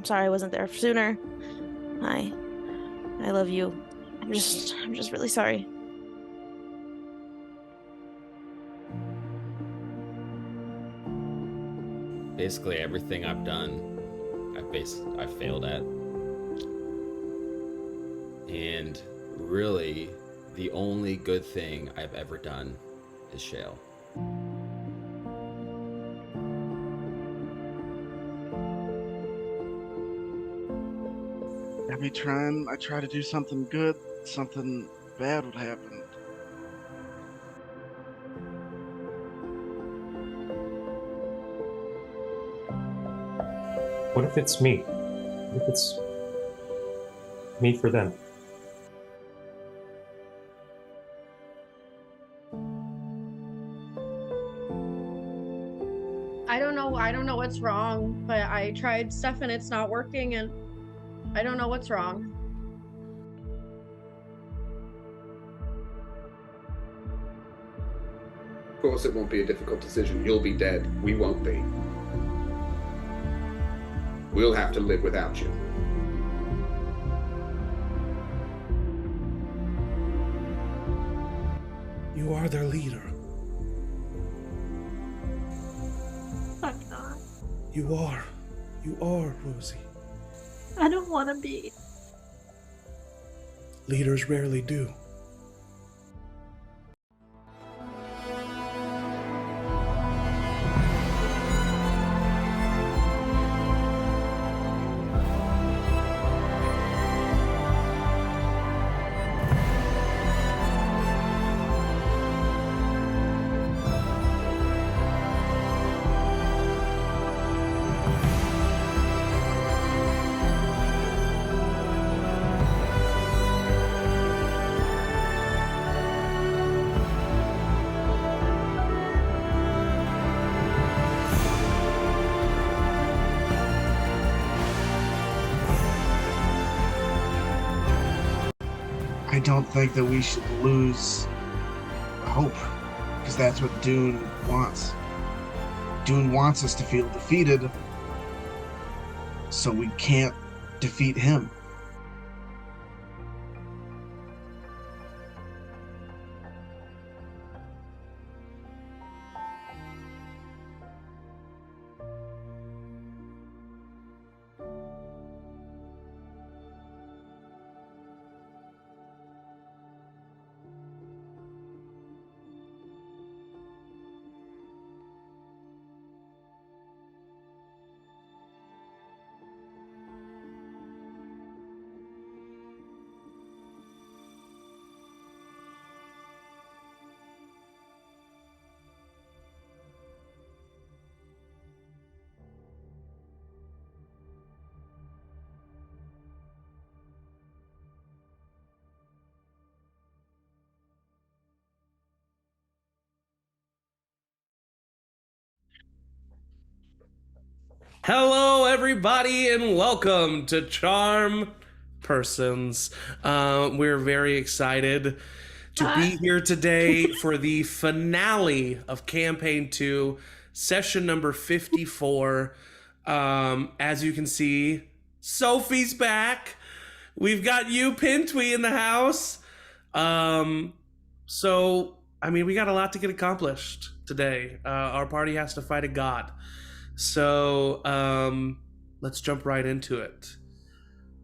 I'm sorry I wasn't there sooner. I love you. I'm just really sorry. Basically everything I've done, I've failed at. And really, the only good thing I've ever done is Shale. I try to do something good, something bad would happen. What if it's me? What if it's me for them? I don't know what's wrong, but I tried stuff and it's not working, and I don't know what's wrong. Of course, it won't be a difficult decision. You'll be dead. We won't be. We'll have to live without you. You are their leader. I'm not. You are. You are, Rosie. I don't want to be. Leaders rarely do. I don't think that we should lose hope, because that's what Dune wants. Dune wants us to feel defeated, so we can't defeat him. Hello, everybody, and welcome to Charm Persons. We're very excited to be here today for the finale of Campaign 2, session number 54. As you can see, Sophie's back. We've got you, Pintwee, in the house. We got a lot to get accomplished today. Our party has to fight a god. So let's jump right into it.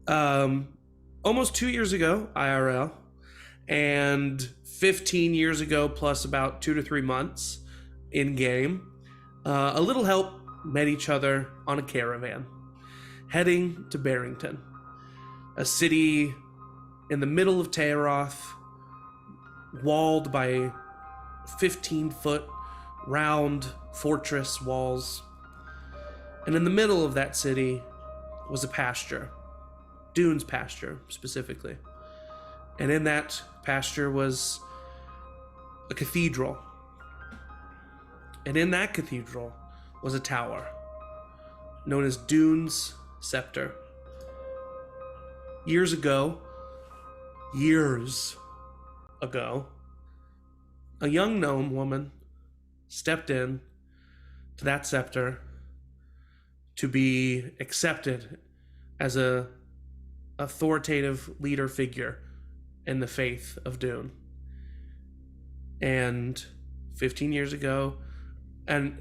Almost 2 years ago, IRL, and 15 years ago, plus about 2 to 3 months in game, a little help met each other on a caravan, heading to Barrington, a city in the middle of Tayaroth, walled by 15-foot round fortress walls. And in the middle of that city was a pasture, Dune's pasture specifically. And in that pasture was a cathedral. And in that cathedral was a tower known as Dune's Scepter. Years ago, a young gnome woman stepped in to that scepter to be accepted as a authoritative leader figure in the faith of Dune. And 15 years ago, and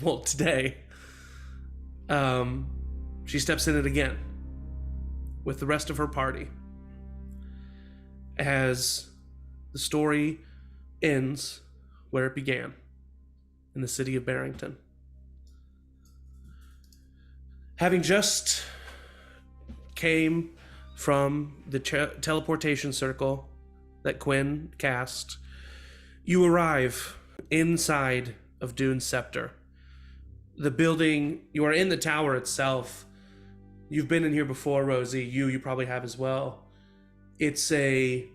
well, today, she steps in it again with the rest of her party as the story ends where it began, in the city of Barrington. Having just came from the teleportation circle that Quinn cast, you arrive inside of Dune's Scepter. The building, you are in the tower itself. You've been in here before, Rosie. You probably have as well. It's a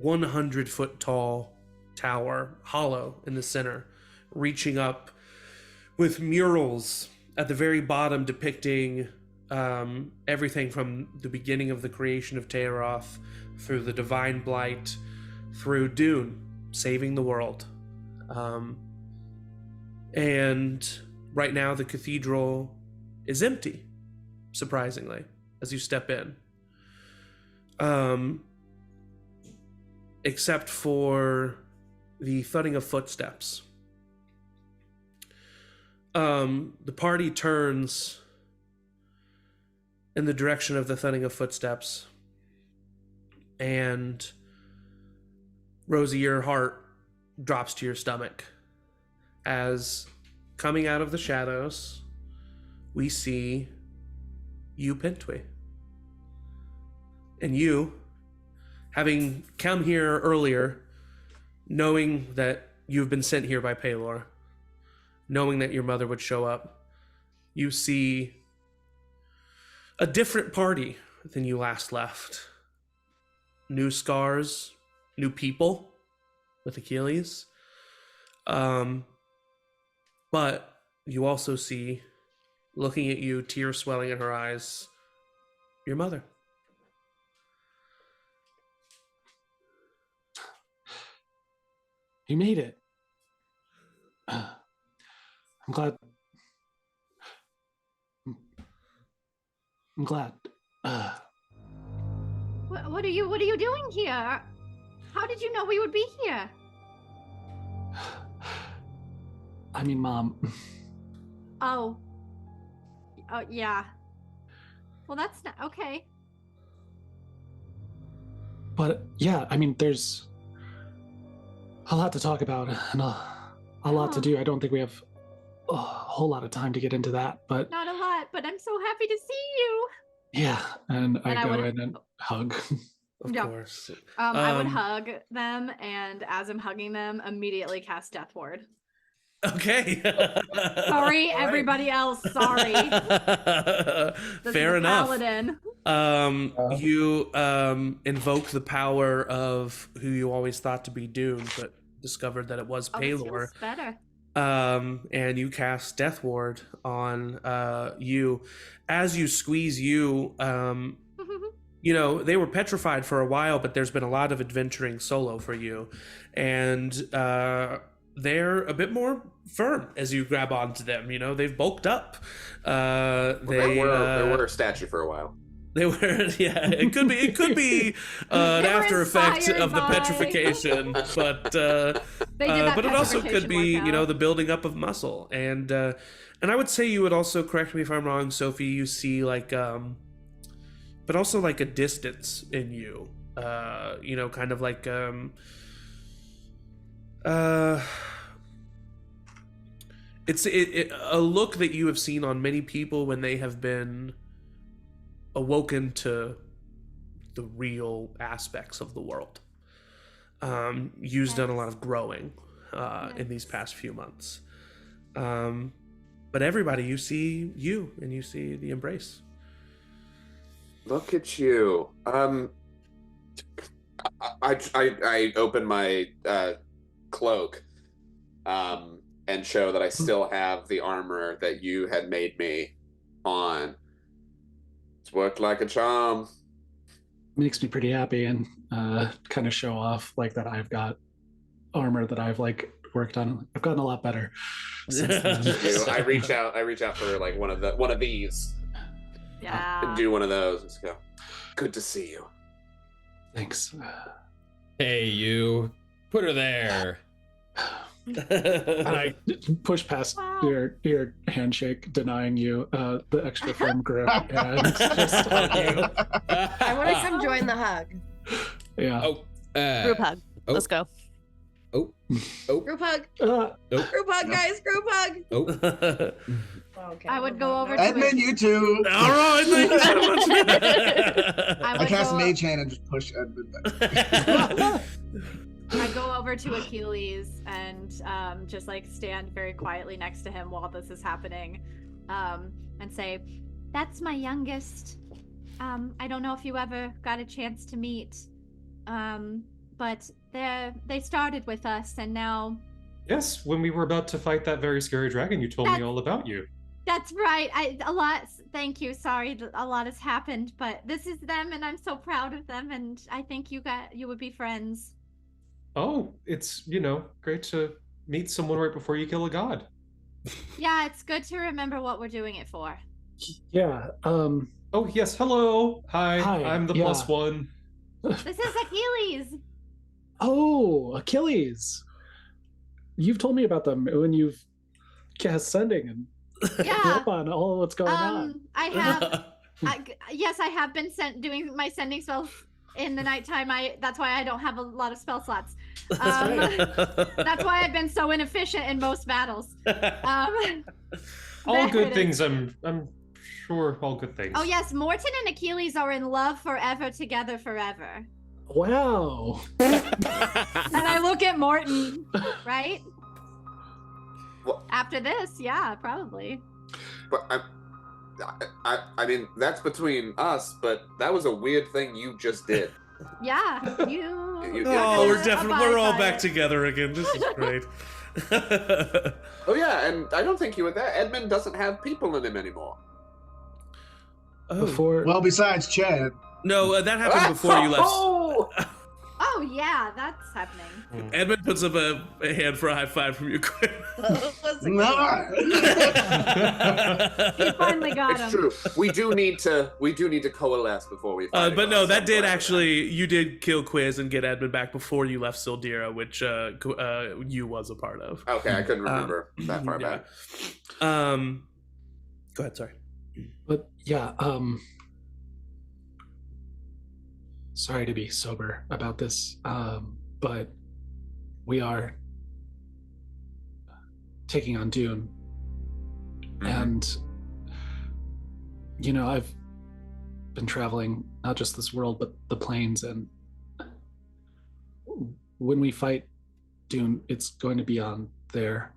100-foot tall tower, hollow in the center, reaching up with murals at the very bottom depicting everything from the beginning of the creation of Tayaroth through the divine blight, through Dune saving the world. And right now the cathedral is empty, surprisingly, as you step in. Except for the thudding of footsteps. The party turns in the direction of the thudding of footsteps, and Rosie, your heart drops to your stomach as, coming out of the shadows, we see you, Pentway. And you, having come here earlier, knowing that you've been sent here by Paylor, knowing that your mother would show up, you see a different party than you last left. New scars, new people with Achilles. But you also see, looking at you, tears swelling in her eyes, your mother. You made it. I'm glad. I'm glad. What are you doing here? How did you know we would be here? I mean, Mom. Oh, yeah. Well, that's not okay. But yeah, I mean, there's a lot to talk about and a lot to do. I don't think we have a whole lot of time to get into that, but Not a lot, but I'm so happy to see you. yeah, and I I go would- in and hug. Of Yeah. course. I would hug them, and as I'm hugging them, immediately cast Death Ward. Okay. Sorry, All right. everybody else. Sorry. This Fair is a enough. Paladin. You invoke the power of who you always thought to be Dune, but discovered that it was Oh, this Paylor. feels better. And you cast Death Ward on you. As you squeeze you, you know, they were petrified for a while, but there's been a lot of adventuring solo for you. And they're a bit more firm as you grab onto them. You know, they've bulked up. They were a statue for a while. They were, yeah. It could be an They were after effect inspired of the by- petrification, but They did that but it also could petrification be, work you know, out. the building up of muscle. And I would say you would also, correct me if I'm wrong, Sophie, you see like but also like a distance in you. You know, kind of like it's a look that you have seen on many people when they have been awoken to the real aspects of the world. You've done a lot of growing in these past few months. But everybody, you see you, and you see the embrace. Look at you. I open my cloak and show that I still have the armor that you had made me on. It's worked like a charm. Makes me pretty happy, and kind of show off like that I've got armor that I've like worked on. I've gotten a lot better since then. I reach out for like one of these. Yeah. do one of those and just go, good to see you. Thanks. Hey, you. Put her there. And I push past your handshake, denying you the extra firm grip, and just hug you. I want to come join the hug. Yeah. Oh. Group hug. Oh. Let's go. Oh. Group hug. Oh. Group hug, guys. Group hug. Oh. Okay. I would go over to Edmund, you too. All right, thank you so much. I cast Mage Hand and just push Edmund back. I go over to Achilles and just like stand very quietly next to him while this is happening, and say, "That's my youngest. I don't know if you ever got a chance to meet, but they started with us, and now." Yes, when we were about to fight that very scary dragon, you told me all about you. That's right. Thank you. Sorry, a lot has happened, but this is them, and I'm so proud of them, and I think you would be friends. Oh, it's, great to meet someone right before you kill a god. Yeah, it's good to remember what we're doing it for. Yeah. Oh, yes. Hello. Hi. I'm the yeah. +1. This is Achilles. Oh, Achilles. You've told me about them when you've cast sending and up on all what's going on. I have. Yes, I have been doing my sending spells in the nighttime. That's why I don't have a lot of spell slots. That's why I've been so inefficient in most battles. All good things. I'm sure all good things. Oh yes, Morton and Achilles are in love forever, together forever. Wow. And I look at Morton, right? Well, after this, yeah, probably. But I mean, that's between us, but that was a weird thing you just did. Yeah, Oh, we're all back together again. This is great. Oh yeah, and I don't think you were there. Edmund doesn't have people in him anymore. Before, well, besides Chad. No, that happened before you left. Oh yeah, that's happening. Edmund puts up a hand for a high five from you, Quinn. No. He finally got him. It's true. We do need to coalesce before we fight. But no, that did actually. You did kill Quiz and get Edmund back before you left Sildira, which you was a part of. Okay, I couldn't remember that far back. Go ahead. Sorry. But yeah. Sorry to be sober about this, but we are taking on Dune. And, I've been traveling not just this world, but the planes. And when we fight Dune, it's going to be on their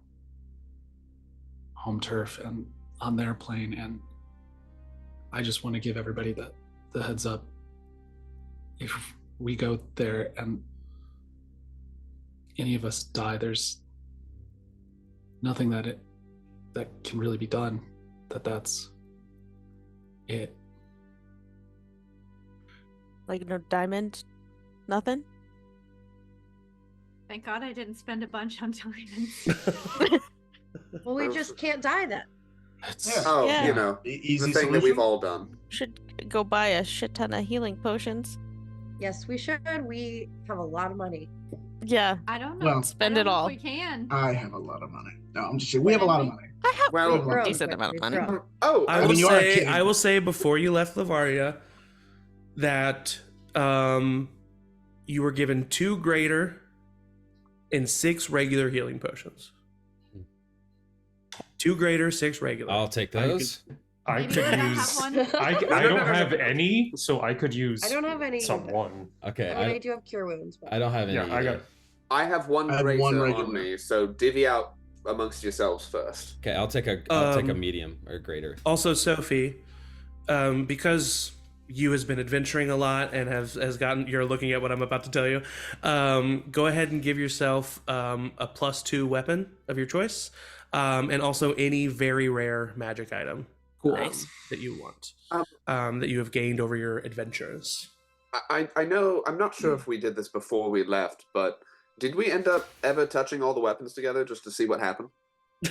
home turf and on their plane. And I just want to give everybody the heads up. If we go there and any of us die, there's nothing that can really be done. That's it. Like no diamond? Nothing? Thank God I didn't spend a bunch on diamonds. Well, we just can't die then. The easy thing that we've all done. Should go buy a shit ton of healing potions. Yes, we should. We have a lot of money. Yeah. I don't know. Well, spend it all. We can. I have a lot of money. No, I'm just kidding. We have a lot of money. I have Well, a decent amount of money. I will say before you left Lavaria that you were given 2 greater and 6 regular healing potions. 2 greater, 6 regular. I'll take those. I could use. I don't have any, so I could use. I don't have any. Someone. Okay. I do have cure wounds. But... I don't have any. Yeah, I have one I have greater one on regular. me, so divvy out amongst yourselves first. Okay, I'll take a medium or greater. Also, Sophie, because you has been adventuring a lot and has gotten. You're looking at what I'm about to tell you. Go ahead and give yourself a +2 weapon of your choice, and also any very rare magic item. Nice. That you want, that you have gained over your adventures. I know. I'm not sure if we did this before we left, but did we end up ever touching all the weapons together just to see what happened?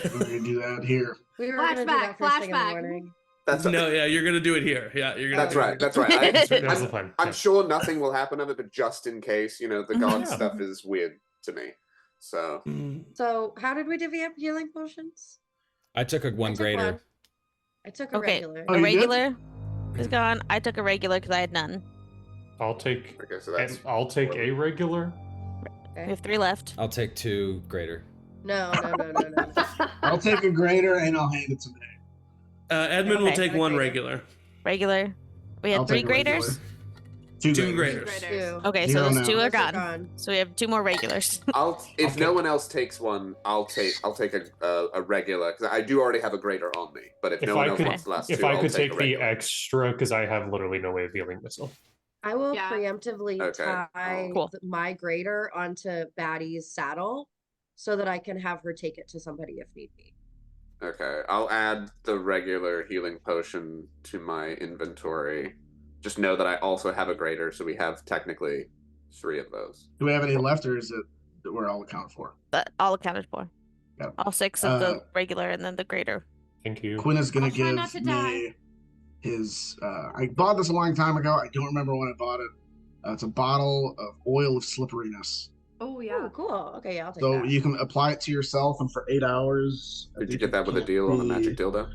We're gonna do that here. We were gonna do that first thing in the Flashback. morning. That's No, yeah, you're gonna do it here. Yeah, you're gonna. That's do it right. here. That's right. That was the plan. I'm Yeah. sure nothing will happen of it, but just in case, the god Yeah. stuff is weird to me. So Mm. So how did we divvy up healing potions? I took a one I took greater. one. I took a Okay. regular. Oh, A you did? regular is gone. I took a regular because I had none. I'll take. okay, so that's I'll take a regular. We have 3 left. I'll take 2 greater. No. I'll take a greater and I'll hand it to me. Edmund will Okay. take Got a 1 greater. regular. Regular. We had I'll 3 take a regular. graders. 2 2 graders. graders. Two. Okay, Zero so those now. 2 are Those are gone. gone. So we have 2 more regulars. if Okay. no one else takes one, I'll take a regular because I do already have a greater on me. But if no one else wants the last if two, I I'll could take take a the regular. extra, because I have literally no way of healing myself. I will Yeah. preemptively Okay. tie Cool. my grader onto Baddie's saddle so that I can have her take it to somebody if need be. Okay, I'll add the regular healing potion to my inventory. Just know that I also have a greater, so we have technically 3 of those. Do we have any left, or is it that we're all accounted for? But all accounted for. Yeah. All 6 of Uh, the regular and then the greater. Thank you. Quinn is going I'll to try give not to me die. his. I bought this a long time ago. I don't remember when I bought it. It's a bottle of oil of slipperiness. Oh Oh, yeah. cool. Okay, yeah, I'll take So that. you can apply it to yourself, and for 8 hours. I Did you think get that with a can't deal on the be- magic dildo?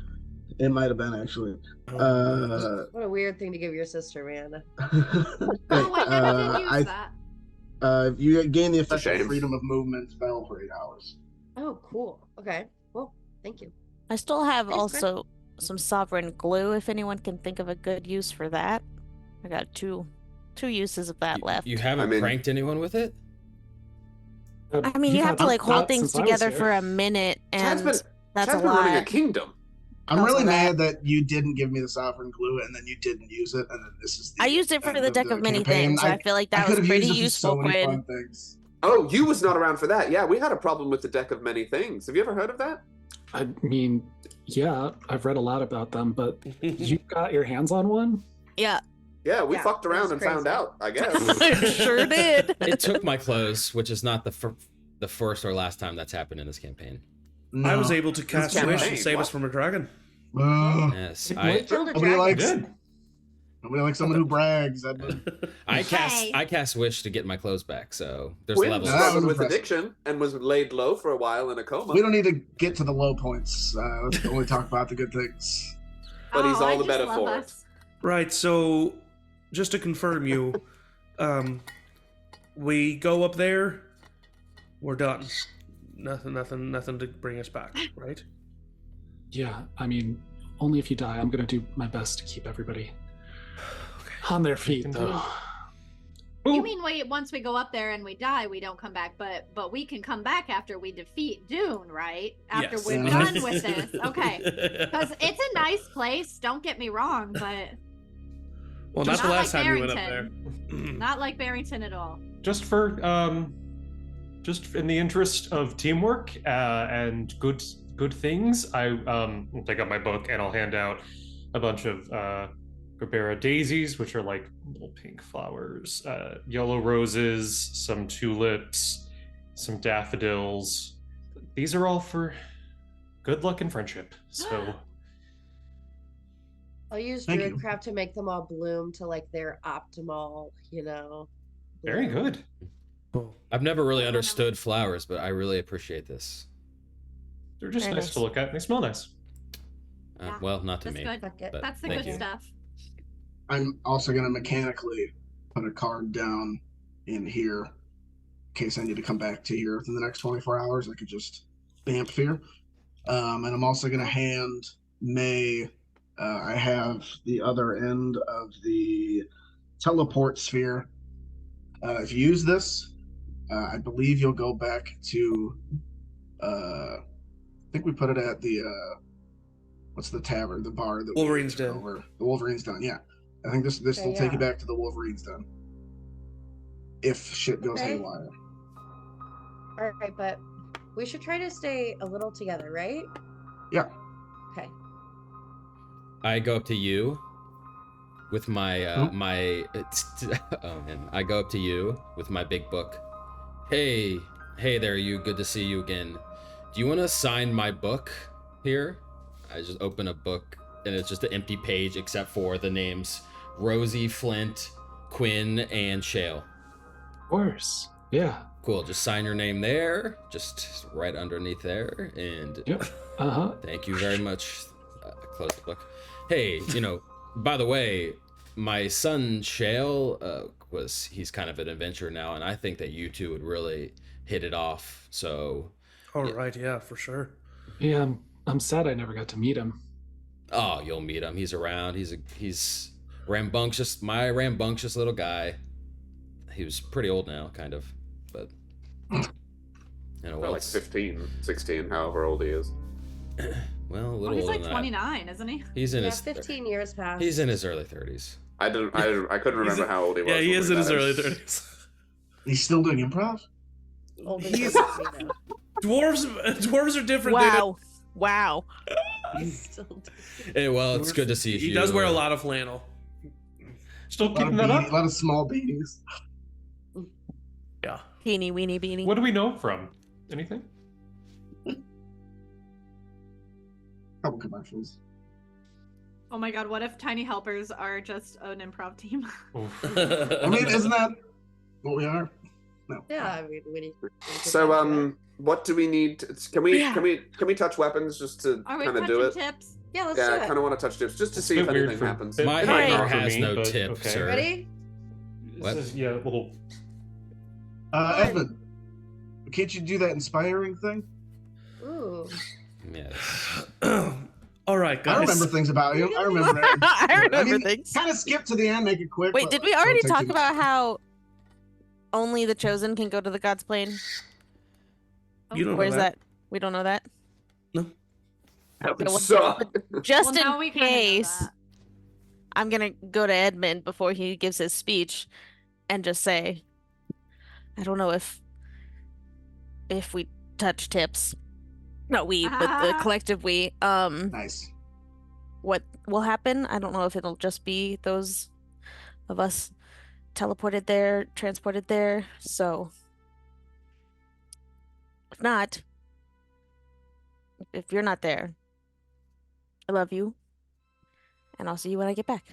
It might have been actually. What a weird thing to give your sister, man. Oh, I never did use that. You gain the a effect of shame. freedom of movement spell for 8 hours. Oh, cool. Okay. Well, thank you. I still have Thanks, Greg. also some sovereign glue if anyone can think of a good use for that. I got two uses of that left. You haven't I mean- pranked anyone with it? I mean, you have to like hold things together for a minute, Chad's and been, that's Chad's a been running a lot. kingdom. I'm Also really that- mad that you didn't give me the sovereign glue and then you didn't use it, and then this is. I used it for end the deck of many campaign. things, so I feel like that I was could've pretty used it for so useful, many Quinn. fun things. Oh, you was not around for that. Yeah, we had a problem with the deck of many things. Have you ever heard of that? I mean, yeah, I've read a lot about them, but you got your hands on one? Yeah, Yeah, we Yeah, fucked it around was and found crazy. out, I I guess. sure did. It took my clothes, which is not the first or last time that's happened in this campaign. I was No. able to cast campaign, Wish and save us what? from a dragon. Ugh. Yes, Wait, Killed a Nobody dragon. likes. Good. Nobody likes someone who brags. Edmund. Hey. I cast Wish to get my clothes back. So there's Quinn levels. That struggled was with impressive. addiction and was laid low for a while in a coma. We don't need to get to the low points. Let's only talk about the good things. But he's Oh, all I the just better love for it. us. Right, so just to confirm you, we go up there, we're done. Nothing to bring us back, right? Yeah, I mean, only if you die. I'm gonna do my best to keep everybody on their feet, can though. You mean once we go up there and we die, we don't come back, but we can come back after we defeat Dune, right? After Yes. we're done with this. Okay. Because it's a nice place, don't get me wrong, but Well, not the Not last like time we went up there. not like Barrington at all. Just for just in the interest of teamwork and good things, I will take out my book and I'll hand out a bunch of Gerbera daisies, which are like little pink flowers, yellow roses, some tulips, some daffodils. These are all for good luck and friendship. So I'll use Thank you. Druidcraft to make them all bloom to like their optimal, very bloom. good. I've never really understood flowers, but I really appreciate this. They're just Very nice nice. to look at. They smell nice. Yeah, Well, not to That's me. good. Fuck it. But That's the thank good you. stuff. I'm also going to mechanically put a card down in here in case I need to come back to here within the next 24 hours. I could just bamf here. And I'm also going to hand May. I have the other end of the teleport sphere. If you use this, I believe you'll go back to. I think we put it at the. What's the tavern? The bar that Wolverine's we took Den. over. The Wolverine's Den. Yeah, I think this Okay, will take you yeah. back to the Wolverine's Den. If shit goes Okay. haywire. All right, but we should try to stay a little together, right? Yeah. Okay. I go up to you with my Who? my oh man, I go up to you with my big book. Hey there, you. Good to see you again. Do you want to sign my book here? I just open a book and it's just an empty page except for the names Rosie, Flint, Quinn, and Shale. Of course. Yeah. Cool. Just sign your name there, just right underneath there, and Yep. Uh-huh. thank you very much. Close the book. Hey, by the way, my son Shale he's kind of an adventurer now, and I think that you two would really hit it off. So. All right, yeah, for sure. Yeah, I'm sad I never got to meet him. Oh, you'll meet him. He's around. He's rambunctious. My rambunctious little guy. He was pretty old now, kind of, but like 15, 16, however old he is. Well, a little he's older like than 29, isn't he? He's in Yeah, his 15 years past. He's in his early 30s. I couldn't remember how old he was. Yeah, he when is we in his met him. early 30s. He's still doing improv? Older He's- than me now. Dwarves are different. Wow. He's still doing- Hey, well, it's good to see you. He does wear a lot of flannel. Still A lot, keeping of that beanie, a up? lot of small beanies. Yeah. Teeny weeny beanie. What do we know from? Anything? Couple commercials. Oh my god, what if Tiny Helpers are just an improv team? I mean, isn't that what we are? No. Yeah, I mean, we So, what do we need? Can we Yeah. can we touch weapons just to Are we kind of do touching it? tips? Yeah, let's Yeah, do I it. kind of want to touch tips just to It's see a if bit weird anything for happens. bit- My bit hammer hard for has me, no but tip, okay. sir. Ready? What? This is, yeah, a little. Edmund, can't you do that inspiring thing? Ooh. Yes. All right, guys. I remember things about you. I remember that. I remember things. Kind of skip to the end, make it quick. Wait, but did we don't already take talk too much. about how only the chosen can go to the God's plane? You don't know Where's that. that? We don't know that. That would Well, suck. Just Well, now in we kinda know case, that. I'm gonna go to Edmund before he gives his speech and just say, I don't know if we touch tips. Not we, but the collective we. Nice. What will happen? I don't know if it'll just be those of us teleported there, transported there. So if not, if you're not there, I love you, and I'll see you when I get back.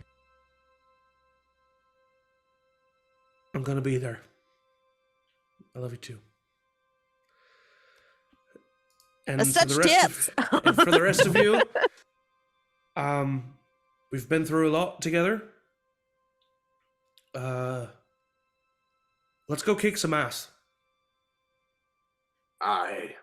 I'm gonna be there. I love you too. And That's for such the rest tips. and for the rest of you, we've been through a lot together. Let's go kick some ass. Aye.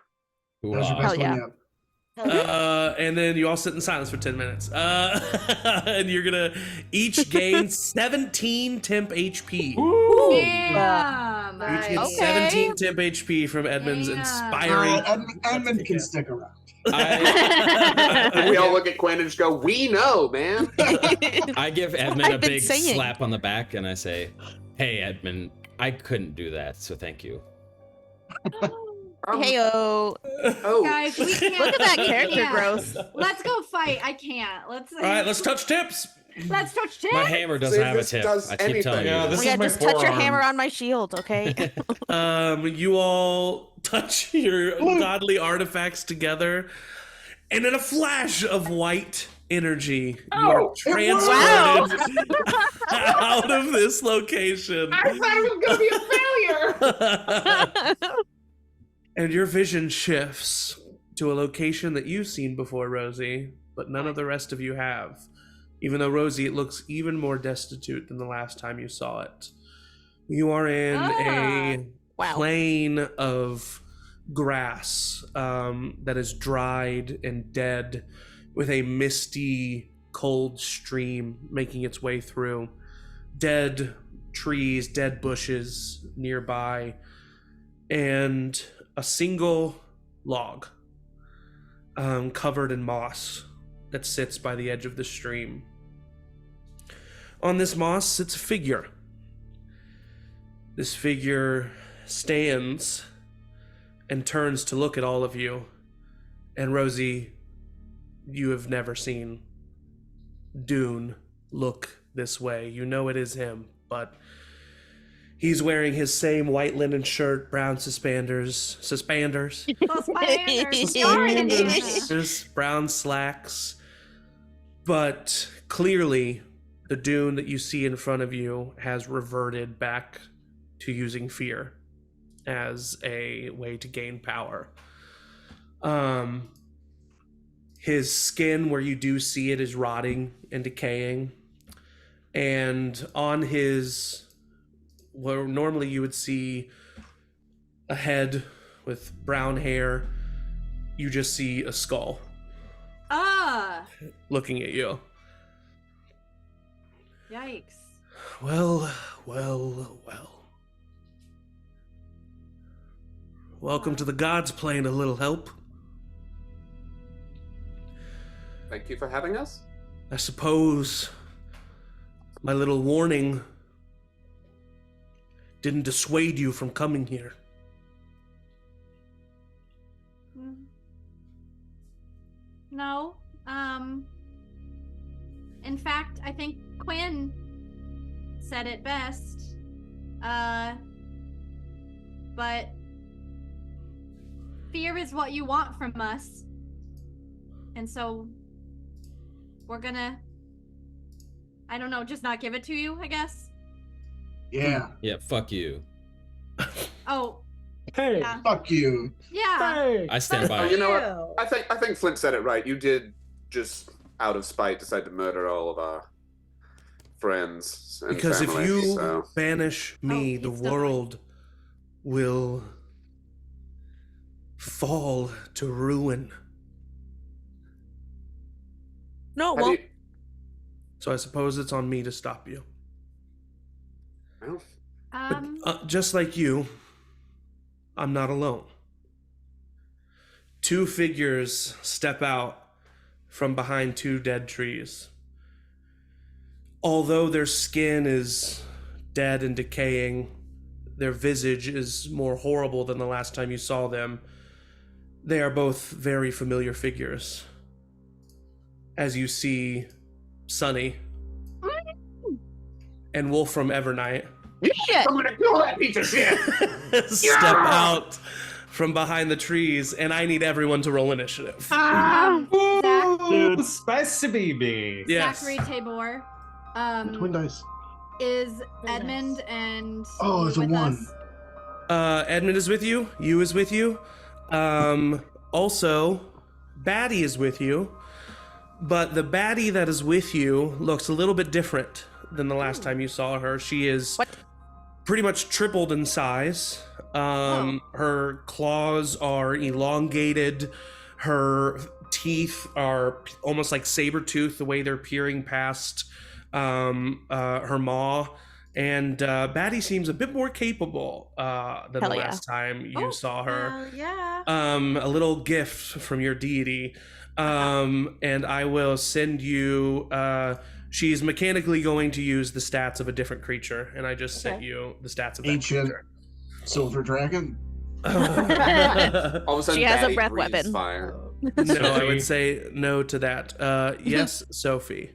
That was your Wow. best Hell one yeah. yet. And then you all sit in silence for 10 minutes. And you're gonna each gain 17 temp HP. Damn! Each get Nice. 17 temp HP from Edmund's Damn. inspiring. Edmund can stick around. And we all look at Quinn and just go, "We know, man." I give Edmund I've a been big saying. slap on the back and I say, "Hey, Edmund, I couldn't do that, so thank you." Heyo. Oh, Guys, we can't. Look at that we character can't. growth. Let's go fight. I can't. Let's. All right, let's touch tips. Let's touch tips. My hammer doesn't See if have a this tip. does I keep anything. telling Yeah, you. this Oh is yeah, my just touch your forearm. hammer on my shield, okay? You all touch your godly artifacts together, and in a flash of white energy, you are transported out of this location. I thought it was gonna be a failure. And your vision shifts to a location that you've seen before, Rosie, but none of the rest of you have. Even though, Rosie, it looks even more destitute than the last time you saw it. You are in a Wow. plain of grass that is dried and dead, with a misty, cold stream making its way through. Dead trees, dead bushes nearby, and a single log covered in moss that sits by the edge of the stream. On this moss sits a figure. This figure stands and turns to look at all of you. And Rosie, you have never seen Dune look this way. You know it is him, but he's wearing his same white linen shirt, brown suspenders, Suspenders. brown slacks, But clearly, the Dune that you see in front of you has reverted back to using fear as a way to gain power. His skin, where you do see it, is rotting and decaying. And on his, where normally you would see a head with brown hair, you just see a skull looking at you. Yikes. Well. Welcome to the gods playing a little help. Thank you for having us. I suppose my little warning didn't dissuade you from coming here. No. In fact, I think Quinn said it best. But fear is what you want from us. And so we're gonna, I don't know, just not give it to you, I guess. Yeah. Yeah, fuck you. Oh. Hey. Yeah. Fuck you. Yeah. Hey. I stand by Oh, it. you know what? I think Flint said it right. You did just out of spite decide to murder all of our friends and Because family, if you so. banish me, Oh, the he's still world will fall to ruin. No, How do well, you- So I suppose it's on me to stop you. well, Just like you, I'm not alone. Two figures step out from behind two dead trees. Although their skin is dead and decaying, their visage is more horrible than the last time you saw them. They are both very familiar figures. As you see Sunny and Wolf from Evernight shit. I'm gonna kill that piece of shit! step out from behind the trees, and I need everyone to roll initiative. Zach, Dude, spicy baby. Yes. Zachary Tabor. Twin dice. Is Edmund and Oh, you it's a with one. us? Edmund is with you. You is with you. Also, Batty is with you. But the Batty that is with you looks a little bit different than the last time you saw her. She is pretty much tripled in size. Her claws are elongated. Her teeth are almost like saber tooth, the way they're peering past her maw. And Batty seems a bit more capable than the last time you saw her. Yeah. A little gift from your deity. And I will send you. She's mechanically going to use the stats of a different creature, and I just sent you the stats of that Ancient creature. silver dragon. All of a sudden, She has a Batty breath breathes weapon. Fire. No, I would say no to that. Yes, Sophie.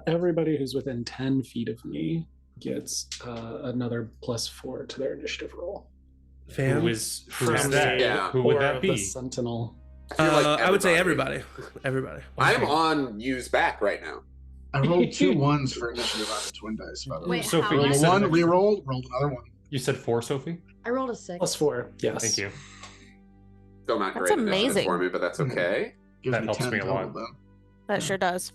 Everybody who's within 10 feet of me gets another +4 to their initiative roll. Fam? Who is From that? the Yeah. Who would Aura that of the be? Sentinel. I would say everybody. Everybody. I'm on use back right now. I rolled 2 ones for initiative on the twin dice, by the way. Wait, Sophie, how you Rolled much? a said one, that- re-rolled, rolled another one. You said 4, Sophie? I rolled a 6. +4, yes. Thank you. Still not That's great initiative amazing. for me, but that's okay. Gives That me helps 10 me a total lot. then. That sure does.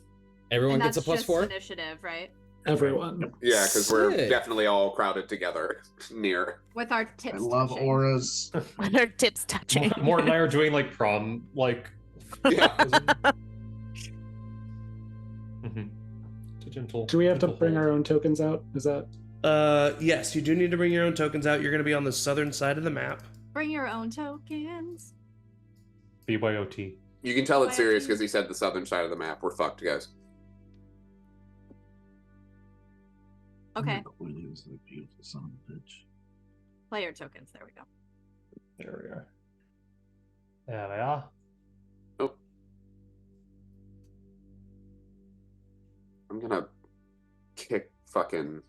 Everyone And gets a that's plus just 4? initiative, right? Everyone. Yeah, because we're Sick. definitely all crowded together near. With our tips. I love touching. auras. When her tips touching. More and I are doing like prom, like. Yeah. Mhm. It's a gentle. Do we have to gentle bring hold. our own tokens out? Is that Yes, you do need to bring your own tokens out. You're going to be on the southern side of the map. Bring your own tokens. BYOT? You can tell it's serious because he said the southern side of the map. We're fucked, guys. Okay. Quinn is the beautiful son of a bitch. Player tokens. There we go. There we are. There they are. I'm gonna kick fucking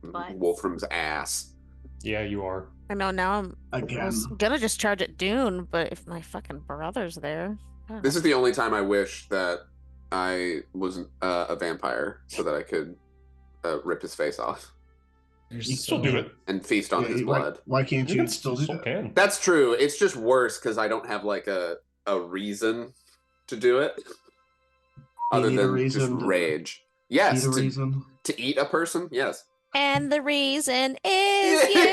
Butts. Wolfram's ass. Yeah, you are. I know now I Again. was gonna just charge at Dune, but if my fucking brother's there. I don't This know. is the only time I wish that I was a vampire so that I could rip his face off You're You Still do it. and feast on his blood. Why can't you can still do that? can. That's true. It's just worse because I don't have like a reason to do it other need a than reason just to rage. Yes, Need a reason. to eat a person. Yes. And the reason is you.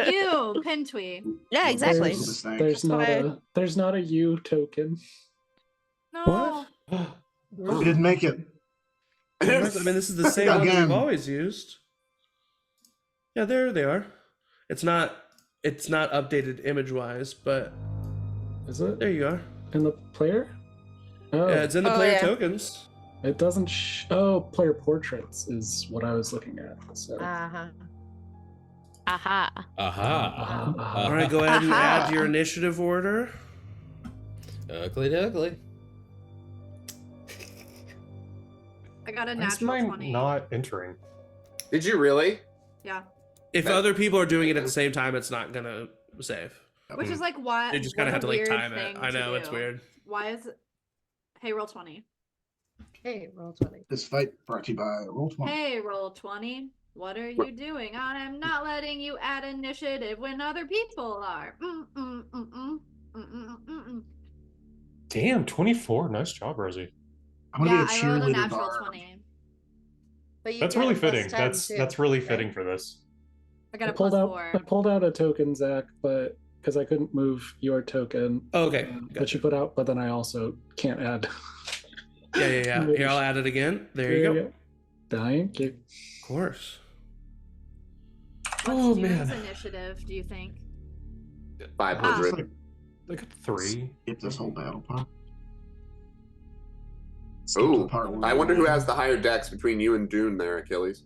You, Pintwee. Yeah, exactly. There's not a you token. No. We didn't make it. I mean, this is the same one Again. we've always used. Yeah, there they are. It's not updated image-wise, but Is it there you are. in the player? Oh, Yeah, it's in the Oh, player yeah. tokens. it doesn't. Player portraits is what I was looking at. So. Uh-huh. Aha. Aha. All right, go ahead and Aha. add your initiative order. Ugly. I got a Why is natural mine 20. not entering? Did you really? Yeah. If That- other people are doing it at the same time, it's not gonna save. Which is like why You just kind of have to like time it. I know it's do. weird. Why is Hey, roll 20. Hey, roll 20. This fight brought to you by Roll20. Hey, roll 20. What are you doing? I'm not letting you add initiative when other people are. Damn, 24. Nice job, Rosie. I'm gonna Yeah, be a I rolled a cheerleader natural bar. 20. But you That's get really a plus fitting. 10 That's too, really right? fitting for this. I got a pulled plus out. 4. I pulled out a token, Zach, but because I couldn't move your token. Okay. That you put out, but then I also can't add. Yeah. Here, I'll add it again. There you go. Thank you. Of course. What's Oh, Dune's man. initiative, do you think? 500. I got 3. Skip this whole battle part. Skip to Ooh, the part where I wonder who has the higher dex between you and Dune there, Achilles.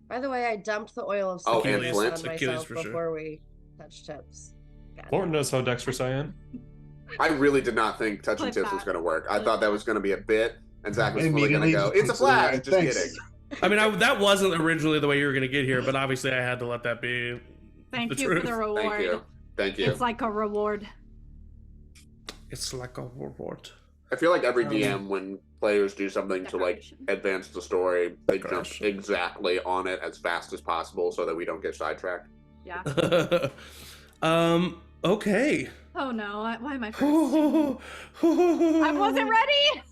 By the way, I dumped the oil of Oh, sickness and Flint? on Achilles myself for sure. before we touched tips. God. Lauren knows how dexterous I am. I really did not think touching Clip tips was that. going to work. I thought that was going to be a bit, and Zach was fully going to Immediately go, just it's a puts it away. flash. Just Thanks. kidding. I mean, that wasn't originally the way you were gonna get here, but obviously I had to let that be. Thank The you truth. for the reward. Thank you. Thank you. It's like a reward. It's like a reward. I feel like every DM, when players do something to like Decoration. advance the story, they jump Decoration. exactly on it as fast as possible so that we don't get sidetracked. Yeah. Okay. Oh no, why am I first? I wasn't ready!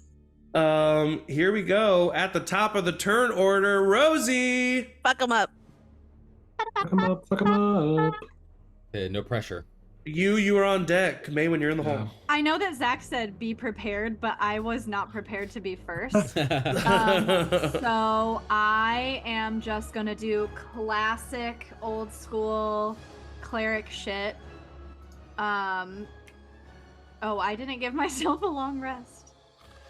Here we go. At the top of the turn order, Rosie. Fuck them up. Fuck 'em up. Fuck 'em up. No pressure. You are on deck. May, when you're in the hole. I know that Zach said be prepared, but I was not prepared to be first. So I am just gonna do classic old school cleric shit. Oh, I didn't give myself a long rest.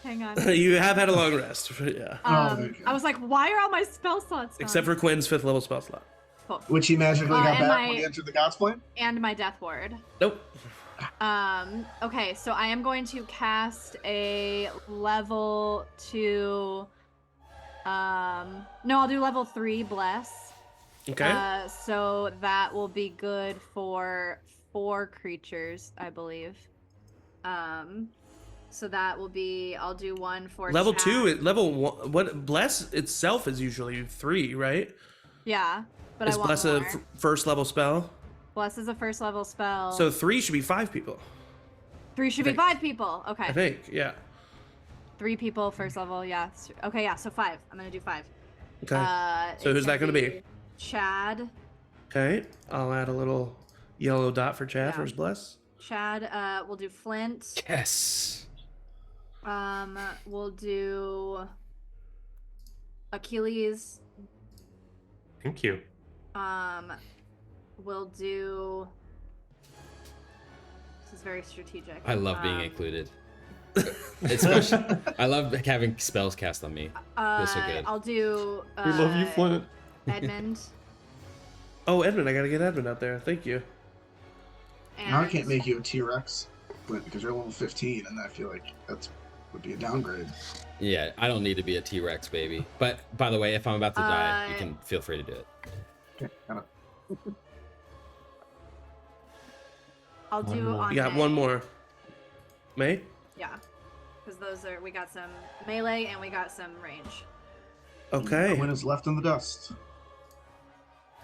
Hang on. You have had a long rest. Yeah. there you go. I was like, why are all my spell slots gone? Except for Quinn's 5th level spell slot. Cool. Which he magically got and back my- when he entered the God's Plane. And my death ward. Nope. Okay, so I am going to cast a level 2 no, I'll do level 3 bless. Okay. So that will be good for 4 creatures, I believe. So that will be, I'll do one for level chat. 2, level 1. What bless itself is usually 3, right? Yeah, but Is I want bless more. a first level spell? Bless is a first level spell. So 3 should be 5 people. 3 should be think. 5 people. Okay. I think. Yeah. 3 people, first level, yeah. Okay, yeah, so 5. I'm gonna do 5. Okay. So it's who's that gonna be? Chad. Okay. I'll add a little yellow dot for Chad Yeah. for his bless. Chad, we'll do Flint. Yes. We'll do Achilles. Thank you. We'll do. This is very strategic. I love being included. Especially, I love having spells cast on me. Feels so good. I'll do. We love you, Flint. Edmund. Oh, Edmund, I gotta get Edmund out there. Thank you. Now I and- can't make you a T-Rex, because you're level 15, and I feel like that would be a downgrade. Yeah, I don't need to be a T-Rex, baby. But by the way, if I'm about to die, you Uh, can feel free to do it. Okay, kind of. I'll do One more. on. You got one more. May? Yeah. because we got some melee and we got some range. Okay. Quinn is left in the dust.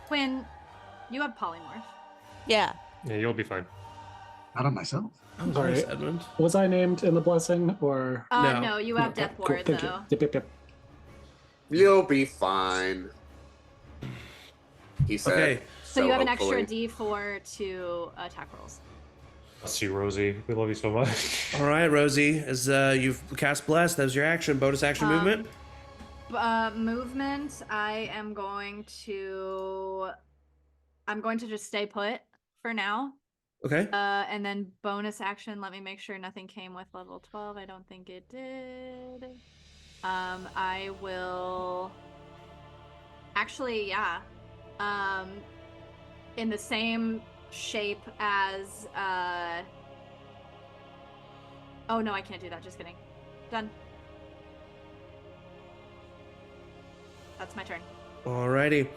Quinn, you have polymorph. Yeah. Yeah, you'll be fine. Not on myself. Oh, Sorry. nice, Edmund. Was I named in the blessing or? No. No, you have Okay, death cool, ward thank though. you. Yep. You'll be fine. He said. Okay. So you have an hopefully- extra D4 to attack rolls. Bless you, Rosie. We love you so much. All right, Rosie, as you've cast Bless, that was your action. Bonus action movement. Movement. I'm going to just stay put for now. Okay. And then bonus action. Let me make sure nothing came with level 12. I don't think it did. I will. Actually, yeah. In the same shape as. Oh no, I can't do that. Just kidding. Done. That's my turn. Alrighty.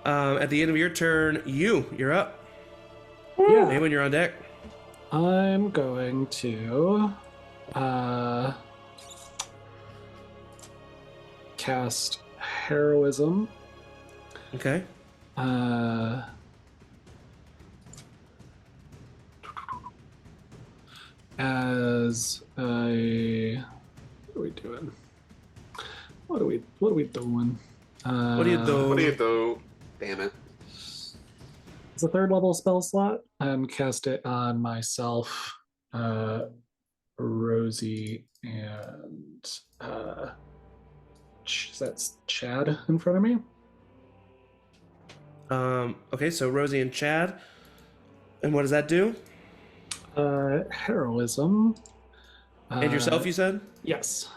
At the end of your turn, you're up. Yeah. Maybe you're on deck. I'm going to cast Heroism. Okay. As a, what are we doing? What are we doing? What do you do? What do you do? Damn it. It's a 3rd level spell slot and cast it on myself, Rosie, and that's Chad in front of me. Okay, so Rosie and Chad. And what does that do? Heroism. And yourself, you said? Yes.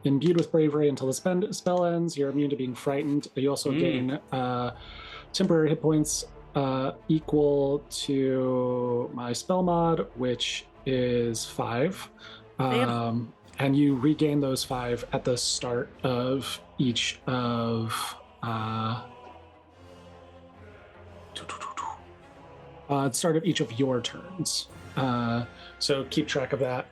Imbued with bravery until the spell ends, you're immune to being frightened. You also gain temporary hit points equal to my spell mod, which is 5. And you regain those 5 at the start of each of the start of each of your turns. So keep track of that.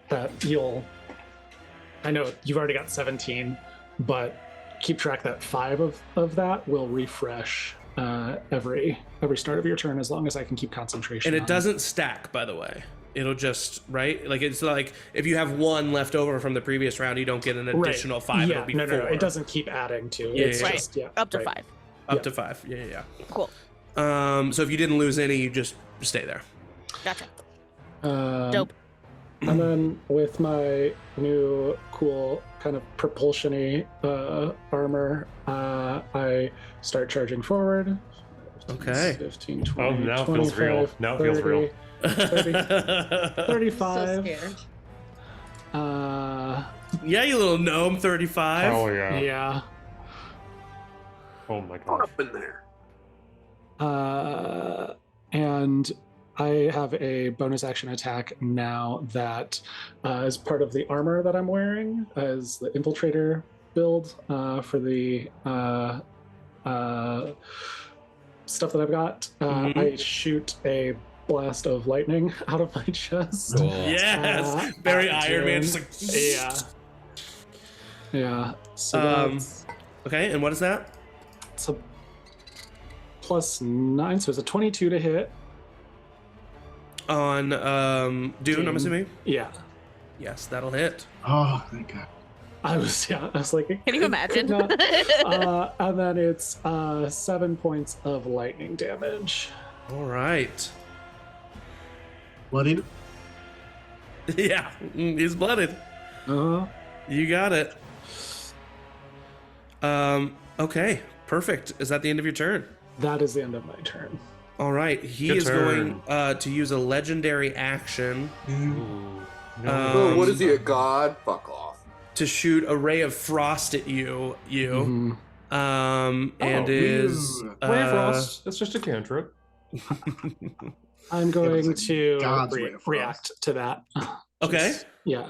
I know you've already got 17, but keep track that 5 of that will refresh every start of your turn as long as I can keep concentration. And it doesn't stack, by the way. It'll just, right? Like, it's like if you have 1 left over from the previous round, you don't get an additional 5. Yeah, It'll be no, 4. it doesn't keep adding to. Yeah, It's yeah, just, yeah, Up to right. 5. Up to 5. Yeah. Cool. So if you didn't lose any, you just stay there. Gotcha. Dope. And then with my new cool kind of propulsion-y armor, I start charging forward. Okay. 15, 20, Oh, now it 25, feels real. Now it feels 30, real. 35. So scared. Yeah, you little gnome, 35. Oh yeah. Yeah. Oh my What god. up in there? And I have a bonus action attack now that is part of the armor that I'm wearing as the infiltrator build for the stuff that I've got. I shoot a blast of lightning out of my chest. Cool. Yes. Very Iron Man. Just like, Yeah. So that's okay, and what is that? it's a +9, so it's a 22 to hit. On Dune, I'm assuming? Yeah. Yes, that'll hit. Oh, thank God. I was like, Can you imagine? and then it's 7 points of lightning damage. All right. Bloodied? Yeah, he's blooded. You got it. Okay, perfect. Is that the end of your turn? That is the end of my turn. All right, he Good is turn. going to use a legendary action Ooh. Oh, what is he, a god? Fuck off. to shoot a ray of frost at you. And Oh, is Ray of Frost. That's just a cantrip. I'm going it's to God's way of frost. react to that. okay.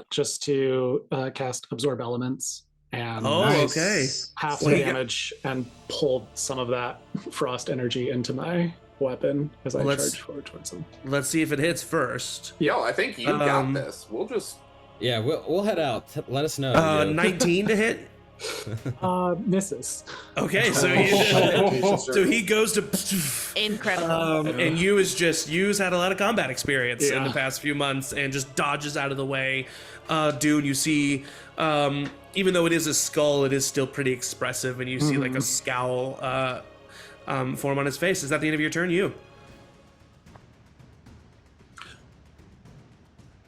Just to cast Absorb Elements and Oh, Nice. okay. half Well, the you got- damage and pull some of that frost energy into my weapon as I Let's- charge forward towards him. Let's see if it hits first. Yo, I think you got this. We'll just Yeah, we'll head out. Let us know. 19 to hit. Misses. Okay, so he goes to Incredible. and Yu's had a lot of combat experience in the past few months and just dodges out of the way. Dune, you see, even though it is a skull, it is still pretty expressive, and you see like a scowl form on his face. Is that the end of your turn, Yu?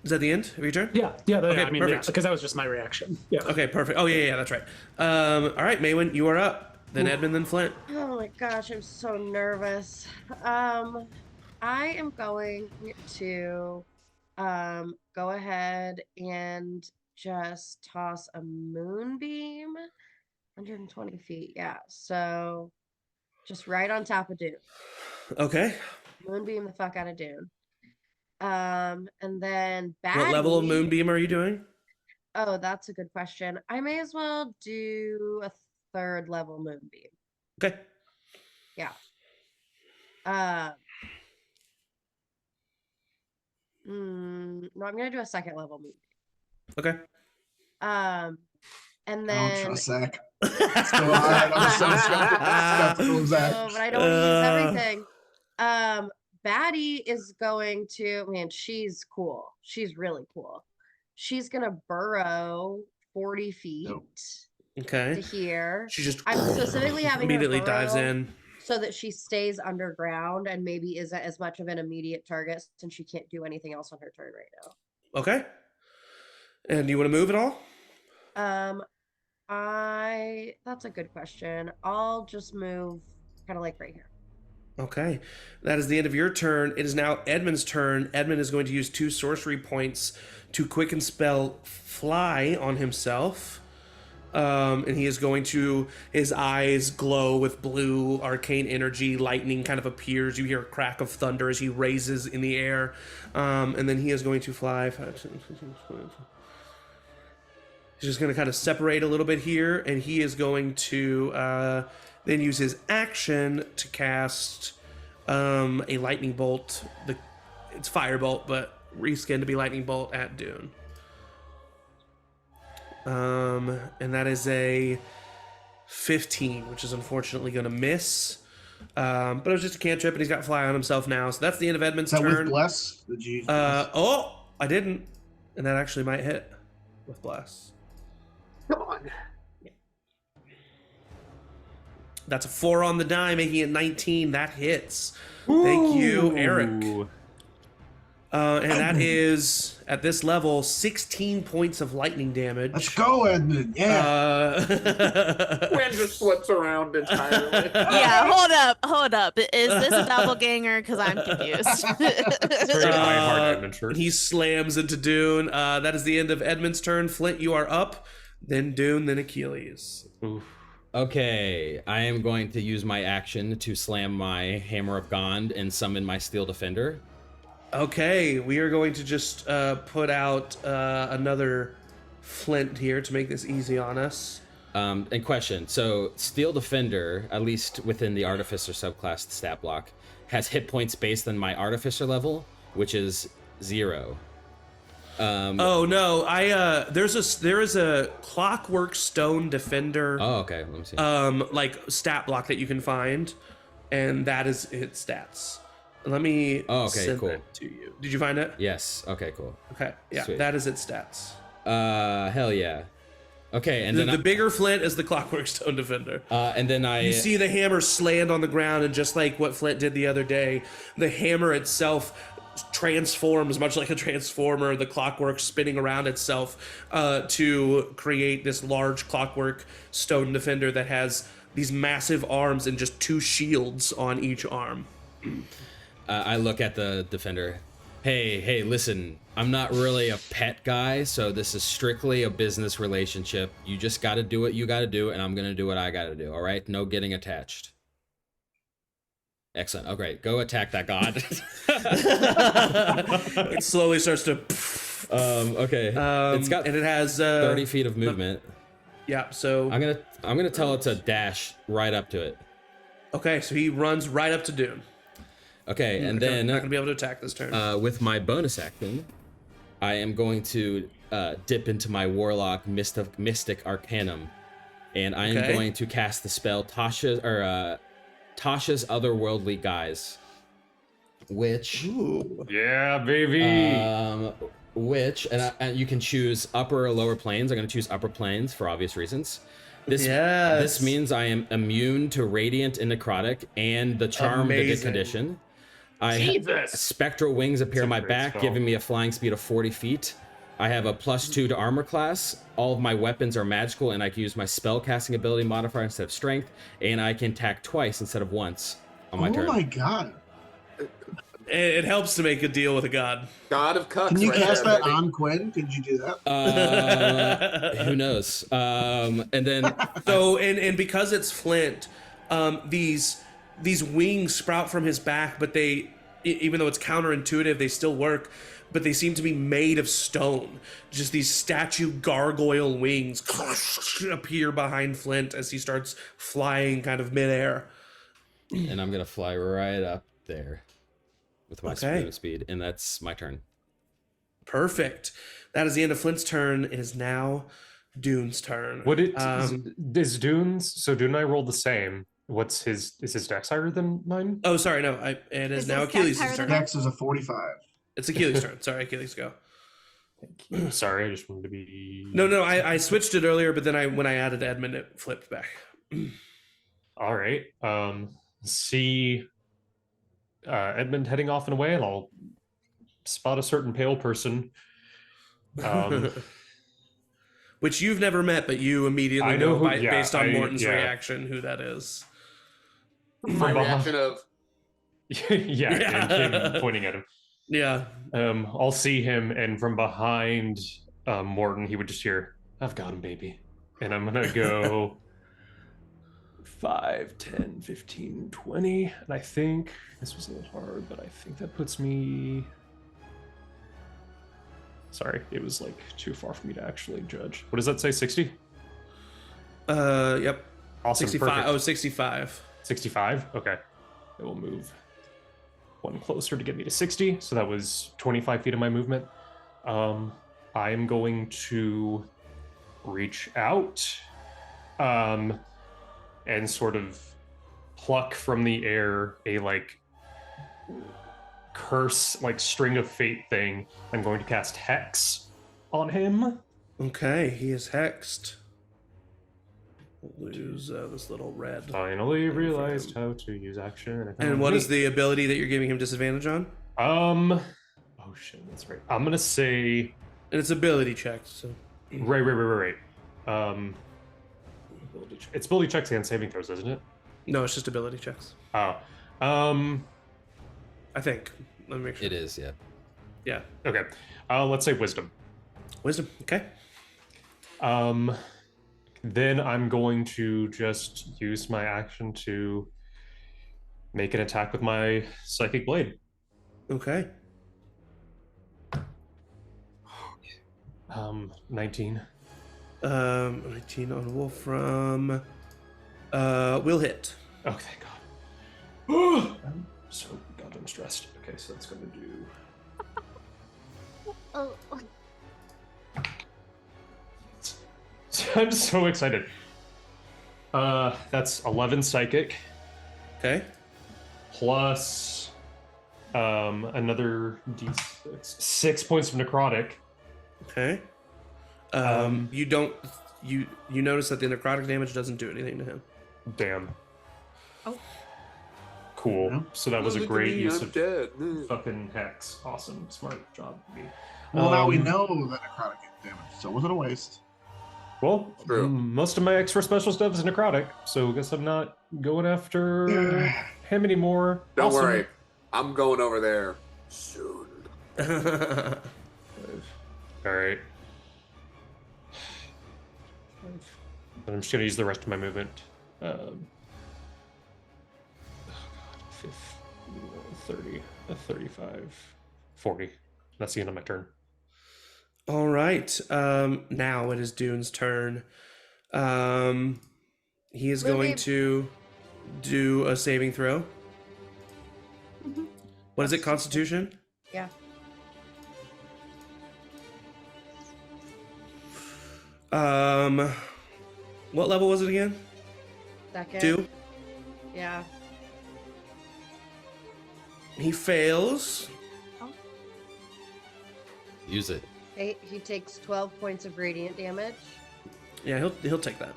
Is that the end of your turn? Yeah. Okay, I mean, perfect. because that was just my reaction. Yeah. Okay, perfect. Oh yeah, that's right. All right, Maywin, you are up. Then Edmund, then Flint. Oh my gosh, I'm so nervous. I am going to go ahead and just toss a moonbeam 120 feet. Yeah, so just right on top of Dune. Okay. Moonbeam the fuck out of Dune. And then What level of moonbeam are you doing? Oh, that's a good question. I may as well do a 3rd level moonbeam. Okay. Yeah. No, I'm gonna do a 2nd level moonbeam. Okay. And I don't then trust Zach. So I'm so skeptical of Zach. oh, but I don't want to use everything. Batty is going to, man, she's cool. She's really cool. She's gonna burrow 40 feet Okay. to here. She just I'm specifically having her immediately dives burrow in. so that she stays underground and maybe isn't as much of an immediate target since she can't do anything else on her turn right now. Okay. And do you want to move at all? That's a good question. I'll just move kind of like right here. Okay. That is the end of your turn. It is now Edmund's turn. Edmund is going to use 2 sorcery points to quicken spell Fly on himself. And he is going to, his eyes glow with blue arcane energy, lightning kind of appears, you hear a crack of thunder as he raises in the air, and then he is going to fly 5, 10, 15, 20. He's just going to kind of separate a little bit here, and he is going to then use his action to cast a lightning bolt. It's firebolt, but reskin to be lightning bolt at Dune. And that is a 15, which is unfortunately going to miss. But it was just a cantrip, and he's got fly on himself now. So that's the end of Edmund's turn. With bless? Did you use bless? Oh, I didn't, and that actually might hit with bless. Come on. That's a 4 on the die, making it 19. That hits. Thank you, Eric. And that is, at this level, 16 points of lightning damage. Let's go, Edmund. Yeah. Wind just flips around entirely. Yeah, hold up. Is this a doppelganger? Because I'm confused. Very hard adventure. He slams into Dune. That is the end of Edmund's turn. Flint, you are up. Then Dune, then Achilles. Oof. Okay, I am going to use my action to slam my Hammer of Gond and summon my Steel Defender. Okay, we are going to just put out another Flint here to make this easy on us. And question, so Steel Defender, at least within the Artificer subclass stat block, has hit points based on my Artificer level, which is 0. Oh no, there is a Clockwork Stone Defender. Oh, okay, let me see. Like stat block that you can find, and that is its stats. Let me send that to you. Did you find it? Yes. Okay, cool. Okay, yeah, Sweet. that is its stats. Hell yeah. Okay, and the then bigger Flint is the Clockwork Stone Defender. And then You see the hammer slammed on the ground, and just like what Flint did the other day, the hammer itself transforms much like a transformer, the clockwork spinning around itself to create this large Clockwork Stone Defender that has these massive arms and just 2 shields on each arm. I look at the Defender. Hey, listen, I'm not really a pet guy, so this is strictly a business relationship. You just gotta do what you gotta do, and I'm gonna do what I gotta do, all right? No getting attached. Excellent. Oh, great. Go attack that god. It slowly starts to... Okay. It's got and it has 30 feet of movement. Yeah, so... I'm gonna tell it to dash right up to it. Okay, so he runs right up to Dune. Okay, and then... not gonna be able to attack this turn. With my bonus action, I am going to dip into my Warlock Mystic Arcanum, and I am going to cast the spell Tasha's Otherworldly Guise, which yeah, baby. And you can choose upper or lower planes. I'm going to choose upper planes for obvious reasons. This means I am immune to Radiant and Necrotic and the Charm the Good Condition. Spectral wings appear on my back, giving me a flying speed of 40 feet. I have a +2 to armor class. All of my weapons are magical, and I can use my spell casting ability modifier instead of strength, and I can attack twice instead of once on my turn. Oh my god. It helps to make a deal with a god. God of cucks. Can you right cast there, that baby. on Quinn? Could you do that? Who knows? And then and because it's Flint, these wings sprout from his back, but they, even though it's counterintuitive, they still work. But they seem to be made of stone. Just these statue gargoyle wings appear behind Flint as he starts flying kind of midair. And I'm gonna fly right up there with my speed, and that's my turn. Perfect. That is the end of Flint's turn. It is now Dune's turn. Is Dune's? So Dune and I rolled the same. Is his dex higher than mine? Oh, sorry, no. It is now Achilles' turn. Dex is a 45. It's Achilles' turn. Sorry, Achilles, go. Thank you. Sorry, I just wanted to be... No, I switched it earlier, but then when I added Edmund, it flipped back. All right. See Edmund heading off and away, and I'll spot a certain pale person. Which you've never met, but you immediately know based on Morton's reaction who that is. My reaction of... and him pointing at him. Yeah. I'll see him, and from behind Morton, he would just hear, "I've got him, baby." And I'm going to go 5, 10, 15, 20. And I think this was a little hard, but I think that puts me... Sorry, it was like too far for me to actually judge. What does that say, 60? Yep. Awesome, 65. perfect. Oh, 65. 65? Okay. It will move one closer to get me to 60. So that was 25 feet of my movement. I am going to reach out and sort of pluck from the air a curse, string of fate thing. I'm going to cast Hex on him. Okay, he is hexed. We'll lose this little red. Finally realized how to use action. And what is the ability that you're giving him disadvantage on? Oh shit, that's right. I'm gonna say... And it's ability checks, so... Right. It's ability checks and saving throws, isn't it? No, it's just ability checks. Oh. I think. Let me make sure. It is, yeah. Yeah. Okay. Let's say wisdom. Wisdom, okay. Then I'm going to just use my action to make an attack with my psychic blade. Okay. 19. 19 on Wolfram. Will hit. Oh, thank God. I'm so goddamn stressed. Okay, so that's going to do... I'm so excited. That's 11 psychic. Okay. Plus another d6. 6 points of necrotic. Okay. You notice that the necrotic damage doesn't do anything to him. Damn. Oh. Cool. Yeah. So that was a great use of dead. fucking Hex. Awesome. Smart job, me. Well, now we know that necrotic damage, so it wasn't a waste. Well, True. most of my extra special stuff is necrotic, so I guess I'm not going after him anymore. Don't Awesome. worry. I'm going over there soon. All right. I'm just going to use the rest of my movement. 30, 35, 40. That's the end of my turn. All right. Now it is Dune's turn. He is going to do a saving throw. Mm-hmm. What is it? Constitution? Yeah. What level was it again? Second. 2. Yeah. He fails. Use it. He takes 12 points of radiant damage. Yeah, he'll take that.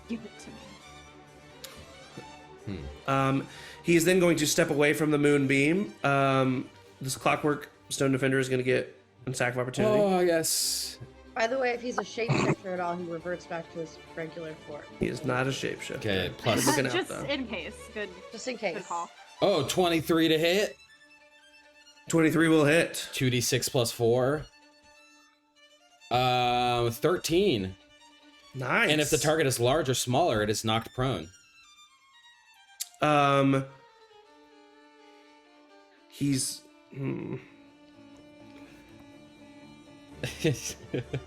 Give it to me. He is then going to step away from the moonbeam. This clockwork stone defender is going to get an attack of opportunity. Oh, yes. By the way, if he's a shapeshifter at all, he reverts back to his regular form. He is not a shapeshifter. Okay, plus. Looking out, Just though. in case. Good. Just in case. Good call. Oh, 23 to hit. 23 will hit. 2d6 plus 4. 13. Nice. And if the target is large or smaller, it is knocked prone. He's.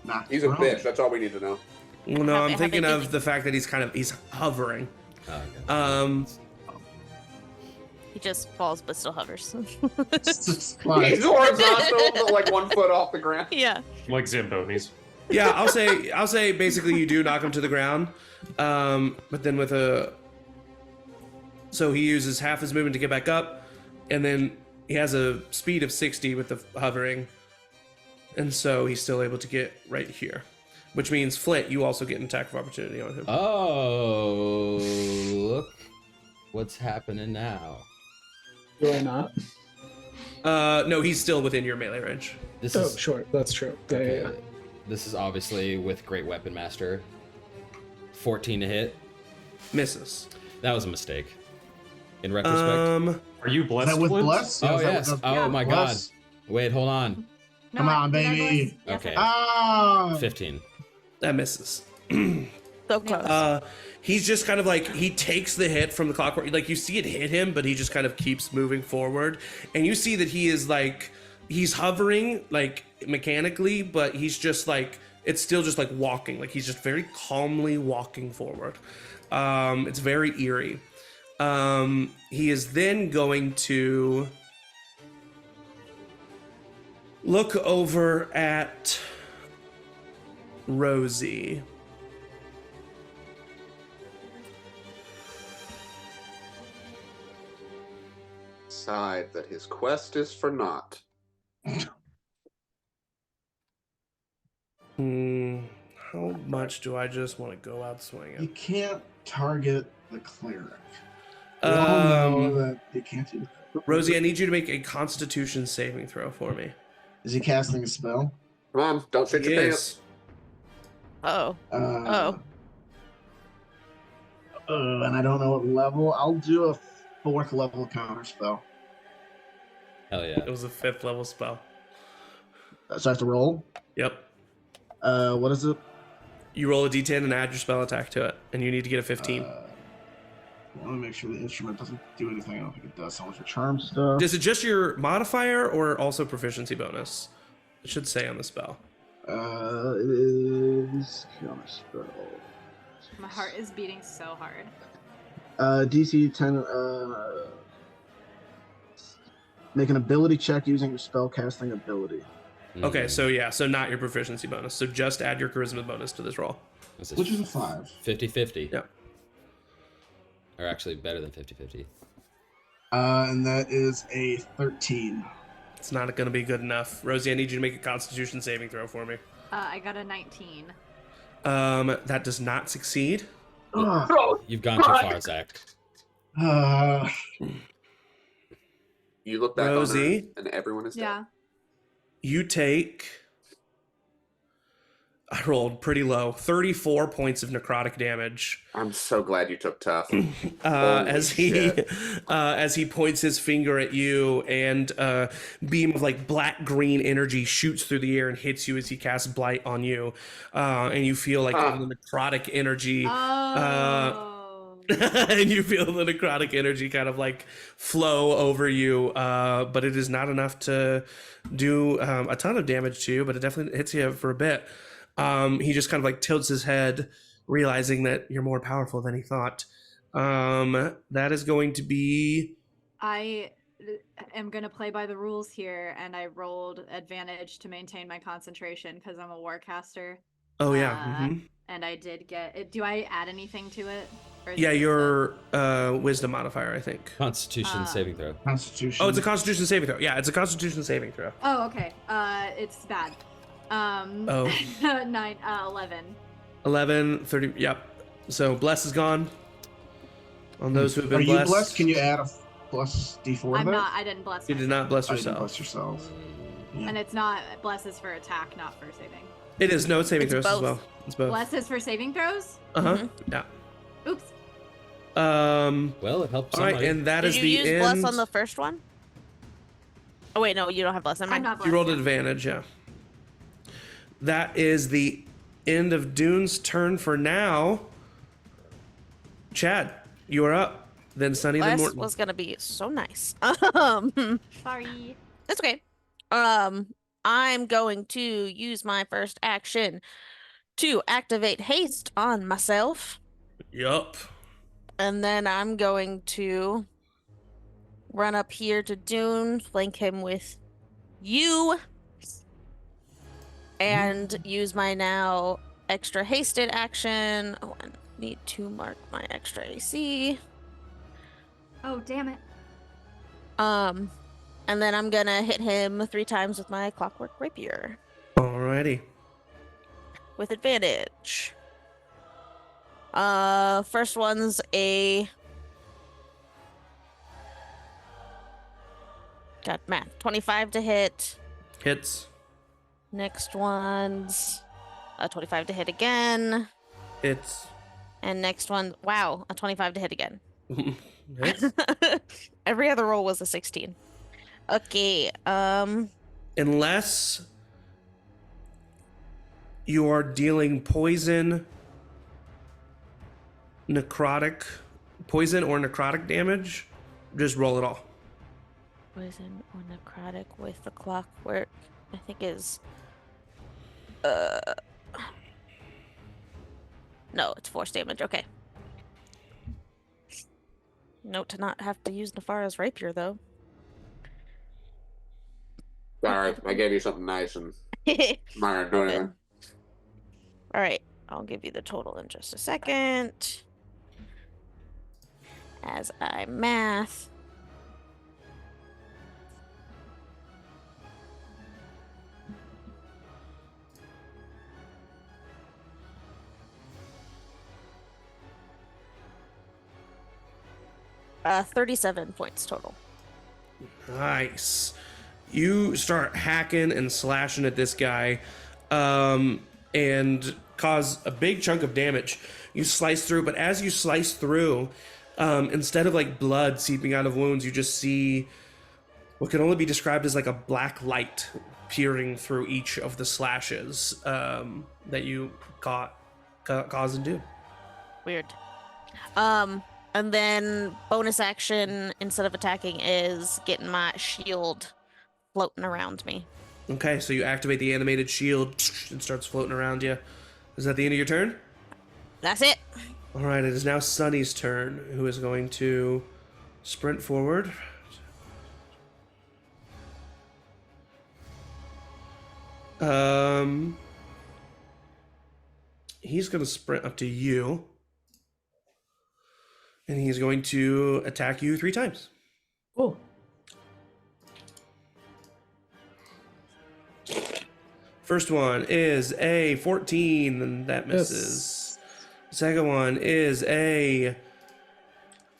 Not He's a wrong. bitch. That's all we need to know. Well, no, I'm Have thinking they- of the fact that he's hovering. Oh, okay. He just falls but still hovers. He's horizontal, but like 1 foot off the ground. Yeah. Like Zambonis. Yeah, I'll say basically you do knock him to the ground, but then so he uses half his movement to get back up, and then he has a speed of 60 with the hovering, and so he's still able to get right here, which means Flit, you also get an attack of opportunity on him. Oh, look what's happening now. Do I not? No, he's still within your melee range. This Oh, is sure. That's true. Yeah, yeah, yeah. This is obviously with Great Weapon Master. 14 to hit. Misses. That was a mistake. In retrospect. Are you Is blessed? that with Flint? bless? Yeah, Oh is that yes. with the- Oh my god. bless? Wait, hold on. No, Come on, did I baby. bless? Yes, Okay. Ah! 15. That misses. So close. He's just kind of like, he takes the hit from the clockwork, like you see it hit him, but he just kind of keeps moving forward, and you see that he is like, he's hovering like mechanically, but he's just like, it's still just like walking, like he's just very calmly walking forward. It's very eerie. He is then going to look over at Rosie. Decide that his quest is for naught. How much do I just want to go out You swinging? can't target the cleric. We all know that you can't do that. Rosie, I need you to make a Constitution saving throw for me. Is he casting a spell? Come on, don't shit your pants. Oh. Oh. And I don't know what level. I'll do a 4th level counter spell. Hell yeah. It was a 5th level spell. So I have to roll. Yep. What is it? You roll a d10 and add your spell attack to it, and you need to get a 15. Let me make sure the instrument doesn't do anything. I don't think it does. So much for charm stuff. Is it just your modifier or also proficiency bonus? It should say on the spell. It is counter spell. My heart is beating so hard. DC 10. Make an ability check using your spell casting ability. Okay, so yeah, so not your proficiency bonus. So just add your charisma bonus to this roll. Which is a 5. 50-50. Yeah. Or actually better than 50-50. And that is a 13. It's not going to be good enough. Rosie, I need you to make a Constitution saving throw for me. I got a 19. That does not succeed. You've gone too far, Zach. You look back Rosie? on Earth and everyone is dead. Yeah. You take. I rolled pretty low. 34 points of necrotic damage. I'm so glad you took tough. As he shit. as he points his finger at you, and a beam of like black green energy shoots through the air and hits you as he casts blight on you, and you feel like the necrotic energy. And you feel the necrotic energy kind of like flow over you, but it is not enough to do a ton of damage to you, but it definitely hits you for a bit. He just kind of like tilts his head, realizing that you're more powerful than he thought. That is going to be... I am gonna play by the rules here, and I rolled advantage to maintain my concentration because I'm a warcaster. Oh yeah. And I did get it. Do I add anything to it? Or is Yeah, it just your wisdom modifier, I think. Constitution saving throw. Constitution. Oh, it's a Constitution saving throw. Yeah, it's a Constitution saving throw. Oh, okay. It's bad. Oh. 11. 11, 30. Yep. So bless is gone. On those who have been Are you blessed. blessed? Can you add a plus D4 I'm to that? not. I didn't bless. You did not bless Oh, you didn't yourself. bless yourself. Yeah. And it's not blesses for attack, not for saving. It is. No, it's saving It's throws as both. well. It's both. Blesses for saving throws. Uh-huh. Yeah. Oops. Well, it helps. All right, somebody. and that Did is you the use end. bless on the first one? Oh wait, no, you don't have bless. I'm not blessed. You rolled yet. advantage, yeah. That is the end of Dune's turn for now. Chad, you are up. Then Sunny, then Bless Morton. was gonna be so nice. Sorry. That's okay. I'm going to use my first action to activate haste on myself, Yup. and then I'm going to run up here to Dune, flank him with you, and use my now extra hasted action. Oh, I need to mark my extra AC. Oh, damn it. And then I'm gonna hit him 3 times with my clockwork rapier Alrighty. with advantage. First one's a got math 25 to hit. Hits. Next one's a 25 to hit again, Hits. and next one, wow, a 25 to hit again. Hits. Every other roll was a 16. Okay, Unless you are dealing poison or necrotic damage, just roll it all. poison or necrotic with the clockwork, I think is no, it's force damage. Okay. Note to not have to use Nefara's rapier though. Sorry, I gave you something nice and Myra doing anything. All right, I'll give you the total in just a second. As I math. Uh, 37 points total. Nice. You start hacking and slashing at this guy, and cause a big chunk of damage. You slice through, but as you slice through, instead of like blood seeping out of wounds, you just see what can only be described as like a black light peering through each of the slashes that you cause and do. Weird. And then bonus action instead of attacking is getting my shield floating around me. Okay, so you activate the animated shield and starts floating around you. Is that the end of your turn? That's it. All right, it is now Sunny's turn, who is going to sprint forward. He's going to sprint up to you. And he's going to attack you 3 times. Oh. First one is a 14, and that misses. Second one is a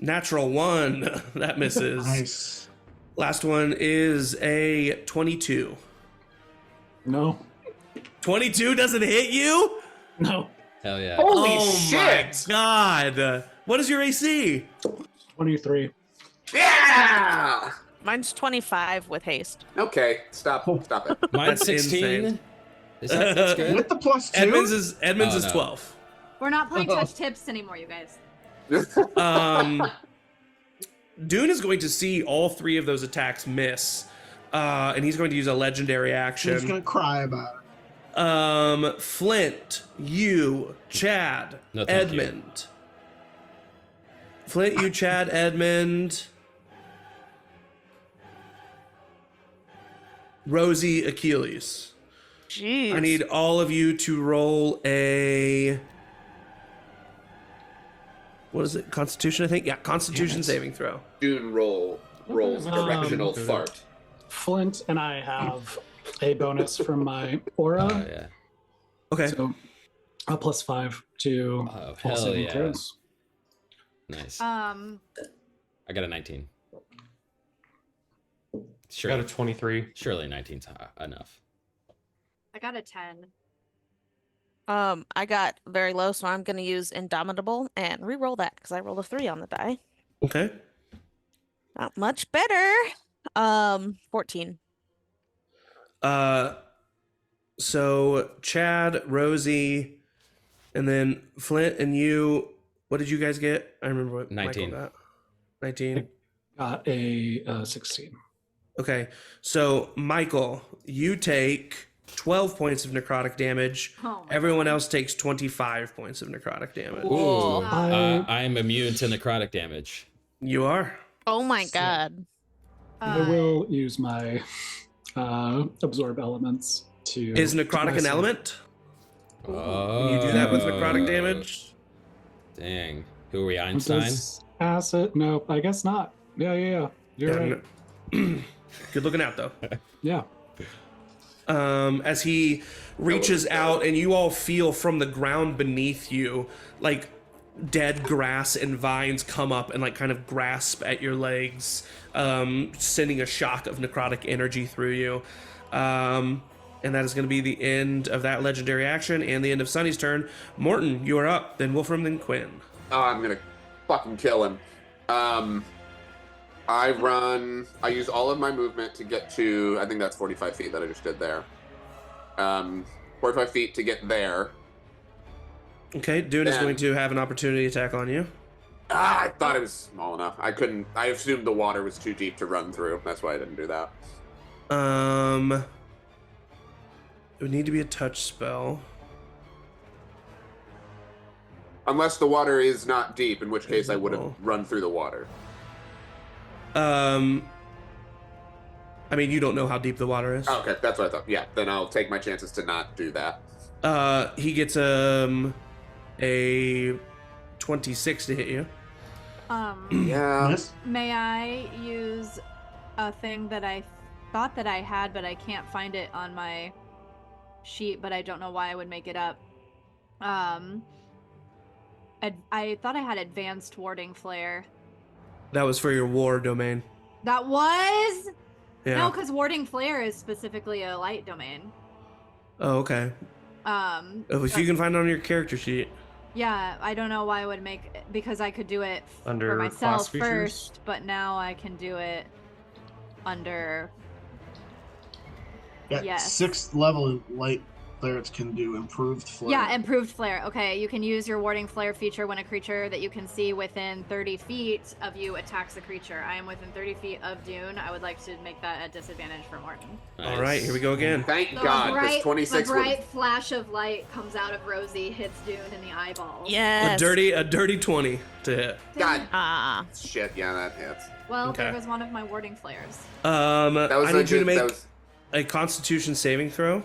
natural 1. That misses. Nice. Last one is a 22. No. 22 doesn't hit you? No. Hell yeah. Holy Oh shit! my god. What is your AC? 23. Yeah. Mine's 25 with haste. Okay, stop it. Mine's That's 16. insane. That's good. With the plus 2? Edmonds is Oh, no. 12. We're not playing touch tips anymore, you guys. Dune is going to see all 3 of those attacks miss, and he's going to use a legendary action. He's gonna cry about it. Flint, you, Chad, No, thank you. Edmund. Flint, you, Chad, Edmund. Rosie, Achilles. Jeez. I need all of you to roll a... What is it? Constitution, I think? Yeah, Constitution saving throw. Dune rolls directional fart. Flint and I have a bonus from my aura. Oh, yeah. Okay. So a +5 to all hell saving yeah. throws. Nice. I I got a 19. Got Sure. a 23. Surely 19's enough. got a 10. I got very low, so I'm gonna use Indomitable and re-roll that because I rolled a 3 on the die. Okay. Not much better. 14. So Chad, Rosie, and then Flint and you. What did you guys get? I remember what 19. Michael got. 19. Got a 16. Okay. So Michael, you take 12 points of necrotic damage. Oh my Everyone else takes 25 points of necrotic damage. Ooh. I- I'm immune to necrotic damage. You are? Oh my So- god. I will use my absorb elements to. Is necrotic an myself. element? Oh. Can you do that with necrotic damage? Dang. Who are we, What Einstein? does acid? No, I guess not. Yeah. You're right. Good looking out, though. Yeah. As he reaches out and you all feel from the ground beneath you, like dead grass and vines come up and like kind of grasp at your legs, sending a shock of necrotic energy through you. And that is going to be the end of that legendary action and the end of Sunny's turn. Morton, you are up, then Wolfram, then Quinn. Oh, I'm gonna fucking kill him. I use all of my movement to get to, I think that's 45 feet that I just did there. 45 feet to get there. Okay, Dune is going to have an opportunity attack on you. I thought it was small enough. I assumed the water was too deep to run through. That's why I didn't do that. It would need to be a touch spell. Unless the water is not deep, in which case I would have run through the water. I mean, you don't know how deep the water is. Oh, okay, that's what I thought. Yeah, then I'll take my chances to not do that. He gets a 26 to hit you. Yeah. Yes. May I use a thing that I thought that I had, but I can't find it on my sheet, but I don't know why I would make it up. I thought I had advanced warding flare. That was for your war domain. That was? Yeah. No, because warding flare is specifically a light domain. Oh, okay. If you can find it on your character sheet. Yeah, I don't know why I would make because I could do it Under for class myself features? first, but now I can do it under. Yeah, Yes. 6th level light clerics can do improved flare. Yeah, improved flare. Okay, you can use your warding flare feature when a creature that you can see within 30 feet of you attacks a creature. I am within 30 feet of Dune. I would like to make that a disadvantage for Morton. All right, here we go again. Thank So God, a because bright, 26 a would bright flash of light comes out of Rosie, hits Dune in the eyeball. Yes. A dirty 20 to hit. God. Ah. Shit, yeah, that hits. Well, Okay. there goes one of my warding flares. That was I need you to that make was a Constitution saving throw.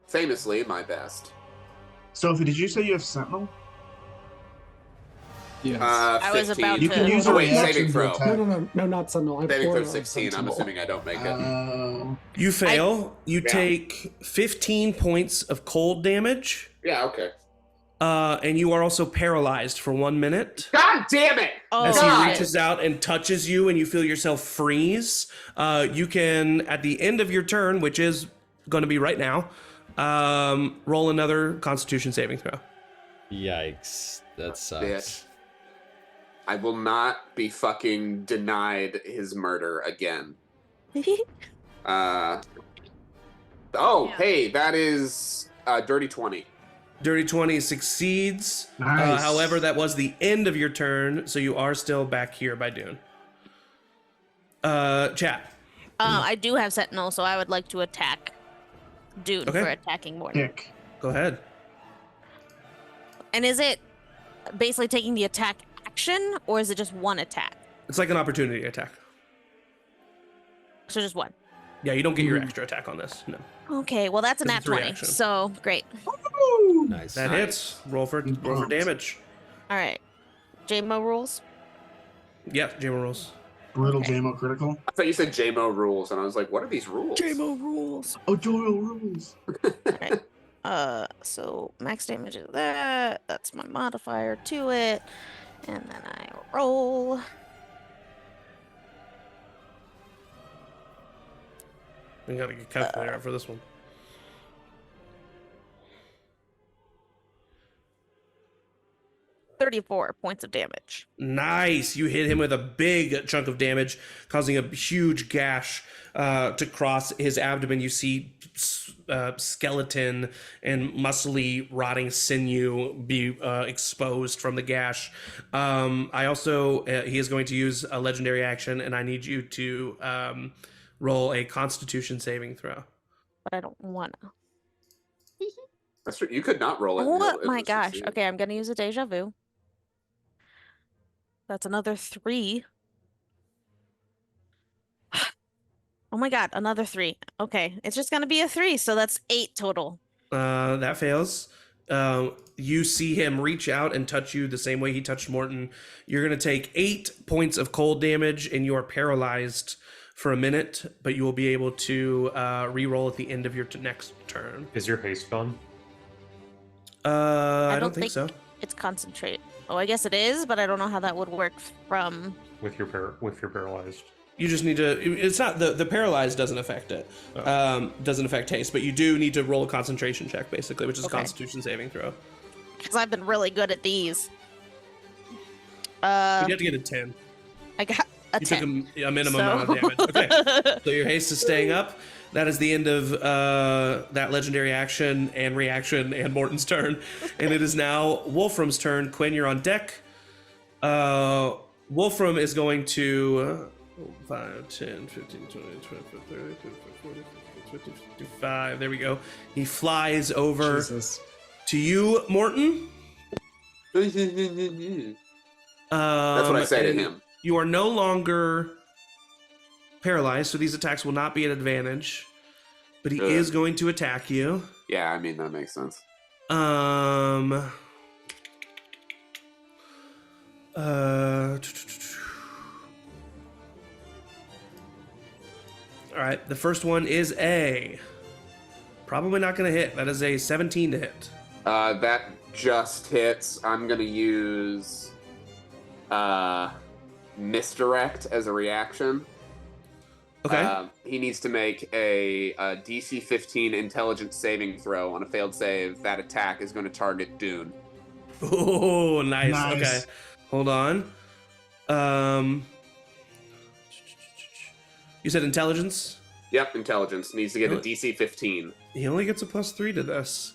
famously my best. Sophie, did you say you have Sentinel? Yes. I was 15. about You can to- use Oh, a wait, reaction saving to throw. attack. No, not Sentinel. I have Saving aura throw of 16. I'm Sentinel. assuming I don't make it. You fail. You Yeah. take 15 points of cold damage. Yeah, okay. And you are also paralyzed for 1 minute. God damn it! Oh, As he God. reaches out and touches you and you feel yourself freeze, you can, at the end of your turn, which is going to be right now, roll another Constitution saving throw. Yikes. That sucks. Bitch. I will not be fucking denied his murder again. Yeah. Hey, that is Dirty 20. Dirty 20 succeeds. Nice. However, that was the end of your turn, so you are still back here by Dune. Chat. I do have Sentinel, so I would like to attack Dune Okay. for attacking Morton. Kick. Go ahead. And is it basically taking the attack action, or is it just one attack? It's like an opportunity attack. So just one. Yeah, you don't get your extra attack on this. No. Okay, well that's a nat It's a 20, reaction. so great. Nice. That hits. Roll for damage. All right, JMO rules. Yeah, JMO rolls. Brutal Okay. JMO critical. I thought you said JMO rules, and I was like, what are these rules? JMO rules. Oh, Joel rules. All right. So max damage is that. That's my modifier to it, and then I roll. We gotta get calculator out for this one. 34 points of damage. Nice. You hit him with a big chunk of damage, causing a huge gash to cross his abdomen. You see skeleton and muscly, rotting sinew be exposed from the gash. I also, he is going to use a legendary action, and I need you to roll a Constitution saving throw. But I don't wanna. That's true. You could not roll it. Oh my gosh. Okay, I'm gonna use a deja vu. That's another 3. Oh my god, another 3. Okay, it's just gonna be a 3, so that's 8 total. That fails. You see him reach out and touch you the same way he touched Morton. You're going to take 8 points of cold damage, and you are paralyzed for a minute, but you will be able to re-roll at the end of your next turn. Is your haste gone? I don't think so. It's concentrate. Oh, I guess it is, but I don't know how that would work from... With your paralyzed. You just need to... It's not... The paralyzed doesn't affect it. Oh. Doesn't affect haste, but you do need to roll a concentration check, basically, which is a Okay. Constitution saving throw. Because I've been really good at these. You have to get a 10. I got a You 10. took a minimum amount of damage. Okay. So your haste is staying up. That is the end of that legendary action and reaction and Morton's turn. And it is now Wolfram's turn. Quinn, you're on deck. Wolfram is going to 5, 10, 15, 20, 25, 30, 40, 50, 55. There we go. He flies over to you, Morton. That's what I say to him. You are no longer paralyzed, so these attacks will not be an advantage. But he is going to attack you. Yeah, I mean, that makes sense. All right, the first one is probably not going to hit. That is a 17 to hit. That just hits. I'm going to use misdirect as a reaction. Okay. He needs to make a DC 15 intelligence saving throw. On a failed save, that attack is going to target Dune. Oh, nice. Okay. Hold on. You said intelligence? Yep, intelligence. Needs to get a DC 15. He only gets a +3 to this.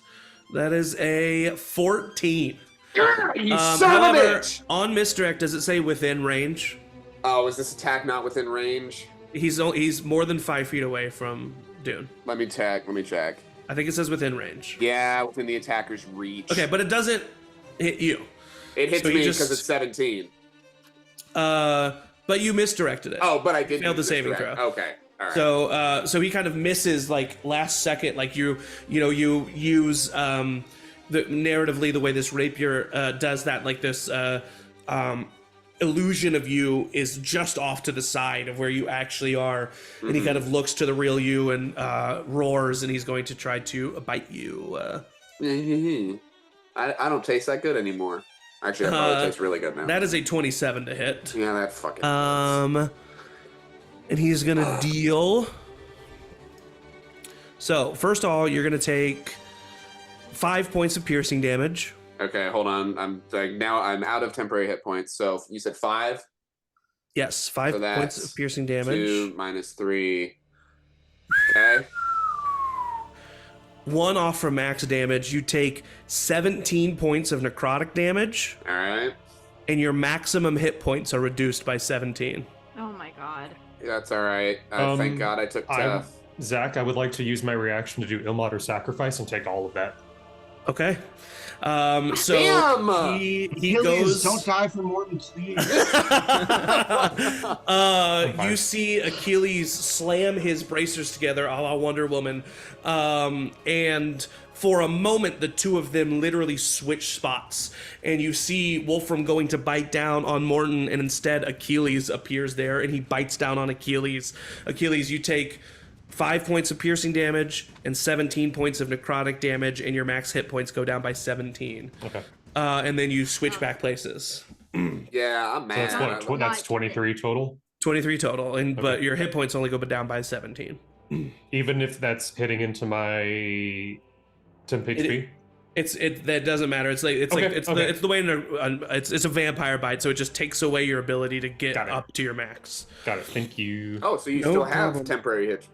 That is a 14. You son of a bitch! On misdirect, does it say within range? Oh, is this attack not within range? He's more than 5 feet away from Dune. Let me check. I think it says within range. Yeah, within the attacker's reach. Okay, but it doesn't hit you. It hits me because it's 17. But you misdirected it. Oh, but I did failed the saving throw. Okay, all right. So he kind of misses like last second, like you use narratively the way this rapier does that, like this illusion of you is just off to the side of where you actually are, and he kind of looks to the real you and roars, and he's going to try to bite you. I don't taste that good anymore. Actually, that probably tastes really good now. That is a 27 to hit. Yeah, that fucking and he's gonna deal. So first of all, you're gonna take 5 points of piercing damage. Okay, hold on. I'm out of temporary hit points. So you said 5? Yes, 5 points of piercing damage. 2 minus 3. Okay. 1 off from max damage. You take 17 points of necrotic damage. All right. And your maximum hit points are reduced by 17. Oh my god. That's all right. Thank God I took tough. Zach, I would like to use my reaction to do Ilmater Sacrifice and take all of that. Okay. So Damn! he Achilles, goes. don't die for Morton, please. You see Achilles slam his bracers together, a la Wonder Woman, and for a moment, the two of them literally switch spots, and you see Wolfram going to bite down on Morton, and instead Achilles appears there, and he bites down on Achilles. Achilles, you take 5 points of piercing damage and 17 points of necrotic damage, and your max hit points go down by 17. Okay. And then you switch back places. Yeah, I'm So mad. that's 23 total. 23 total, and Okay. but your hit points only go down by 17. Even if that's hitting into my temp HP. That doesn't matter. It's like it's the way it's a vampire bite, so it just takes away your ability to get up to your max. Got it. Thank you. Oh, so you still have temporary hit.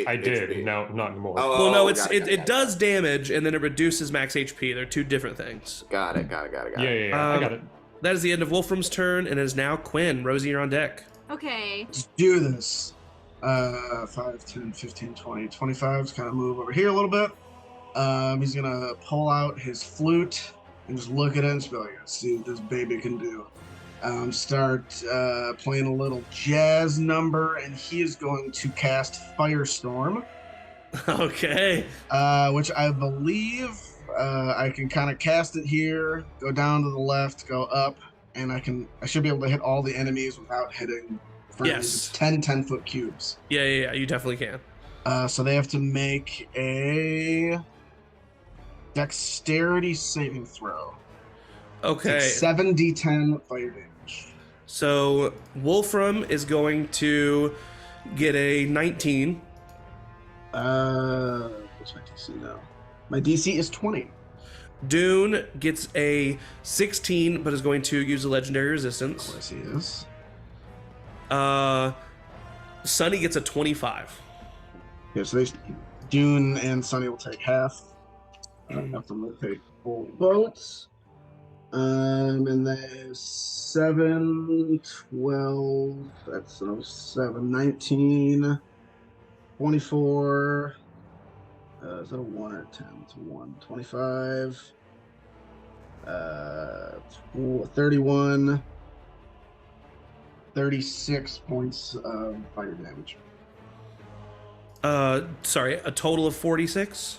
I did. HP. No, not anymore. Well, no, it does damage and then it reduces max HP. They're two different things. Got it. Yeah, I got it. That is the end of Wolfram's turn, and it is now Quinn. Rosie, you're on deck. Okay. Let's do this. 5, 10, 15, 20, 25. Just kind of move over here a little bit. He's gonna pull out his flute and just look at it and just be like, let's see what this baby can do. Start playing a little jazz number, and he is going to cast Firestorm. Okay. Which I believe I can kind of cast it here, go down to the left, go up, and I should be able to hit all the enemies without hitting friends. It's 10-foot cubes. Yeah, you definitely can. So they have to make a dexterity saving throw. Okay. It's 7d10 fire damage. So Wolfram is going to get a 19. What's my DC now? My DC is 20. Dune gets a 16, but is going to use a legendary resistance. Of course he is. Sunny gets a 25. Yeah, so Dune and Sunny will take half. I have to rotate full boats. And there's 7, 12, that's 7, 19, 24. Is that a 1 or a 10? It's a 1. 25, 31, 36 points of fire damage. Sorry, a total of 46?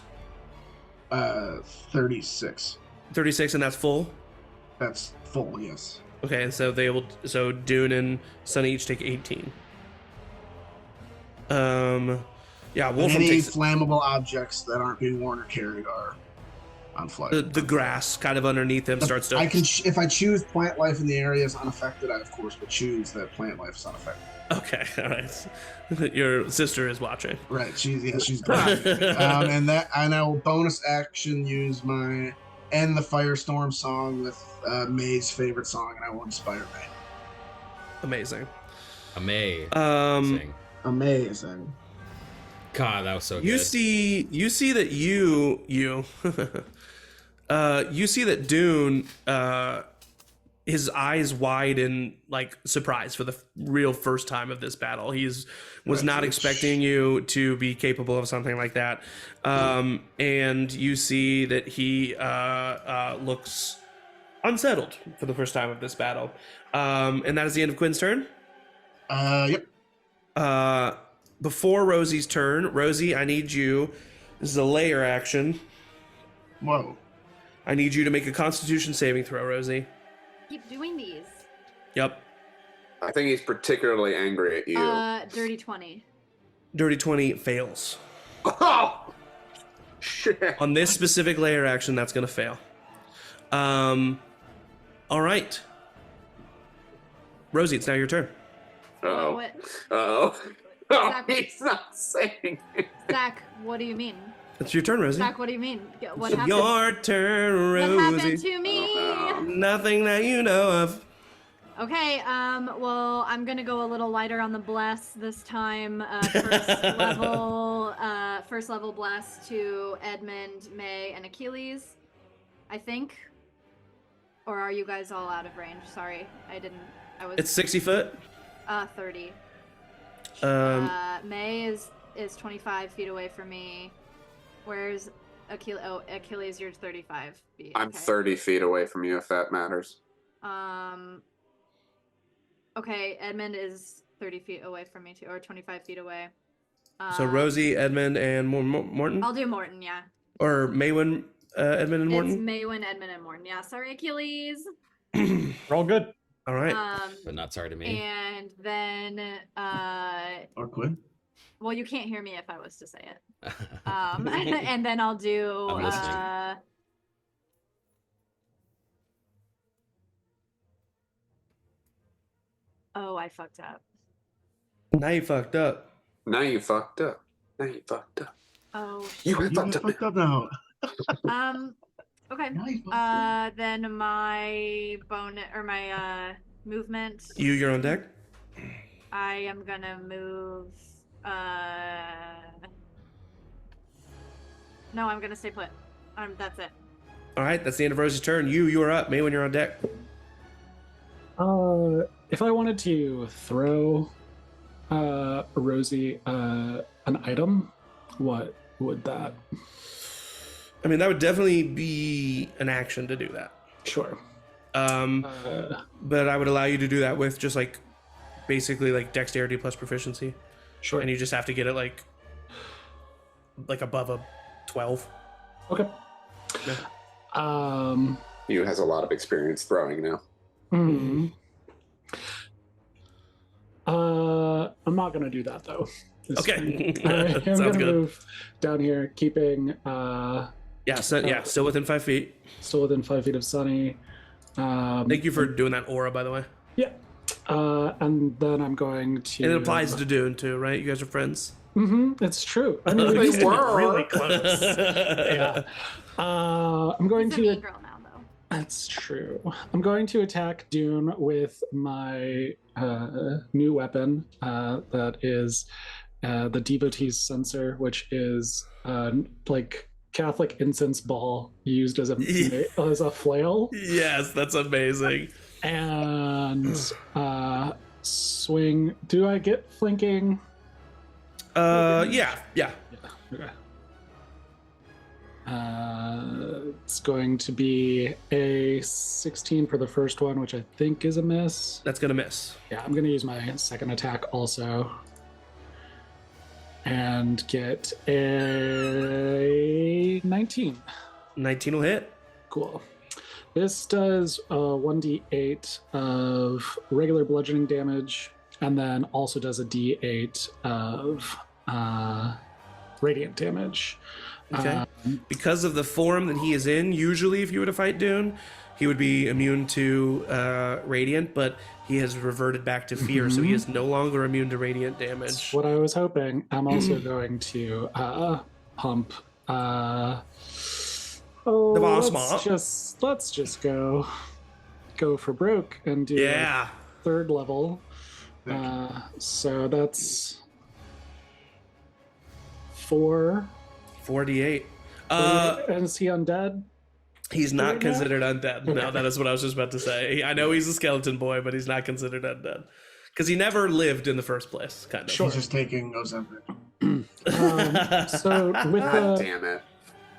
36. 36, and that's full? That's full, yes. Okay, and so Dune and Sunny each take 18. Yeah, And Wolfram any takes flammable objects that aren't being worn or carried are on fire. the grass kind of underneath him starts to. I can, if I choose plant life in the area is unaffected, I of course would choose that plant life is unaffected. Okay, all right. Your sister is watching. Right, she's great. And I will bonus action use my end the Firestorm song with May's favorite song, and I will inspire May. Amazing. Amazing. Amazing. God, that was so good. You see that you see that Dune, his eyes wide in like surprise for the real first time of this battle. Was not expecting you to be capable of something like that. And you see that he looks unsettled for the first time of this battle. And that is the end of Quinn's turn. Yep. Before Rosie's turn, Rosie, I need you. This is a layer action. Whoa. I need you to make a Constitution saving throw, Rosie. Keep doing these. Yep. I think he's particularly angry at you. Dirty 20. Dirty 20 fails. Oh! Shit. On this specific layer action, that's going to fail. All right. Rosie, it's now your turn. Uh-oh. What? Uh-oh. Oh, Zach, he's not saying it. Zach, what do you mean? It's your turn, Rosie. Zach, what do you mean? What happened? Your turn, Rosie. What happened to me? Oh, Nothing that you know of. Okay, well, I'm gonna go a little lighter on the bless this time. First level bless to Edmund, May, and Achilles, I think. Or are you guys all out of range? Sorry, I was. It's 60 foot. 30. Um, May is 25 feet away from me. Where's Achilles, you're 35 feet. I'm okay. 30 feet away from you, if that matters. Okay, Edmund is 30 feet away from me too, or 25 feet away. So Rosie, Edmund, and Morton? I'll do Morton, yeah. Or Maywin, Edmund, and Morton? It's Maywin, Edmund, and Morton. Yeah, sorry, Achilles. We're all good. All right. But not sorry to me. And then Or Quinn. well, you can't hear me if I was to say it. And then I'll do I'm listening. Oh, I fucked up. Now you fucked up. Now you fucked up. Now you fucked up. Oh, You shit. Fucked up now. Okay. Now you fucked up. Then my bonus or my movement. You're on deck? I am gonna move. No, I'm gonna stay put. That's it. All right, that's the end of Rosie's turn. You are up. Maywin, you're on deck. If I wanted to throw Rosie an item, what would that? I mean, that would definitely be an action to do that. Sure. But I would allow you to do that with just like basically like dexterity plus proficiency. Sure. And you just have to get it like above a 12. Okay. Yeah. You has a lot of experience throwing now. Hmm. I'm not gonna do that though. Okay. I'm Sounds gonna good. move down here, keeping Still within 5 feet. still within 5 feet of Sunny. Thank you for doing that aura, by the way. Yeah. And then I'm going to. And it applies to Dune too, right? You guys are friends. Mm-hmm. It's true. I mean, we used to be really close. Yeah. I'm going He's a mean to. girl now, though. That's true. I'm going to attack Dune with my new weapon. That is the Devotee's Censer, which is like Catholic incense ball used as a flail. Yes, that's amazing. And swing. Do I get flanking? Yeah. Okay. It's going to be a 16 for the first one, which I think is a miss. That's gonna miss. Yeah, I'm going to use my second attack also. And get a 19. 19 will hit. Cool. This does 1d8 of regular bludgeoning damage, and then also does a d8 of radiant damage. Okay. Because of the form that he is in, usually if you were to fight Dune, he would be immune to radiant, but he has reverted back to fear, so he is no longer immune to radiant damage. That's what I was hoping. I'm also going to pump. Let's just go for broke and do third level. So that's 4d8. And is he undead? He's not Right now? considered undead. No, that is what I was just about to say. I know he's a skeleton boy, but he's not considered undead. Because he never lived in the first place, kind of. Sure. He's just taking Ozempic. So with Damn it.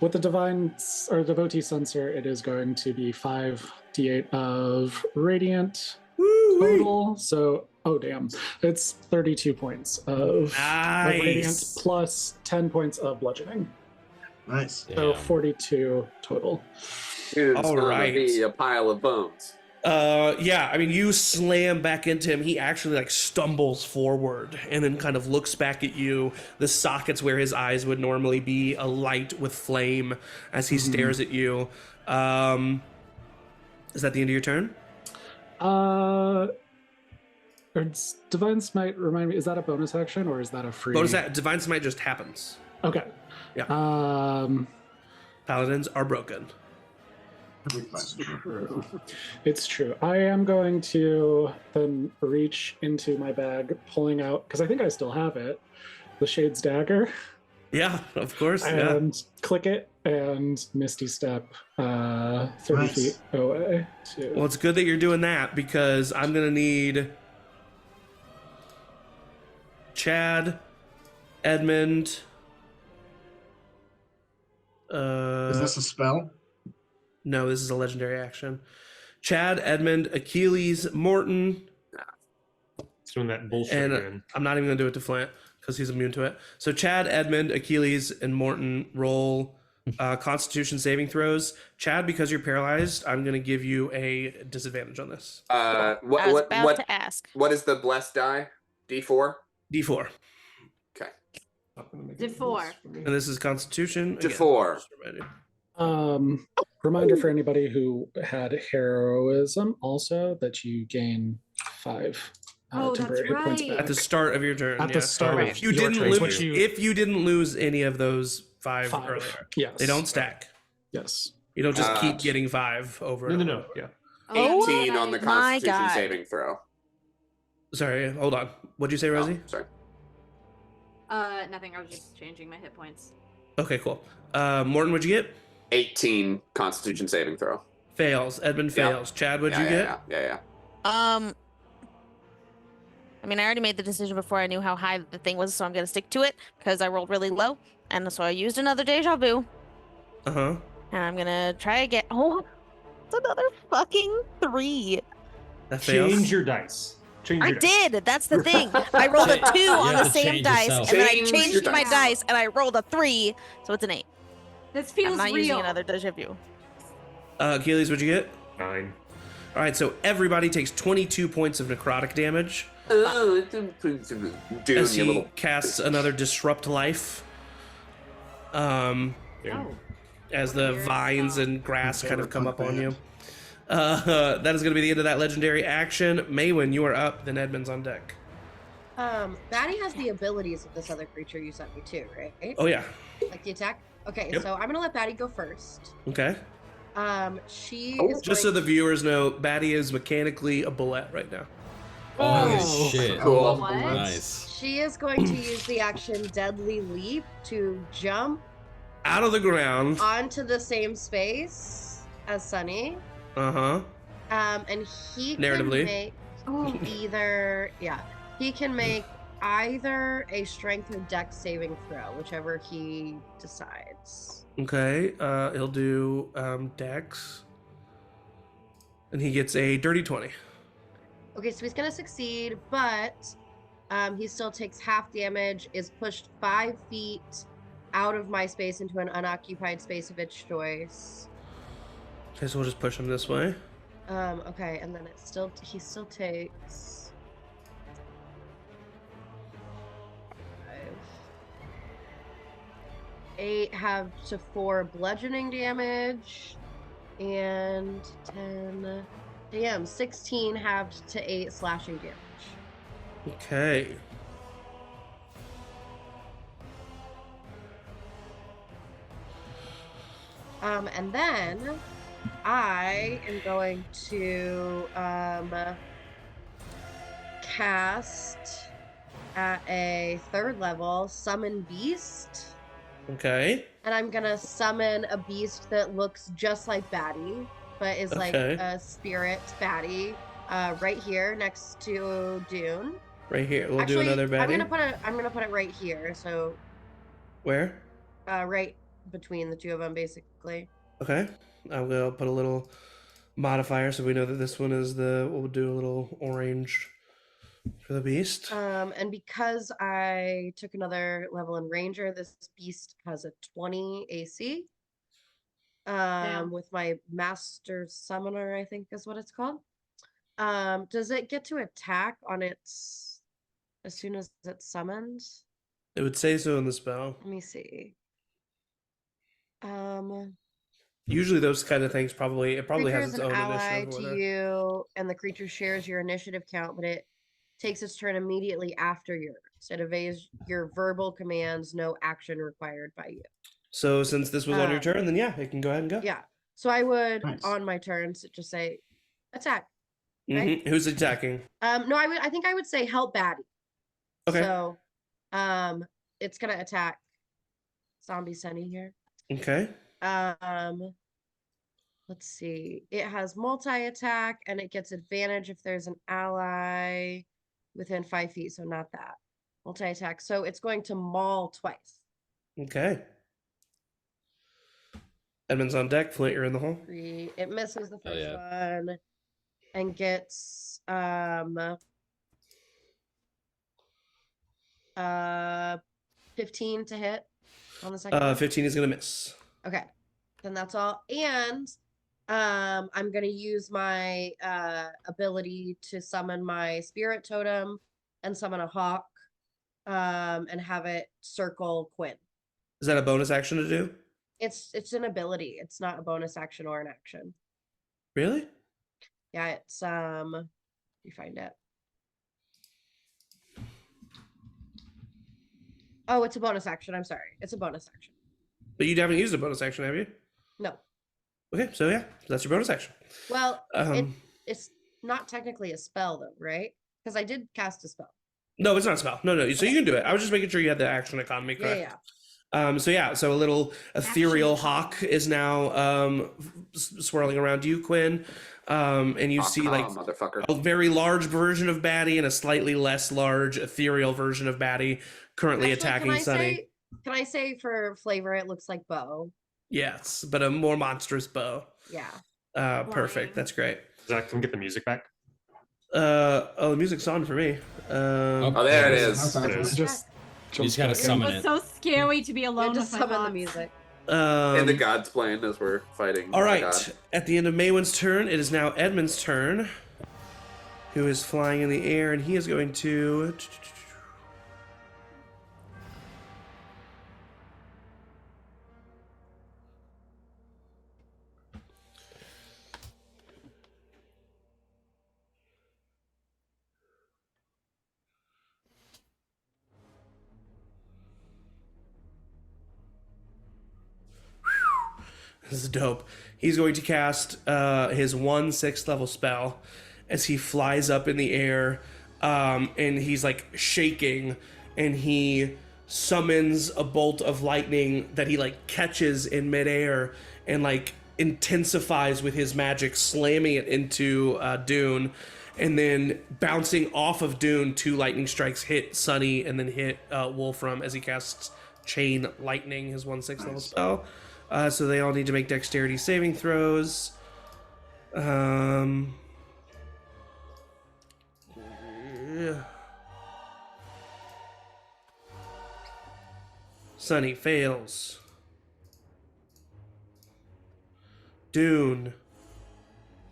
with the divine or devotee censer, it is going to be 5d8 of radiant total. So it's 32 points of radiant plus 10 points of bludgeoning. Nice. So 42 total. Dude's All gonna right. be a pile of bones. Yeah, I mean, you slam back into him. He actually like stumbles forward and then kind of looks back at you. The sockets where his eyes would normally be alight with flame as he stares at you. Is that the end of your turn? Divine Smite, remind me, is that a bonus action or is that a free? Divine Smite just happens. Okay. Yeah. Paladins are broken. It's true. I am going to then reach into my bag, pulling out, because I think I still have it, the Shade's Dagger. Yeah, of course. And click it and Misty Step 30 feet away. Well, it's good that you're doing that because I'm going to need Chad, Edmund, Is this a spell? No, this is a legendary action. Chad, Edmund, Achilles, Morton, It's doing that bullshit and again. I'm not even going to do it to Flint because he's immune to it. So Chad, Edmund, Achilles, and Morton roll Constitution saving throws. Chad, because you're paralyzed, I'm going to give you a disadvantage on this. I was about to ask. What is the blessed die? D4? D4. Okay. D4. And this is Constitution. D4. Reminder for anybody who had heroism also that you gain 5 Oh, temporary that's hit points right. back. At the start of your turn. At the start Right. of If you your didn't turn, lose, which you if you didn't lose any of those 5 earlier, 5. Yes. they don't stack. Yes. You don't just keep getting 5 over. No, and no, over. no. Yeah. Oh, 18 on the my Constitution God. saving throw. Sorry, hold on. What'd you say, Rosie? Oh, sorry. Nothing. I was just changing my hit points. Okay, cool. Morton, what'd you get? 18 Constitution saving throw. Fails. Edmund fails. Chad, what'd you get? Yeah. I mean, I already made the decision before I knew how high the thing was, so I'm gonna stick to it because I rolled really low, and so I used another deja vu, Uh-huh. and I'm gonna try again. Oh, it's another fucking 3. That fails. Change your dice. I did. That's the thing. I rolled a 2 on have the to same change dice, yourself. and then I Change your changed my dice. dice, and I rolled a 3, so it's an 8. This I'm feels not using real. another deja vu. Achilles, what'd you get? 9. All right, so everybody takes 22 points of necrotic damage Dude, as you he little. casts another disrupt life. Oh. As the Weird vines spell. and grass kind of Favorite come up punk on you. band. That is going to be the end of that legendary action. Maywin, you are up. Then Edmund's on deck. Batty has the abilities of this other creature you sent me too, right? Oh yeah. Like the attack? Okay, Yep. so I'm gonna let Batty go first. Okay. She Oh, is Just so going the viewers know, Batty is mechanically a bullet right now. Holy Oh, shit. cool. What? Nice. She is going to use the action Deadly Leap to jump Out of the ground. onto the same space as Sunny. Uh-huh. And he Narratively. can make he can make either a strength or dex saving throw, whichever he decides. Okay. He'll do Dex. And he gets a dirty 20. Okay, so he's gonna succeed, but he still takes half damage, is pushed 5 feet out of my space into an unoccupied space of its choice. Okay, so we'll just push him this way. Okay, and then he still takes 8 halved to 4 bludgeoning damage, and 10. Damn, 16 halved to 8 slashing damage. Okay. And then I am going to cast at a 3rd level Summon Beast. Okay. And I'm gonna summon a beast that looks just like Batty, but is like Okay. a spirit Batty, right here next to Dune. Right here. We'll Actually, do another Batty. I'm gonna put it right here, so Where? right between the two of them, basically. Okay. I will put a little modifier so we know that this one is we'll do a little orange for the beast. And because I took another level in Ranger, this beast has a 20 AC. Damn. With my Master Summoner, I think is what it's called. Does it get to attack on its as soon as it's summoned? It would say so in the spell. Let me see. Usually those kind of things probably has Creature its is an own ally initiative. to order. you, and the creature shares your initiative count, but it takes its turn immediately after yours. It obeys your verbal commands, no action required by you. So since this was on your turn, then yeah, it can go ahead and go. Yeah. So I would Nice. on my turns just say attack. Mhm. Who's attacking? No, I think I would say help Batty. Okay. So it's gonna attack Zombie Sunny here. Okay. Let's see. It has multi-attack and it gets advantage if there's an ally within 5 feet, so not that. Multi-attack. So it's going to maul twice. Okay. Edmund's on deck. Flint, you're in the hole. 3. It misses the Oh, first yeah. one and gets 15 to hit on the second one. 15 is gonna miss. Okay, then that's all. And I'm gonna use my ability to summon my spirit totem and summon a hawk, and have it circle Quinn. Is that a bonus action to do? It's an ability. It's not a bonus action or an action. Really? Yeah, it's you find it. Oh, it's a bonus action. I'm sorry. It's a bonus action. But you haven't used a bonus action, have you? No. Okay, so yeah, that's your bonus action. Well, it's not technically a spell though, right? Because I did cast a spell. No, it's not a spell. No. So you can do it. I was just making sure you had the action economy correct. Yeah. So a little ethereal hawk is now swirling around you, Quinn. And you see like motherfucker. a very large version of Batty and a slightly less large ethereal version of Batty currently attacking Sunny. Can I say for flavor, it looks like Bo? Yes, but a more monstrous bow. Yeah. Perfect. That's great. Zach, can we get the music back? The music's on for me. Oh, there it is. It is. You just gotta summon It it. was so scary to be alone Just with my summon the thoughts. music. And the god's playing as we're fighting. All the right. god. At the end of Maywin's turn, it is now Edmund's turn, who is flying in the air, and he is going to. This is dope. He's going to cast his 1/6 level spell as he flies up in the air, and he's like shaking, and he summons a bolt of lightning that he like catches in midair and like intensifies with his magic, slamming it into Dune, and then bouncing off of Dune, 2 lightning strikes hit Sunny and then hit Wolfram as he casts Chain Lightning, his 1/6 level spell. So they all need to make dexterity saving throws. Yeah. Sunny fails. Dune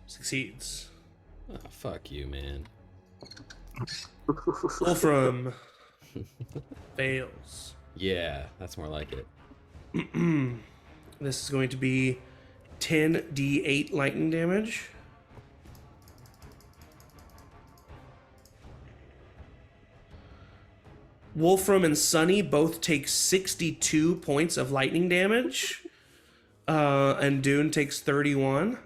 succeeds. Oh, fuck you, man. Wolfram fails. Yeah, that's more like it. This is going to be 10d8 lightning damage. Wolfram and Sunny both take 62 points of lightning damage. And Dune takes 31.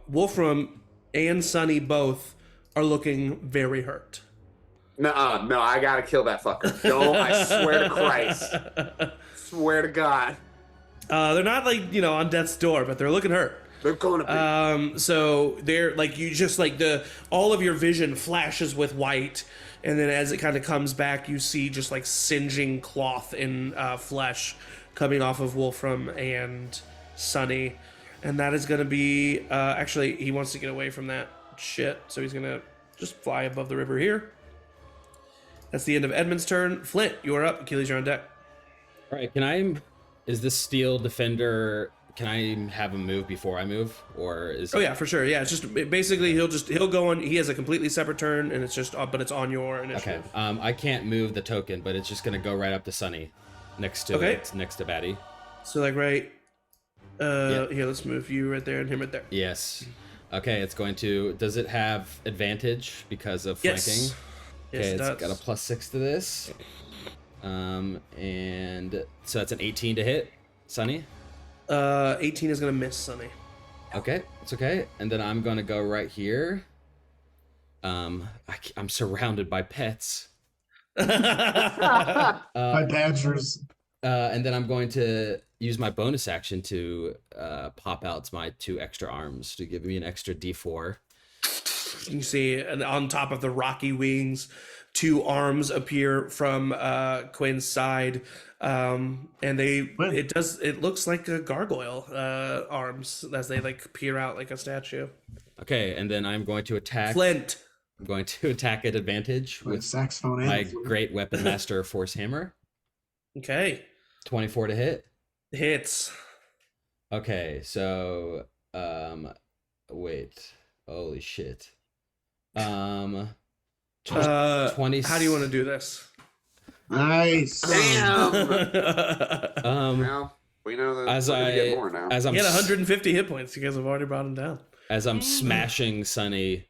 Wolfram and Sunny both are looking very hurt. No, I gotta kill that fucker. No, I swear to Christ. Swear to God. They're not like, on death's door, but they're looking hurt. They're gonna be. So they're like, you just like all of your vision flashes with white, and then as it kind of comes back, you see just like singeing cloth and flesh coming off of Wolfram and Sunny. And that is going to be, actually, he wants to get away from that shit, so he's going to just fly above the river here. That's the end of Edmund's turn. Flint, you are up. Achilles, you're on deck. All right, is this steel defender, can I have him move before I move? Or is Oh yeah, for sure. Yeah, it's just basically he'll go on. He has a completely separate turn, and it's just but it's on your initiative. Okay. I can't move the token, but it's just gonna go right up to Sunny, next to it, next to Batty. So like right. Here, let's move you right there and him right there. Yes. Okay, it's going to. Does it have advantage because of flanking? Yes. Okay, Yes, it's got a +6 to this. And so that's an 18 to hit, Sunny. 18 is gonna miss Sunny. Okay, it's okay. And then I'm gonna go right here. I'm surrounded by pets. By badgers. And then I'm going to use my bonus action to pop out my 2 extra arms to give me an extra D4. You see, and on top of the rocky wings, two arms appear from Quinn's side, and it looks like a gargoyle arms as they like peer out like a statue. Okay, and then I'm going to attack. Flint. I'm going to attack at advantage with saxophone my and flute. great weapon master Force Hammer. Okay. 24 to hit. Hits. Okay, so wait. Holy shit. 20. How do you want to do this? Nice. Damn. Well, we know that as we're gonna I get more now. as I'm He had 150 hit points. You guys have already brought him down. as I'm smashing Sunny,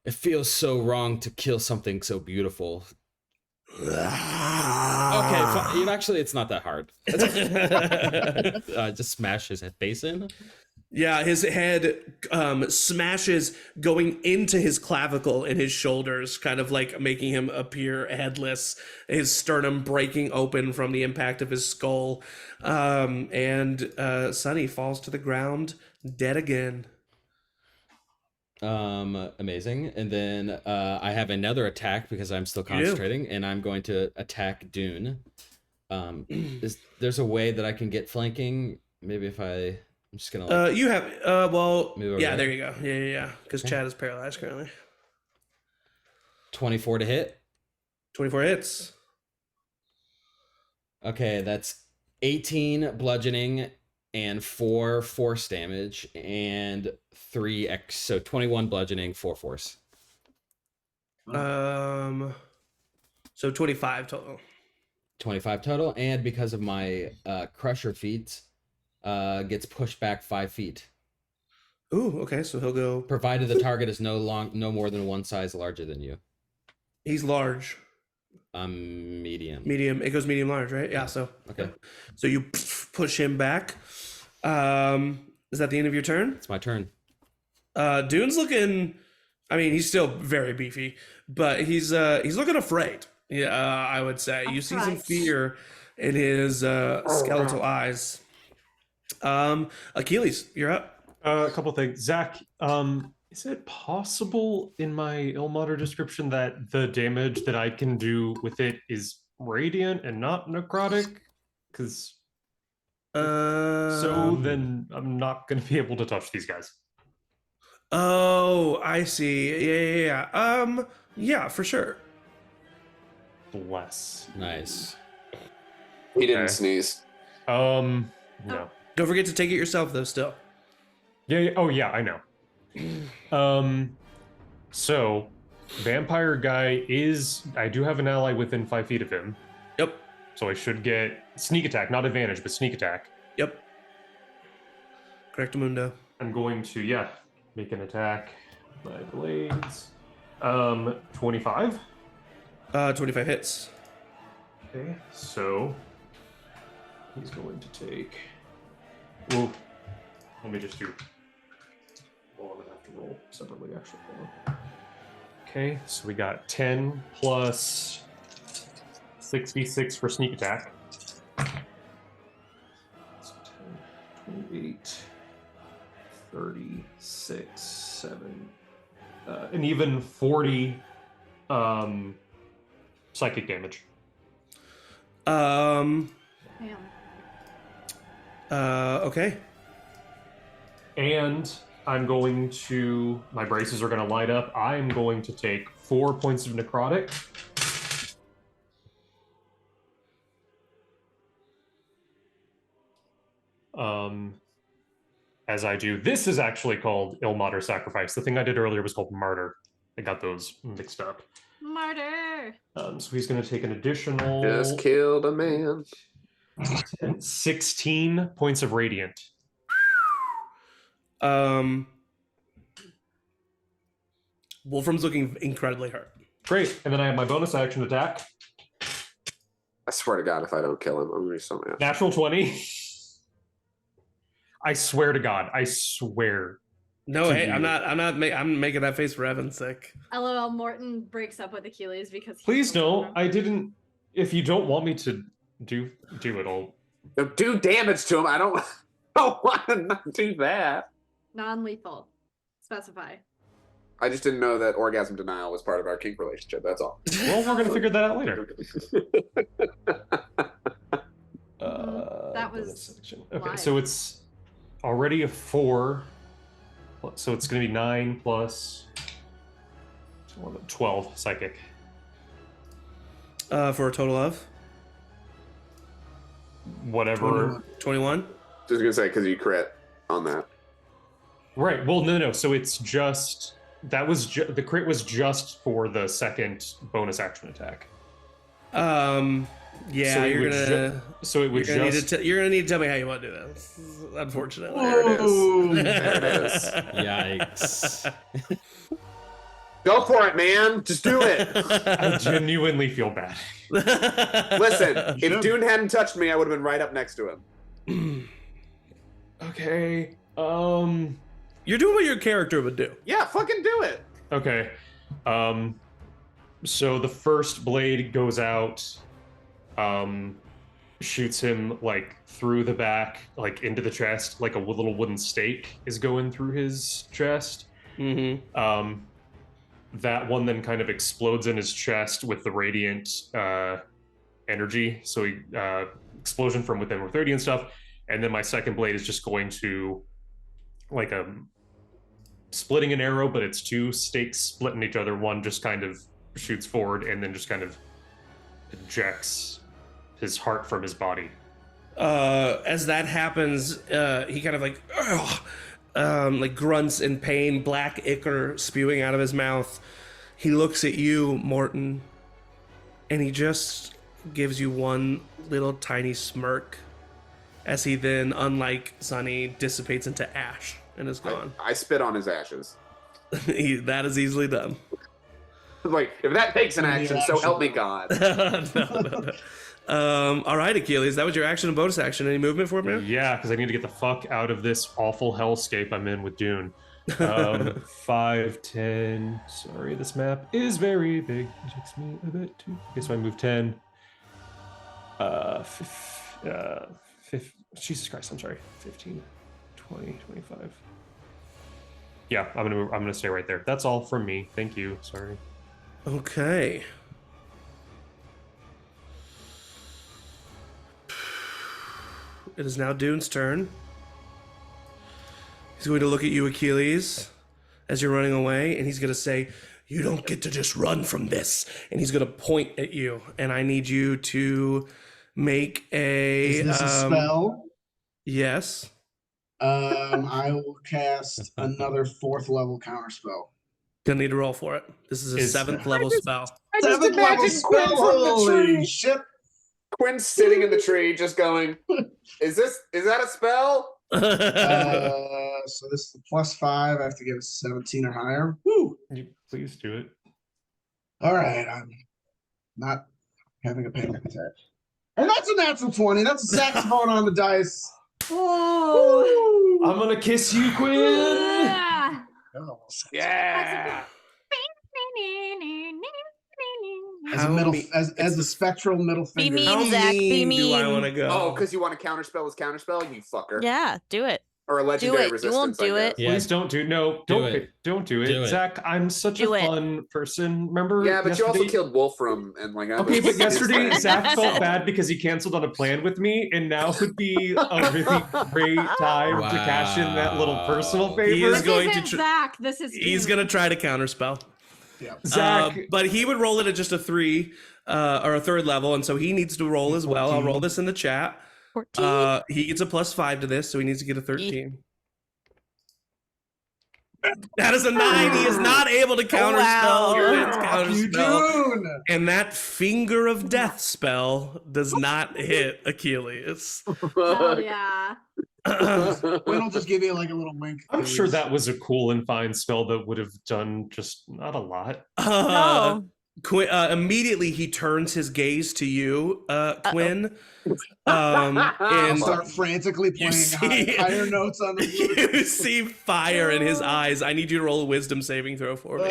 it feels so wrong to kill something so beautiful. Okay, actually, it's not that hard. Just smash his face in. Yeah, his head smashes going into his clavicle and his shoulders, kind of like making him appear headless, his sternum breaking open from the impact of his skull. And Sunny falls to the ground, dead again. Amazing. And then I have another attack because I'm still concentrating, and I'm going to attack Dune. There's a way that I can get flanking. Maybe if I'm just gonna. You have yeah, there you go. Yeah. Because Okay. Chad is paralyzed currently. 24 to hit. 24 hits. Okay, that's 18 bludgeoning and 4 force damage and 3x, so 21 bludgeoning, 4 force. So 25 total. 25 total, and because of my crusher feat, gets pushed back 5 feet. Ooh, okay, so he'll go. Provided the target is no more than one size larger than you. He's large. Medium. Medium. It goes medium large, right? Yeah. So Okay. So you push him back. Is that the end of your turn? It's my turn. Dune's looking. I mean, he's still very beefy, but he's looking afraid. Yeah, I would say you see some fear in his skeletal eyes. Achilles, you're up. A couple things. Zach, is it possible in my Ilmater description that the damage that I can do with it is radiant and not necrotic? Because so then I'm not going to be able to touch these guys. Oh, I see. Yeah. Yeah, for sure. Bless. Nice. He didn't sneeze. No. Don't forget to take it yourself, though. Still. Yeah. Oh, yeah. I know. So, vampire guy is. I do have an ally within 5 feet of him. Yep. So I should get sneak attack, not advantage, but sneak attack. Yep. Correctamundo. I'm going to make an attack. My blades. 25. 25 hits. Okay, so he's going to take. Ooh, let me just do. Well, I'm gonna have to roll separately, actually. Hold on. Okay, so we got 10 plus 66 for sneak attack. So 10, 28, 36, 7, and even 40 psychic damage. Okay. And I'm going to, my braces are going to light up. I'm going to take 4 points of necrotic. As I do, this is actually called Ilmater Sacrifice. The thing I did earlier was called Martyr. I got those mixed up. Martyr. So he's going to take an additional. Just killed a man. 16 points of radiant. Wolfram's looking incredibly hurt. Great. And then I have my bonus action attack. I swear to God, if I don't kill him, I'm gonna be so mad. Natural 20. I swear to God. I swear. No, hey, I'm making that face for Evan's sake. LOL, Morton breaks up with Achilles because Please don't. I didn't. If you don't want me to do it all. Do damage to him. I don't want to not do that. Non-lethal. Specify. I just didn't know that orgasm denial was part of our kink relationship. That's all. Well, we're gonna figure that out later. That bonus was section. Okay, live. so it's already a 4. So it's gonna be 9 plus 12 psychic. For a total of Whatever. 21. Just gonna say because you crit on that. Right. Well, no. So it's just the crit was just for the second bonus action attack. Yeah, So it you're would gonna. So it would You're gonna, just. you're gonna need to tell me how you want to do this. Unfortunately, There it is. Ooh. There it is. Yikes. Go for it, man. Just do it. I genuinely feel bad. Listen, if Dune hadn't touched me, I would have been right up next to him. Okay. You're doing what your character would do. Yeah, fucking do it. Okay. So the first blade goes out, shoots him like through the back, like into the chest, like a little wooden stake is going through his chest. Mm-hmm. That one then kind of explodes in his chest with the radiant energy. So he explosion from within with radiant stuff. And then my second blade is just going to like splitting an arrow, but it's 2 stakes splitting each other. One just kind of shoots forward and then just kind of ejects his heart from his body. As that happens, he kind of like grunts in pain, black ichor spewing out of his mouth. He looks at you, Morton, and he just gives you one little tiny smirk as he then, unlike Sunny, dissipates into ash and is gone. I spit on his ashes. That is easily done. Like, if that takes an action, so help me God. No. All right, Achilles, that was your action and bonus action. Any movement for me? Yeah, because I need to get the fuck out of this awful hellscape I'm in with Dune. 5, 10. Sorry, this map is very big. It takes me a bit to. Okay, so I move 10. Jesus Christ, I'm sorry. 15, 20, 25. Yeah, I'm gonna stay right there. That's all from me. Thank you. Sorry. Okay. It is now Dune's turn. He's going to look at you, Achilles, as you're running away, and he's going to say, "You don't get to just run from this." And he's going to point at you, and I need you to make a... Is this a spell? Yes. I will cast another 4th level counter spell. Gonna need to roll for it. This is a 7th level spell. 7th level spell. Holy shit! Quinn's sitting in the tree, just going, "Is that a spell?" So this is a +5. I have to get a 17 or higher. Woo! You please do it. All right, I'm not having a panic attack. And that's a natural 20. That's a saxophone on the dice. Oh, I'm gonna kiss you, Quinn. yeah. Oh, Yeah. as a spectral middle Be finger. mean, How Zach, be mean do I mean. want to go? Oh, because you want to counterspell his counterspell, you fucker. Yeah, do it. Or a legendary Do it. You resistance. won't do I it. guess. Yeah. Please don't do no. Do Don't it. don't do it. Do it. Zach, I'm such Do a it. fun person. Remember? Yeah, but you also yesterday? killed Wolfram and like. I Okay, was- but yesterday Zach felt bad because he canceled on a plan with me, and now would be a really great time to cash in that little personal Wow. favor. He is This going to isn't Zach. This is He's Dune. gonna try to counterspell. Yeah. Zach, But he would roll it at just a 3 or a 3rd level, and so he needs to roll as well. I'll 14. roll this in the chat. 14. He gets a +5 to this, so he needs to get a 13. That is a 9. He is not able to counterspell. Wow. Quinn's Fuck you, counterspell. Dune! And that finger of death spell does not hit Achilles. Hell yeah. Quinn will just give you like a little wink. I'm sure that was a cool and fine spell that would have done just not a lot. No. Immediately he turns his gaze to you, Quinn. I'll And start frantically playing see- higher notes on the flute. you see fire in his eyes. I need you to roll a wisdom saving throw for me.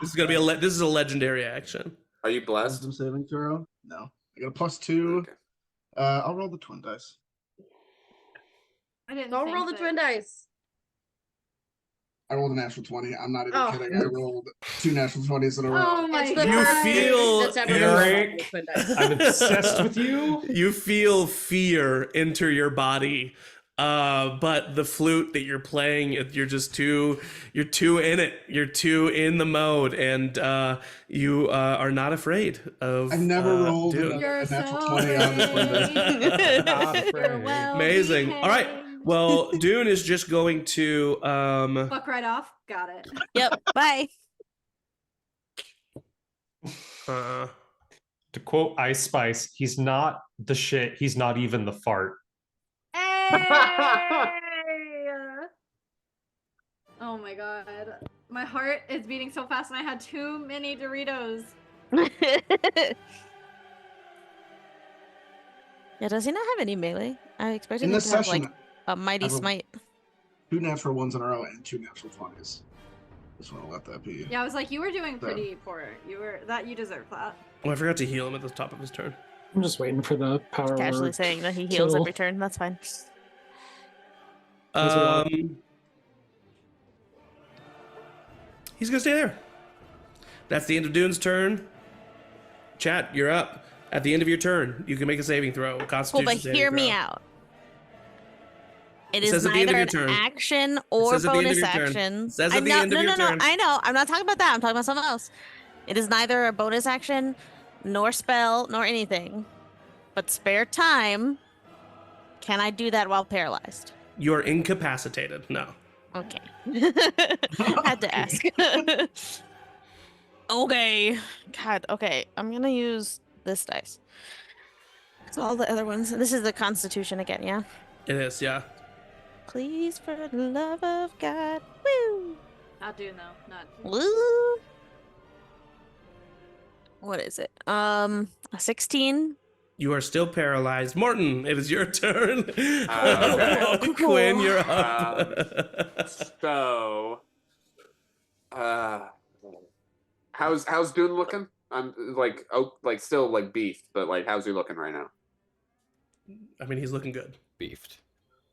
This is gonna be this is a legendary action. Are you blessed? Wisdom saving throw? No. I got a +2. Okay. I'll roll the twin dice. I didn't Don't think roll the that- twin dice. I rolled a natural 20. I'm not even Oh. kidding. I rolled 2 natural 20s in a row. Oh my It's the You god. first feel- that's ever Eric, been done. I'm obsessed with you. You feel fear enter your body, but the flute that you're playing, you're too in it. You're too in the mode, and you are not afraid of. I've never rolled Dune. a You're natural so 20 on this window. Not You're afraid. well Amazing. All right. behaved. Well, Dune is just going to. Fuck right off. Got it. Yep. Bye. To quote Ice Spice, he's not the shit. He's not even the fart. Hey! Oh my god. My heart is beating so fast and I had too many Doritos. Yeah, does he not have any melee? I expected In him this to have session, like a mighty I rolled smite. 2 natural 1s in a row and 2 natural 20s. Just want to let that be. Yeah, I was like, you were doing So- pretty poor. You deserve that. Oh, I forgot to heal him at the top of his turn. I'm just waiting for the power Casually word. saying that he heals kill. every turn. That's fine. He's gonna stay there. That's the end of Dune's turn. Chat, you're up. At the end of your turn, you can make a saving throw. Cool, Constitution but saving hear me throw. out. It It says is at the end of neither your an turn. action or says at the end of bonus your turn. action. It says I at the know, end of no, your no, no. turn. I know. I'm not talking about that. I'm talking about something else. It is neither a bonus action, nor spell, nor anything. But spare time. Can I do that while paralyzed? You're incapacitated. No. Okay. Had to ask. Okay. God, okay. I'm gonna use this dice. So all the other ones. This is the Constitution again, yeah? It is, yeah. Please, for the love of God. Woo! Not doing though. Not. Woo! What is it? A 16. You are still paralyzed. Morton, it is your turn. Okay. Quinn, you're up. So, how's Dune looking? I'm like still like beefed, but like how's he looking right now? I mean, he's looking good. Beefed.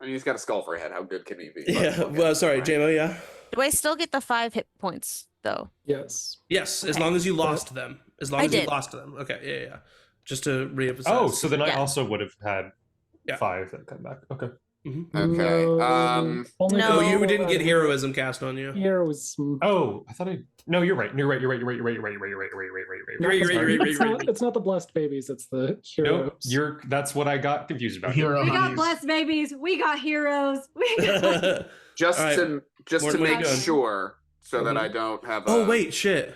I mean, he's got a skull for a head. How good can he be? Yeah, well, sorry, Right. JMO, yeah? Do I still get the 5 hit points, though? Yes. Yes, as Okay. long as you lost them. As long I as you did. lost them. Okay, yeah. Just to reemphasize. Oh, so then I Yeah. also would have had Yeah. 5 that come back. Okay. Mhm. Okay. Only No. Oh, for- you didn't get heroism cast on you. Heroism. Oh, I thought I. No, you're right. You're right. You're right. You're right. You're right. You're right. You're right. You're right. You're right. You're right. You're right. Right. It's not the blessed babies. It's the heroes. Nope. That's what I got confused about. Hero We got honeys. blessed babies. We got heroes. We got... Just All right. to Morton, what are you make doing? sure, so that Mhm. I don't have. Oh, wait, shit.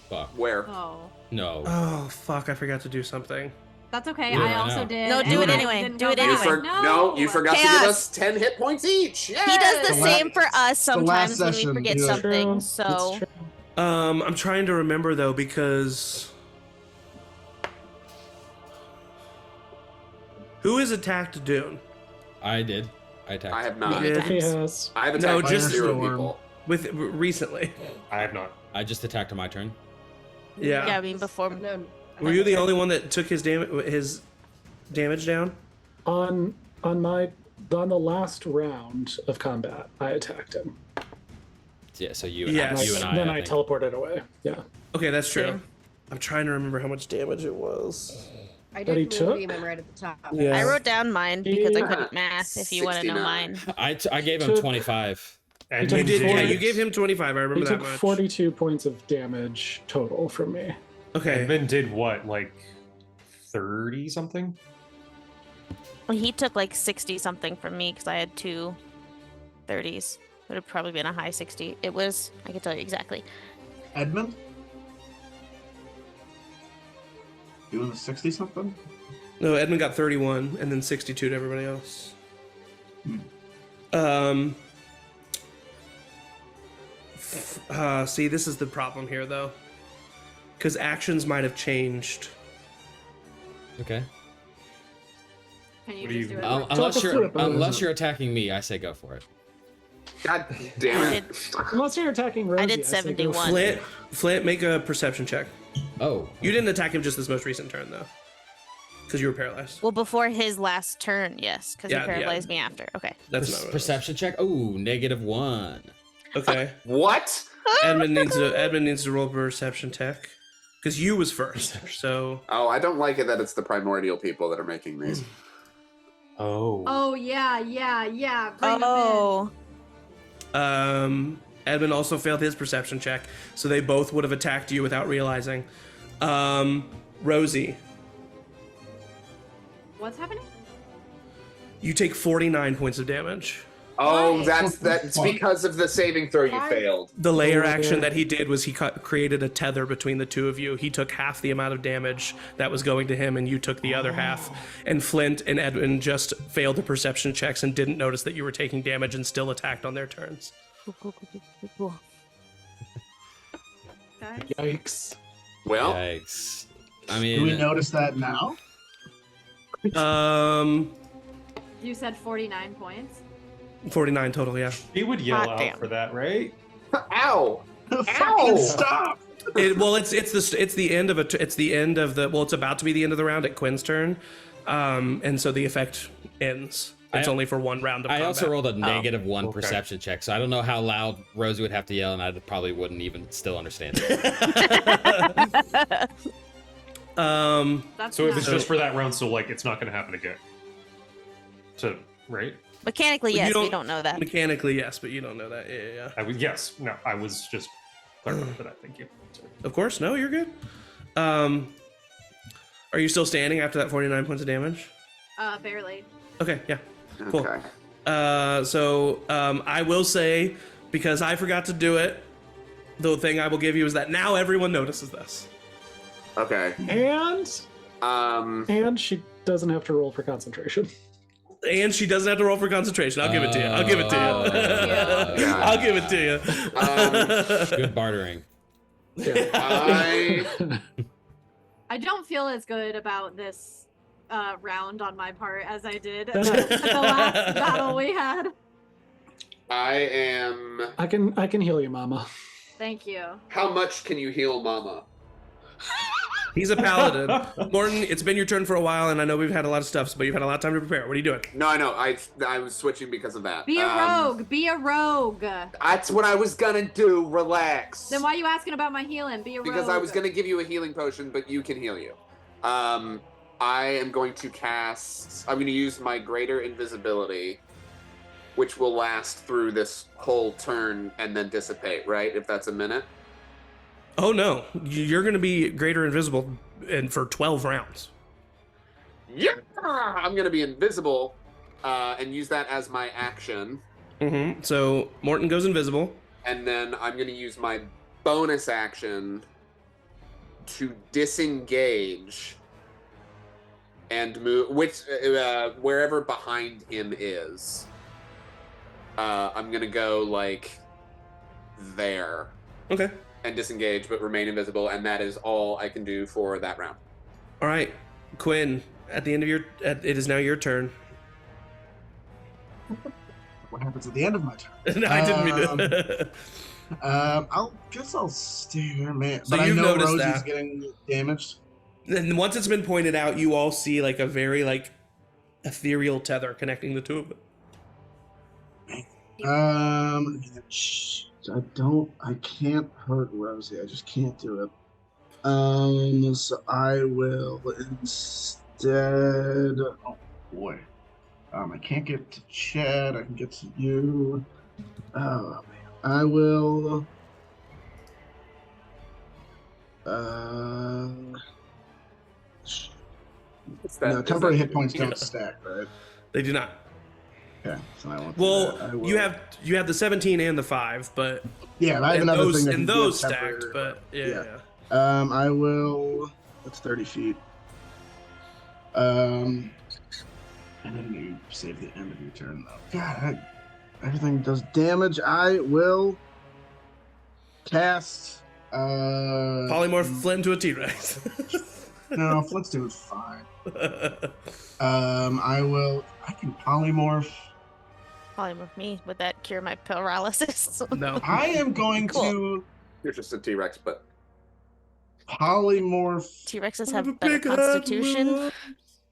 Fuck. Where? Oh, No. Oh, fuck, I forgot to do something. that's okay. Yeah, I I also know. did. No, do and it I anyway. didn't Do go it back. anyway. No, you forgot to give Chaos. us 10 hit points each. He does the The same la- for us sometimes when we session, forget do it. something. True. So It's true. I'm trying to remember, though, because... Who has attacked Dune? I did. I attacked. I have not. Many did. He times. has. I have No, attacked just- 0 Firestorm. people. Recently. I have not. I just attacked on my turn. Yeah. yeah, I mean before. No, Were you the only one that took his damage down? On the last round of combat, I attacked him. Yeah. So you. Yes. You and I. Then I I think. teleported away. Yeah. Okay, that's true. Same. I'm trying to remember how much damage it was. I That he did took? Moonbeam right at the top. Yeah. I wrote down mine because I Yeah. couldn't math. If you want to know 69. mine. I gave him Took- 25. And took You did, yeah, 40. you gave him 25, I He remember that took much. 42 points of damage total from me. Okay. Edmund did what, like 30 something? Well, he took like 60 something from me because I had 2 30s. Would have probably been a high 60. It was. I can tell you exactly. Edmund? Doing the 60 something? No, Edmund got 31 and then 62 to everybody else. See, this is the problem here, though. Because actions might have changed. Okay. Can you What do just you- do it? Um, real us through it, but- unless you're attacking me, I say go for it. God damn it. Unless you're attacking Rosie. did say go 71. for it. Flint, make a perception check. Oh. You didn't attack him just this most recent turn, though. Because you were paralyzed. Well, before his last turn, yes, because Yeah, he yeah. paralyzed me after. Okay. That's not what it was. Perception check. Oh, -1. Okay. What? Edmund needs to roll a perception check because you was first. So. Oh, I don't like it that it's the primordial people that are making these. Oh. Yeah. Bring them in. Edmund also failed his perception check, so they both would have attacked you without realizing. Rosie, What's happening? you take 49 points of damage. Oh, Why? that's because of the saving throw you failed. The layer action that he did was he created a tether between the two of you. He took half the amount of damage that was going to him, and you took the other half. And Flint and Edwin just failed the perception checks and didn't notice that you were taking damage and still attacked on their turns. Cool. Guys? Yikes. Well, Yikes. I mean, Do we notice that now? You said 49 points. 49 total, yeah. He would yell Hot out damn. for that, right? ow! Fucking stop! It's the end of it's about to be the end of the round at Quinn's turn, and so the effect ends. It's only for one round of I combat. also rolled a -1 okay. perception check, so I don't know how loud Rosie would have to yell, and I probably wouldn't even still understand it. That's So if it's not- just for that round, so like it's not going to happen again. Right? Mechanically, You yes, we don't- don't know that. Mechanically, yes, but you don't know that. Yeah. Yes. No, I was just clarifying for that. Thank you. Sorry. Of course, no, you're good. Are you still standing after that 49 points of damage? barely. Okay, yeah. Cool. Okay. I will say, because I forgot to do it, the thing I will give you is that now everyone notices this. Okay. And she doesn't have to roll for concentration. And she doesn't have to roll for concentration. I'll give it to you. I'll give it to you. Yeah. I'll give it to you. Good bartering. I don't feel as good about this round on my part as I did at the last battle we had. I can heal you, Mama. Thank you. How much can you heal Mama? He's a paladin. Morton, it's been your turn for a while, and I know we've had a lot of stuff, but you've had a lot of time to prepare. What are you doing? No, I know. I was switching because of that. Be a rogue. Be a rogue. That's what I was gonna do. Relax. Then why are you asking about my healing? Be a rogue. Because I was gonna give you a healing potion, but you can heal you. I am going to cast. I'm going to use my greater invisibility, which will last through this whole turn and then dissipate. Right? If that's a minute. Oh no, you're going to be greater invisible and for 12 rounds. Yeah, I'm going to be invisible and use that as my action. Mm-hmm. So Morton goes invisible. And then I'm going to use my bonus action to disengage and move, wherever behind him is. I'm going to go like there. Okay. And disengage, but remain invisible, and that is all I can do for that round. All right, Quinn. At the end of it is now your turn. What happens at the end of my turn? No, I didn't mean to. I'll stay there, man. So But I you've know noticed Rosie's that. getting damaged. And once it's been pointed out, you all see like a very ethereal tether connecting the two of them. I can't hurt Rosie. I just can't do it. So I will instead. Oh boy. I can't get to Chad. I can get to you. Oh man. I will. No, temporary hit points don't stack, right? They do not. Okay, so I won't. Well, you have the 17 and the 5, but yeah, I have another those, thing that and can do those a stacked, temporary- but yeah. I will. That's 30 feet. And then you save the end of your turn, though. God, everything does damage. I will cast. Polymorph Flint into a T-Rex. No, Flint's doing fine. I can polymorph. Polymorph me. Would that cure my paralysis? No. I am going to You're just a T-Rex, but polymorph. T-Rexes have better constitution.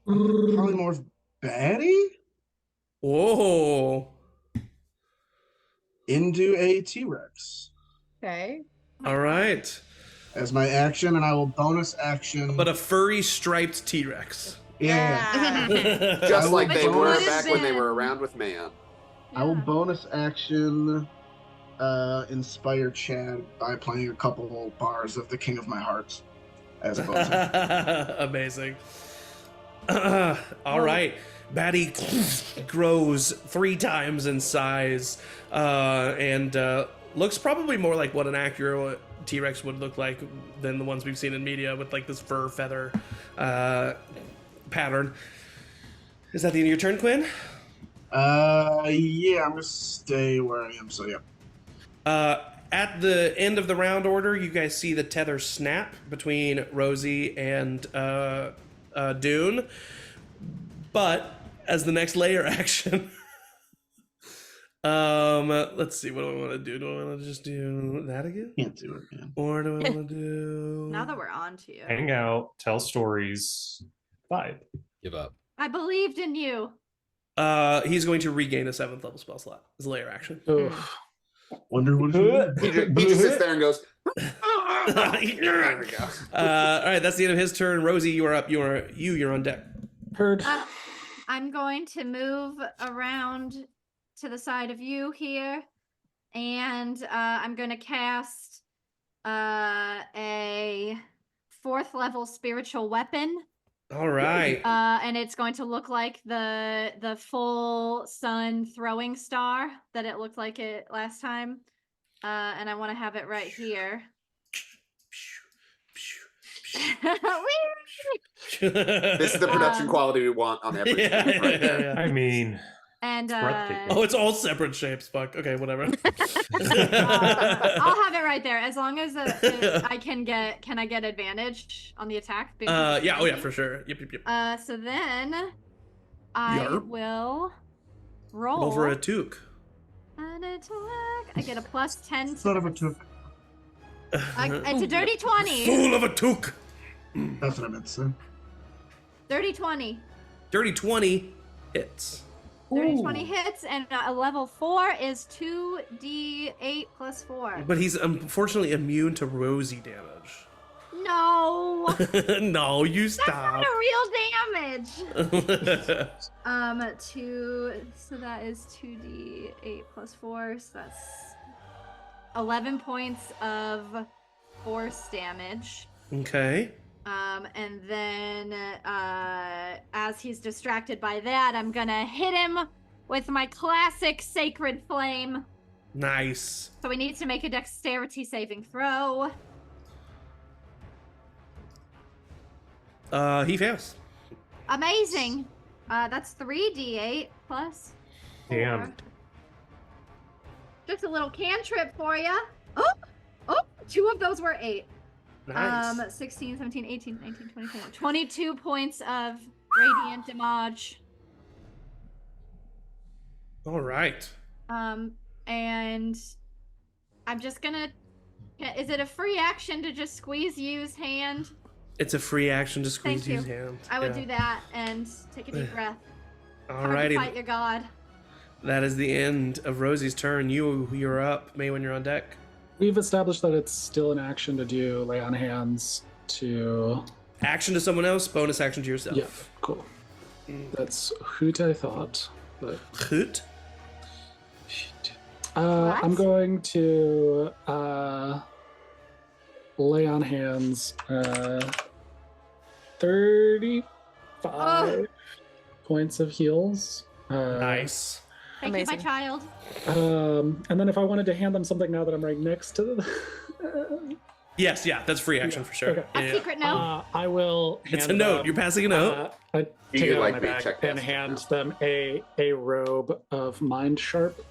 Polymorph Batty? Whoa. into a T-Rex Okay. All right. as my action, and I will bonus action. But a furry striped T-Rex. Yeah. Just like Which they were would've back when they been- were around with man. I will bonus action inspire Chad by playing a couple bars of the King of My Hearts as a bonus. Amazing. All right. Batty grows 3 times in size and looks probably more like what an accurate T-Rex would look like than the ones we've seen in media with like this fur feather pattern. Is that the end of your turn, Quinn? Yeah, I'm gonna stay where I am. So yeah. At the end of the round order, you guys see the tether snap between Rosie and Dune. But as the next layer action, let's see, what do I want to do? Do I want to just do that again? Can't do it, man. Or do I want to do? Now that we're on to you. Hang out, tell stories, vibe. Give up. I believed in you. He's going to regain a 7th level spell slot as a layer action. Oof. Wonder what he He just sits there and goes. There we go. All right, that's the end of his turn. Rosie, you are up. You're on deck. Heard. I'm going to move around to the side of you here, and I'm going to cast a 4th level spiritual weapon. All right. And it's going to look like the full sun throwing star that it looked like it last time. And I want to have it right here. This is the production quality we want on every Yeah, right there. yeah. I mean, And breathtaking. Oh, it's all separate shapes. Fuck. Okay, whatever. I'll have it right there as long as I can get. Can I get advantage on the attack? Because it's yeah. Oh, yeah, easy? for sure. Yep. So then I Yarp. will roll Over a toque. an attack. I get a plus 10. Son of a took. It's a dirty 20. Fool of a toque. That's what I meant to say. Dirty 20. Dirty 20 hits. Dirty 20 hits, and a level 4 is 2d8 plus 4. But he's unfortunately immune to Rosie damage. No! No, you That's stop. not a real damage! So that is 2d8 plus 4, so that's 11 points of force damage. Okay. And then as he's distracted by that, I'm gonna hit him with my classic Sacred Flame. Nice. So he needs to make a dexterity saving throw. He fails. Amazing. That's 3d8 plus 4. Damn. Just a little cantrip for you. Oh, 2 of those were 8. Nice. 16, 17, 18, 19, 20, 21. 22 points of radiant damage. All right. And I'm just gonna. Is it a free action to just squeeze use hand? It's a free action to squeeze Thank you. his hand. I would do that and take a deep breath. Hard to Alrighty. fight your god. That is the end of Rosie's turn. You're up, May, when you're on deck. We've established that it's still an action to do lay on hands to. Action to someone else, bonus action to yourself. Yeah, cool. That's hoot, I thought. But Hoot. I'm going to lay on hands 35 points of heals. Nice. Thank you, my child. And then if I wanted to hand them something now that I'm right next to them. Yes, yeah, that's free action for sure. Okay. A secret note. I will. It's a hand note. them, You're passing a note. I Do take you it out like of my me? bag Check and this hand out. them a robe of mind sharp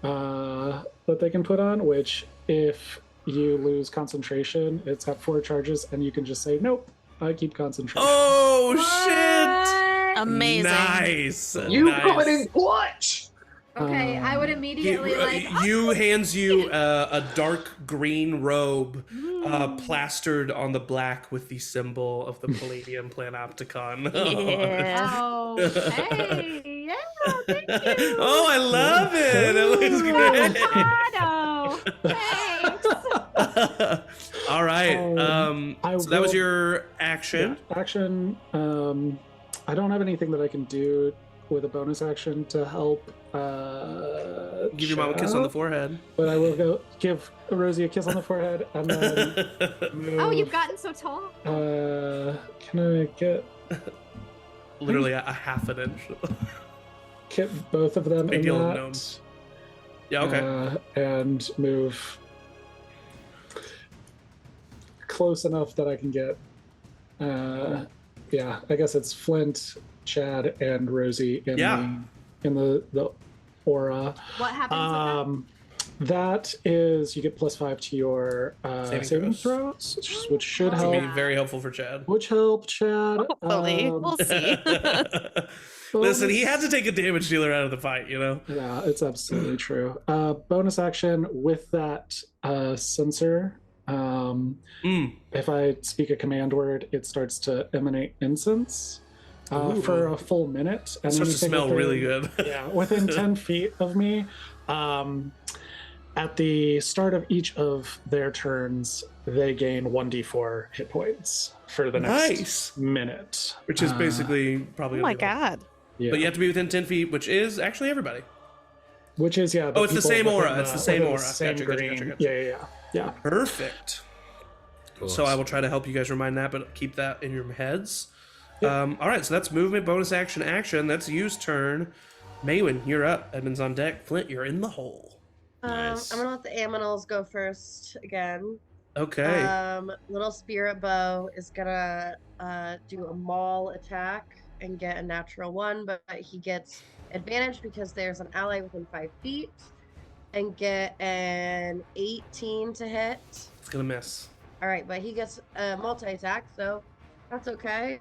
that they can put on. Which, if you lose concentration, it's got 4 charges, and you can just say nope. I keep concentration. Oh shit! Amazing. Nice. in clutch. Okay, I would immediately you hands you a dark green robe plastered on the black with the symbol of the Palladium Planopticon. Yeah. Oh, hey, yeah, Oh, I love it. It looks great. Thanks. All right. So that was will- your action. Yeah, action. I don't have anything that I can do with a bonus action to help. Give your mom a kiss on the Chad, forehead. But I will go give Rosie a kiss on the forehead and then move. Oh, you've gotten so tall. Can I get Literally a half an inch. both of them Big in deal with that? gnomes. Yeah, okay. And move close enough that I can get. Yeah, I guess it's Flint, Chad, and Rosie in the aura. What happens That is, you get +5 to your saving throws, which should Which would help. be very helpful for Chad. Which help, Chad. Hopefully. We'll see. Listen, he had to take a damage dealer out of the fight, you know? Yeah, it's absolutely true. Bonus action with that sensor. If I speak a command word, it starts to emanate incense for a full minute. It starts to smell really good. Yeah, within 10 feet of me. At the start of each of their turns, they gain 1d4 hit points for the next minute. Which is basically probably. Oh my god. Yeah. But you have to be within 10 feet, which is actually everybody. Which is, yeah. Oh, it's the same people aura. within It's the same within aura. same Gotcha, green. gotcha. Yeah. Perfect. Cool. So I will try to help you guys remind that, but keep that in your heads. All right, so that's movement, bonus action, action. That's Yu's turn. Maywin, you're up. Edmund's on deck. Flint, you're in the hole. Nice. I'm gonna let the aminals go first again. Okay. Little spirit bow is gonna do a maul attack and get a natural 1, but he gets advantage because there's an ally within 5 feet, and get an 18 to hit. It's going to miss. All right, but he gets a multi-attack, so that's okay.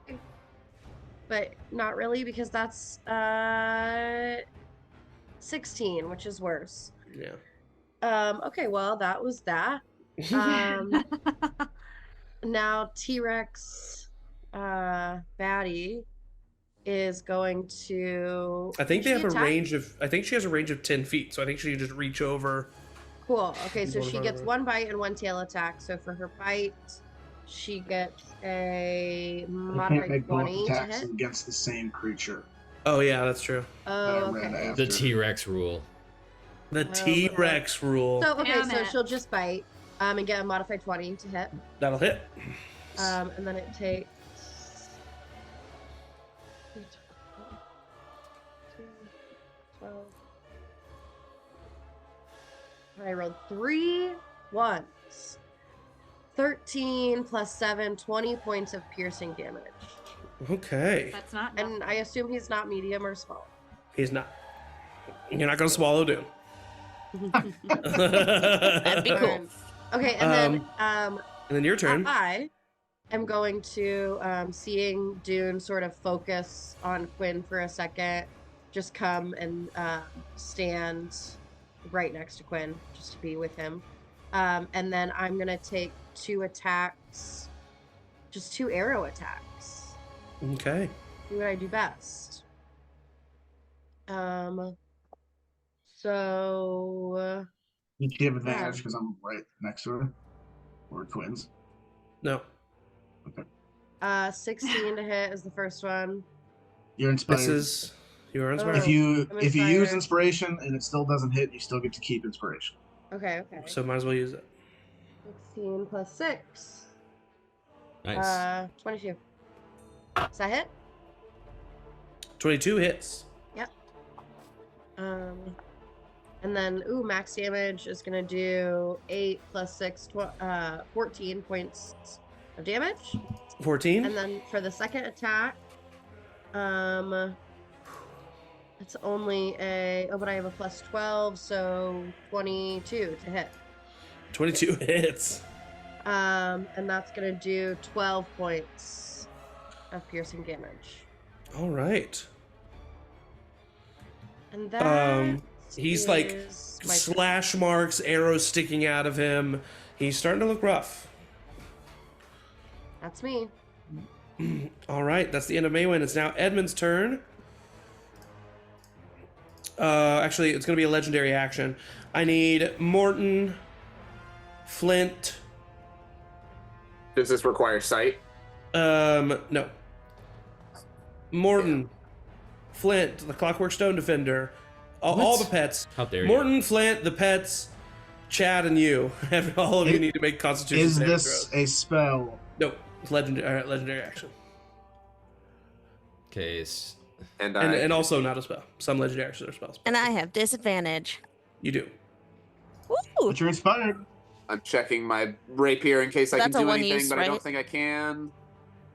But not really, because that's 16, which is worse. Yeah. Okay, well, that was that. Now T-Rex baddie is going to. I think they have a attack? range of. I think she has a range of 10 feet, so I think she can just reach over. Cool. Okay, so One she bite gets over. 1 bite and 1 tail attack. So for her bite, she gets a You can't modified make both 20 to attacks hit. against the same creature. Oh, yeah, that's true. Oh, ran okay. after. The T-Rex rule. The T-Rex rule. So okay, Damn so it. she'll just bite, and get a modified 20 to hit. That'll hit. And then it takes 12. I rolled 3 ones. 13 plus 7, 20 points of piercing damage. Okay. That's not enough. And I assume he's not medium or small. He's not. You're not going to swallow Dune. That'd be cool. Okay, and And then your turn. I am going to, seeing Dune sort of focus on Quinn for a second, just come and stand right next to Quinn, just to be with him. And then I'm going to take 2 attacks, just 2 arrow attacks. Okay. Do what I do best. So You have advantage because I'm right next to her. We're twins. No. 16 to hit is the first one. You're inspired. This is. You are inspired. If you I'm if you use inspired. inspiration and it still doesn't hit, you still get to keep inspiration. Okay. So might as well use it. 16 plus 6. Nice. 22. Does that hit? 22 hits. Yep. And then, max damage is gonna do 8 plus 6, 14 points of damage. 14. And then for the second attack, it's only but I have a plus 12, so 22 to hit. 22 hits. And that's gonna do 12 points of piercing damage. All right. And that He's like is my turn. slash marks, arrows sticking out of him. He's starting to look rough. That's me. All right, that's the end of Maywin. It's now Edmund's turn. Actually, it's going to be a legendary action. I need Morton, Flint. Does this require sight? No. Morton, Flint, the Clockwork Stone Defender, all the pets. How dare Morton, you? Flint, the pets, Chad, and you. All of you need to make Constitution Is saving this throws. a spell? Nope. It's legendary action. Okay. And also not a spell. Some legendary actions are spells. And I have disadvantage. You do. Ooh. But you're inspired. I'm checking my rapier in case I can That's a do one anything, use, but I don't right? think I can.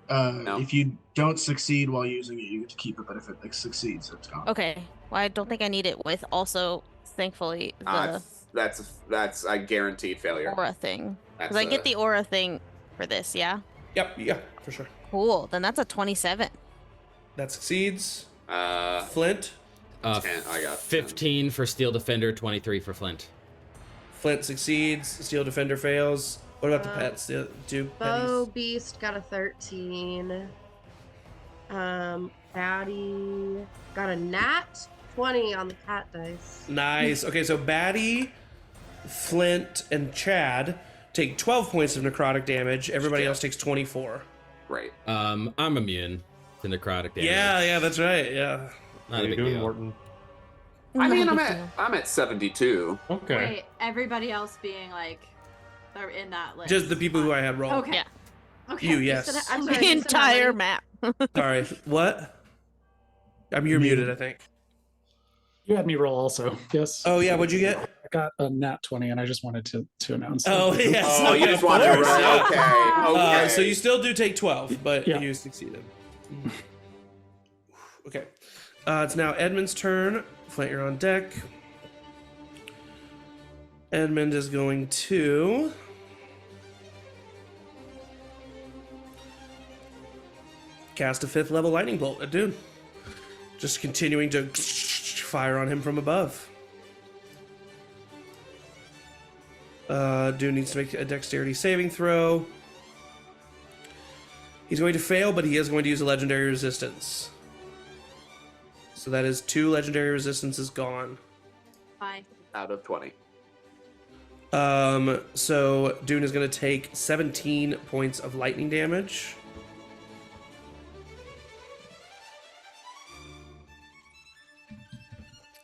No. If you don't succeed while using it, you get to keep it, but if it succeeds, it's gone. Okay. Well, I don't think I need it with also, thankfully, the That's a guaranteed failure. aura thing. Because That's I get the aura thing for this, yeah? Yep, yeah, for sure. Cool. Then that's a 27. That succeeds. Uh, Flint. 10. I got 15 for Steel Defender, 23 for Flint. Flint succeeds. Steel Defender fails. What about the pets? Do Bow Beast got a 13. Batty got a nat 20 on the cat dice. Nice. Okay, so Batty, Flint, and Chad take 12 points of necrotic damage. Everybody else takes 24. Right. I'm immune to necrotic damage. Yeah, that's right. Yeah. Not How a you big doing, deal. Morton? I mean, Not a I'm big at deal. 72. Okay. Wait, everybody else being like, they're in that list. Just the people who I had roll. Okay. Yeah. Okay. You, yes. I'm The sorry, you said how entire many? map. Sorry. What? You're muted, I think. You had me roll also. Yes. Oh, yeah. What'd you get? I got a nat 20, and I just wanted to announce. Oh, that. yes. Oh, you just want to Of course, run. yeah. Okay. Okay. So you still do take 12, but Yeah. you succeeded. Okay. It's now Edmund's turn. Flint, you're on deck. Edmund is going to cast a 5th level lightning bolt at Dune. Just continuing to fire on him from above. Dune needs to make a dexterity saving throw. He's going to fail, but he is going to use a legendary resistance. So that is 2 legendary resistances gone. Bye. Out of 20. So Dune is going to take 17 points of lightning damage.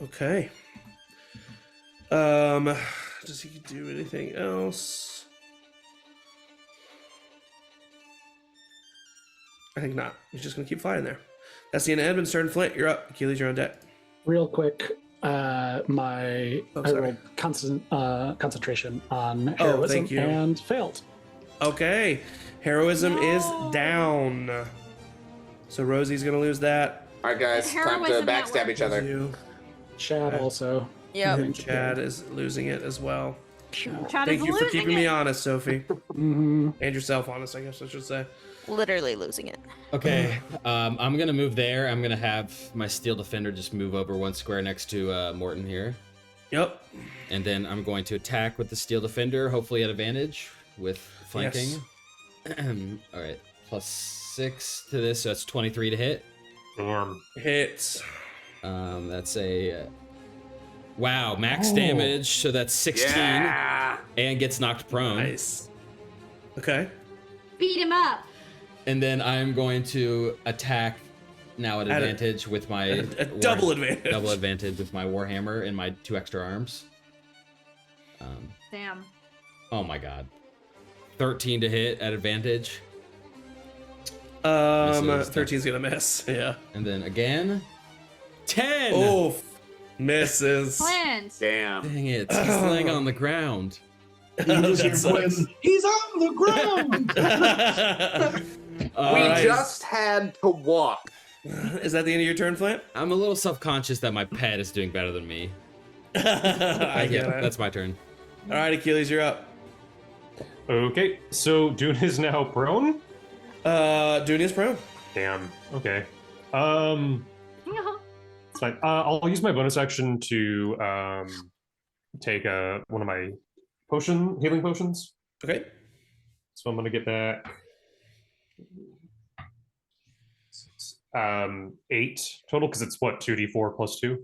Okay. Does he do anything else? I think not. He's just going to keep flying there. That's the end of Edmund's turn. Flint, you're up. Achilles, you're on deck. Real quick, I sorry. rolled concentration on heroism thank you. and failed. Okay. Heroism is down. So Rosie's going to lose that. All right, guys. Is Time to heroism not backstab each other. You. Chad also. Yep. And Chad is losing it as well. Chad Thank is you for losing keeping it. me honest, Sophie. Mm-hmm. And yourself honest, I guess I should say. Literally losing it. Okay, I'm gonna move there. I'm gonna have my Steel Defender just move over 1 square next to Morton here. Yep. And then I'm going to attack with the Steel Defender, hopefully at advantage with flanking. All right, +6 to this, so that's 23 to hit. Hits. That's a wow, max damage, so that's 16 Yeah. and gets knocked prone. Nice. Okay. Beat him up. And then I'm going to attack now at At a- advantage with my A double advantage. double advantage with my Warhammer and my 2 extra arms. Damn. Oh my god. 13 to hit at advantage. Misses. 13's gonna miss. Yeah. And then again. 10! Oh, misses. Flint. Damn. Dang it. He's laying on the ground. He's That sucks. He's on the ground. All We right. just had to walk. Is that the end of your turn, Flint? I'm a little self-conscious that my pet is doing better than me. I get Yeah, it. that's my turn. All right, Achilles, you're up. Okay, so Dune is now prone. Dune is prone. Damn. Okay. It's fine. I'll use my bonus action to take one of my healing potions. Okay. So I'm gonna get that 8 total because it's what 2d4 plus 2.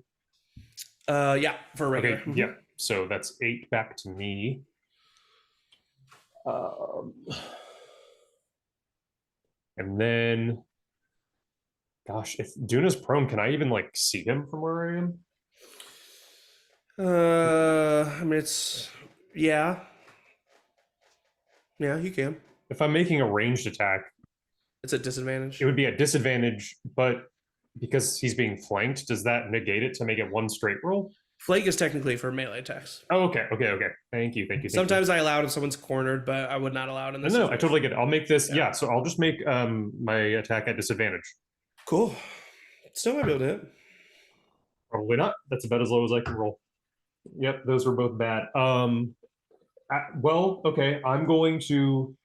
Yeah, for a regular. Okay, yeah. So that's 8 back to me. And then, gosh, if Dune is prone, can I even like see him from where I am? I mean, it's yeah, you can. If I'm making a ranged attack, It's a disadvantage. it would be at disadvantage, but because he's being flanked, does that negate it to make it one straight roll? Flank is technically for melee attacks. Oh, okay. Thank you. Sometimes I allow it if someone's cornered, but I would not allow it in this. No, I totally get it. I'll make this. Yeah, so I'll just make my attack at disadvantage. Cool. Still might be able to hit. Probably not. That's about as low as I can roll. Yep, those were both bad. Well, okay. I'm going to.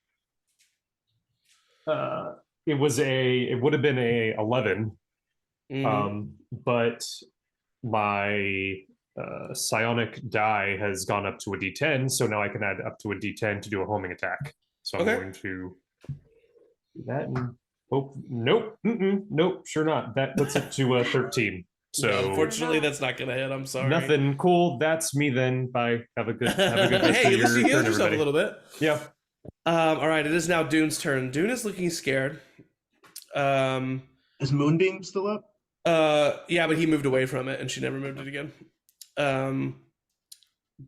It would have been a 11, but my psionic die has gone up to a D10, so now I can add up to a D10 to do a homing attack. So I'm going to do that. And nope, sure not. That puts it to 13. So unfortunately, that's not gonna hit. I'm sorry. Nothing. Cool. That's me then. Bye. Have a good rest Hey, of at least you your healed turn, yourself everybody. a little bit. Yeah. All right, it is now Dune's turn. Dune is looking scared. Is Moonbeam still up? Yeah, but he moved away from it, and she never moved it again.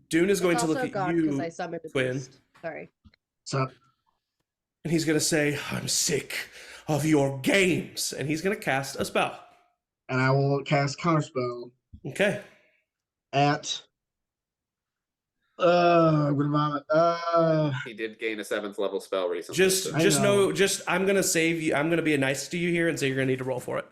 Dune is going to look at you, I summoned a Quinn. beast. Sorry. What's up? And he's gonna say, "I'm sick of your games," and he's gonna cast a spell. And I will cast Counterspell Okay. at. I'm gonna vomit. He did gain a 7th level spell recently. Just I'm gonna save you. I'm gonna be nice to you here and say you're gonna need to roll for it.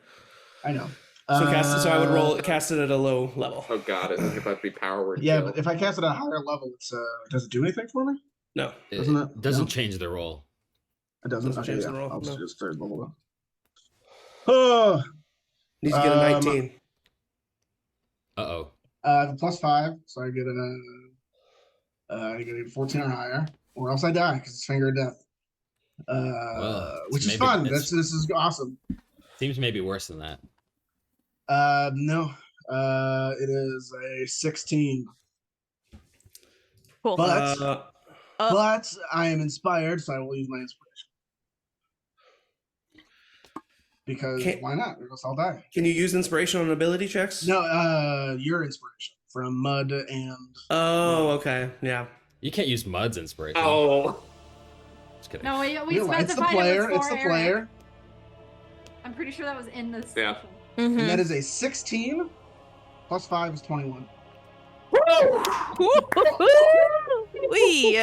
I know. So I would cast it at a low level. Oh god, it's about to be power word. Yeah, kill. but if I cast it at a higher level, it's does it do anything for me? No. Doesn't it? Doesn't No? change the roll. It doesn't. Doesn't Okay, change yeah. the roll, I'll no. just third level then. Oh, Needs to get a 19. Uh-oh. I have a +5, so I get I get a 14 or higher, or else I die because it's Finger of Death. Which is fun. This is awesome. Seems maybe worse than that. No. It is a 16. Cool. But I am inspired, so I will use my inspiration. Because why not? Or else I'll die. Can you use inspiration on ability checks? No, your inspiration from Mud and. Oh, okay, yeah. You can't use Mud's inspiration. Oh. Just kidding. No, we It's the specified player. it was It's for the Eric. player. I'm pretty sure that was in this. Yeah. Mhm. And that is a 16 plus 5 is 21. Wee.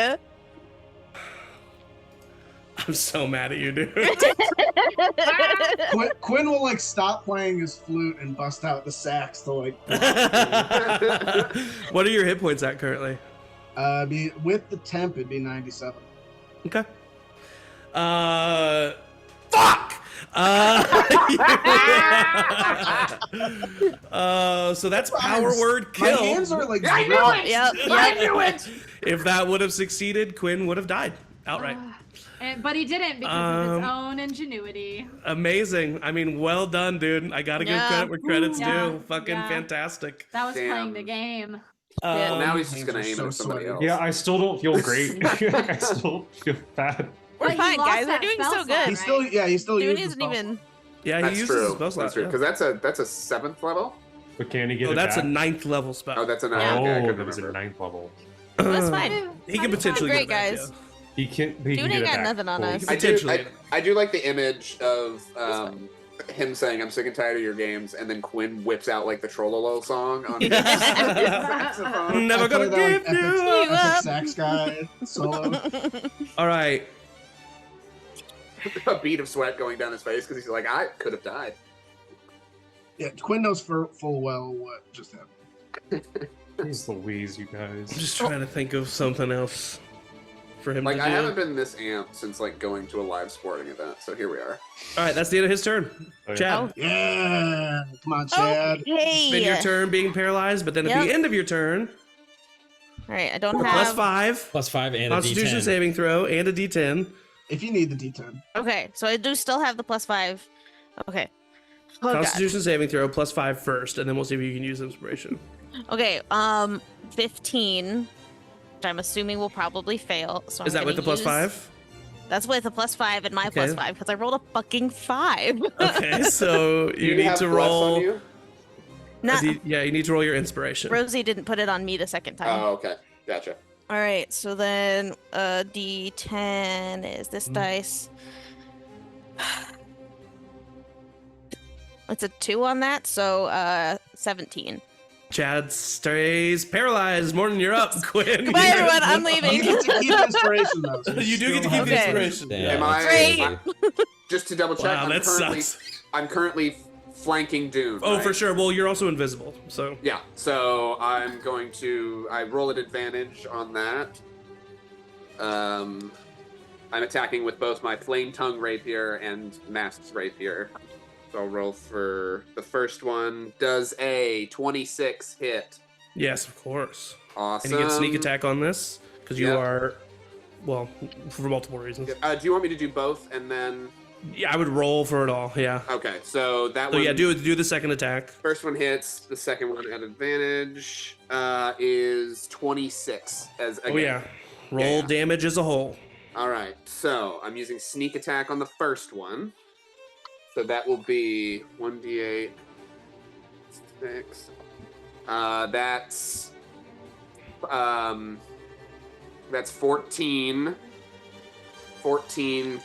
I'm so mad at you, dude. Quinn will like stop playing his flute and bust out the sax to like. What are your hit points at currently? Be with the temp, it'd be 97. Okay. Fuck. So that's power word kill. My hands are like. I knew it! Yep. I knew it! If that would have succeeded, Quinn would have died outright. But he didn't because of his own ingenuity. Amazing. I mean, well done, dude. I gotta give Yeah. credit where credit's Yeah. due. Fucking Yeah. fantastic. That was Damn. playing the game. Now he's just hands gonna are aim so at somebody sweaty. else. Yeah, I still don't feel great. I still feel bad. We're But he fine, lost guys. We're that doing spell so slot, good. He's still, yeah, he's still Dune using isn't spell even. Yeah, That's he uses true. his spell slot. That's true. Yeah. Because that's a 7th level. But can he get Oh, it that's back? a 9th level spell. Oh, that's a 9. Yeah. Okay, I Oh, couldn't that was a remember. 9th level. That's fine. He can potentially Great, get it back, guys. He can. He Dune can get ain't it got back. nothing on Cool. us. Potentially. I do like the image of him saying, "I'm sick and tired of your games," and then Quinn whips out like the Trollolo song on his saxophone. Never I gonna play that, give like, you epic up. sax guy solo. All right. A bead of sweat going down his face because he's like, "I could have died." Yeah, Quinn knows full well what just happened. Jeez Louise, you guys. I'm just trying to think of something else for him Like to I do. haven't been this amped since like going to a live sporting event. So here we are. All right, that's the end of his turn. Oh, yeah. Chad, Yeah, come on, Chad. Hey. spend your turn being paralyzed, but then at Yep. the end of your turn, All right, I don't plus have. 5, +5 and a Constitution D10. saving throw, and a D10. If you need the D10, Okay, so I do still have the +5. Okay. Oh, God. Constitution saving throw, plus 5 first, and then we'll see if you can use inspiration. Okay, 15, which I'm assuming will probably fail. So Is I'm that with the gonna plus use- 5? That's with a +5 and my Okay. +5 because I rolled a fucking 5. Okay, so Do you need have to bless roll. on you? Not Yeah, you need to roll your inspiration. Rosie didn't put it on me the second time. Oh, okay. Gotcha. All right, so then D10 is this dice. It's a 2 on that, so 17. Chad stays paralyzed. Morton, you're up. Quinn. Goodbye, everyone. I'm You leaving. get to keep inspiration though. So You do get to still keep the have- Okay. inspiration. Damn, Am that's I- crazy. Just to double check, Wow, that sucks. I'm currently flanking Dune. Oh, right? for sure. Well, you're also invisible, so. Yeah, so I roll an advantage on that. I'm attacking with both my flame tongue rapier and masked rapier. So I'll roll for the first one. Does a 26 hit? Yes, of course. Awesome. And you get sneak attack on this because you Yep. are, well, for multiple reasons. Do you want me to do both and then? Yeah, I would roll for it all. Yeah. Okay, so that So one. yeah, do the second attack. First one hits. The second one at advantage is 26 as again. Oh yeah. Roll Yeah. damage as a whole. All right, so I'm using sneak attack on the first one. So that will be 1d8, 6. That's 14. 14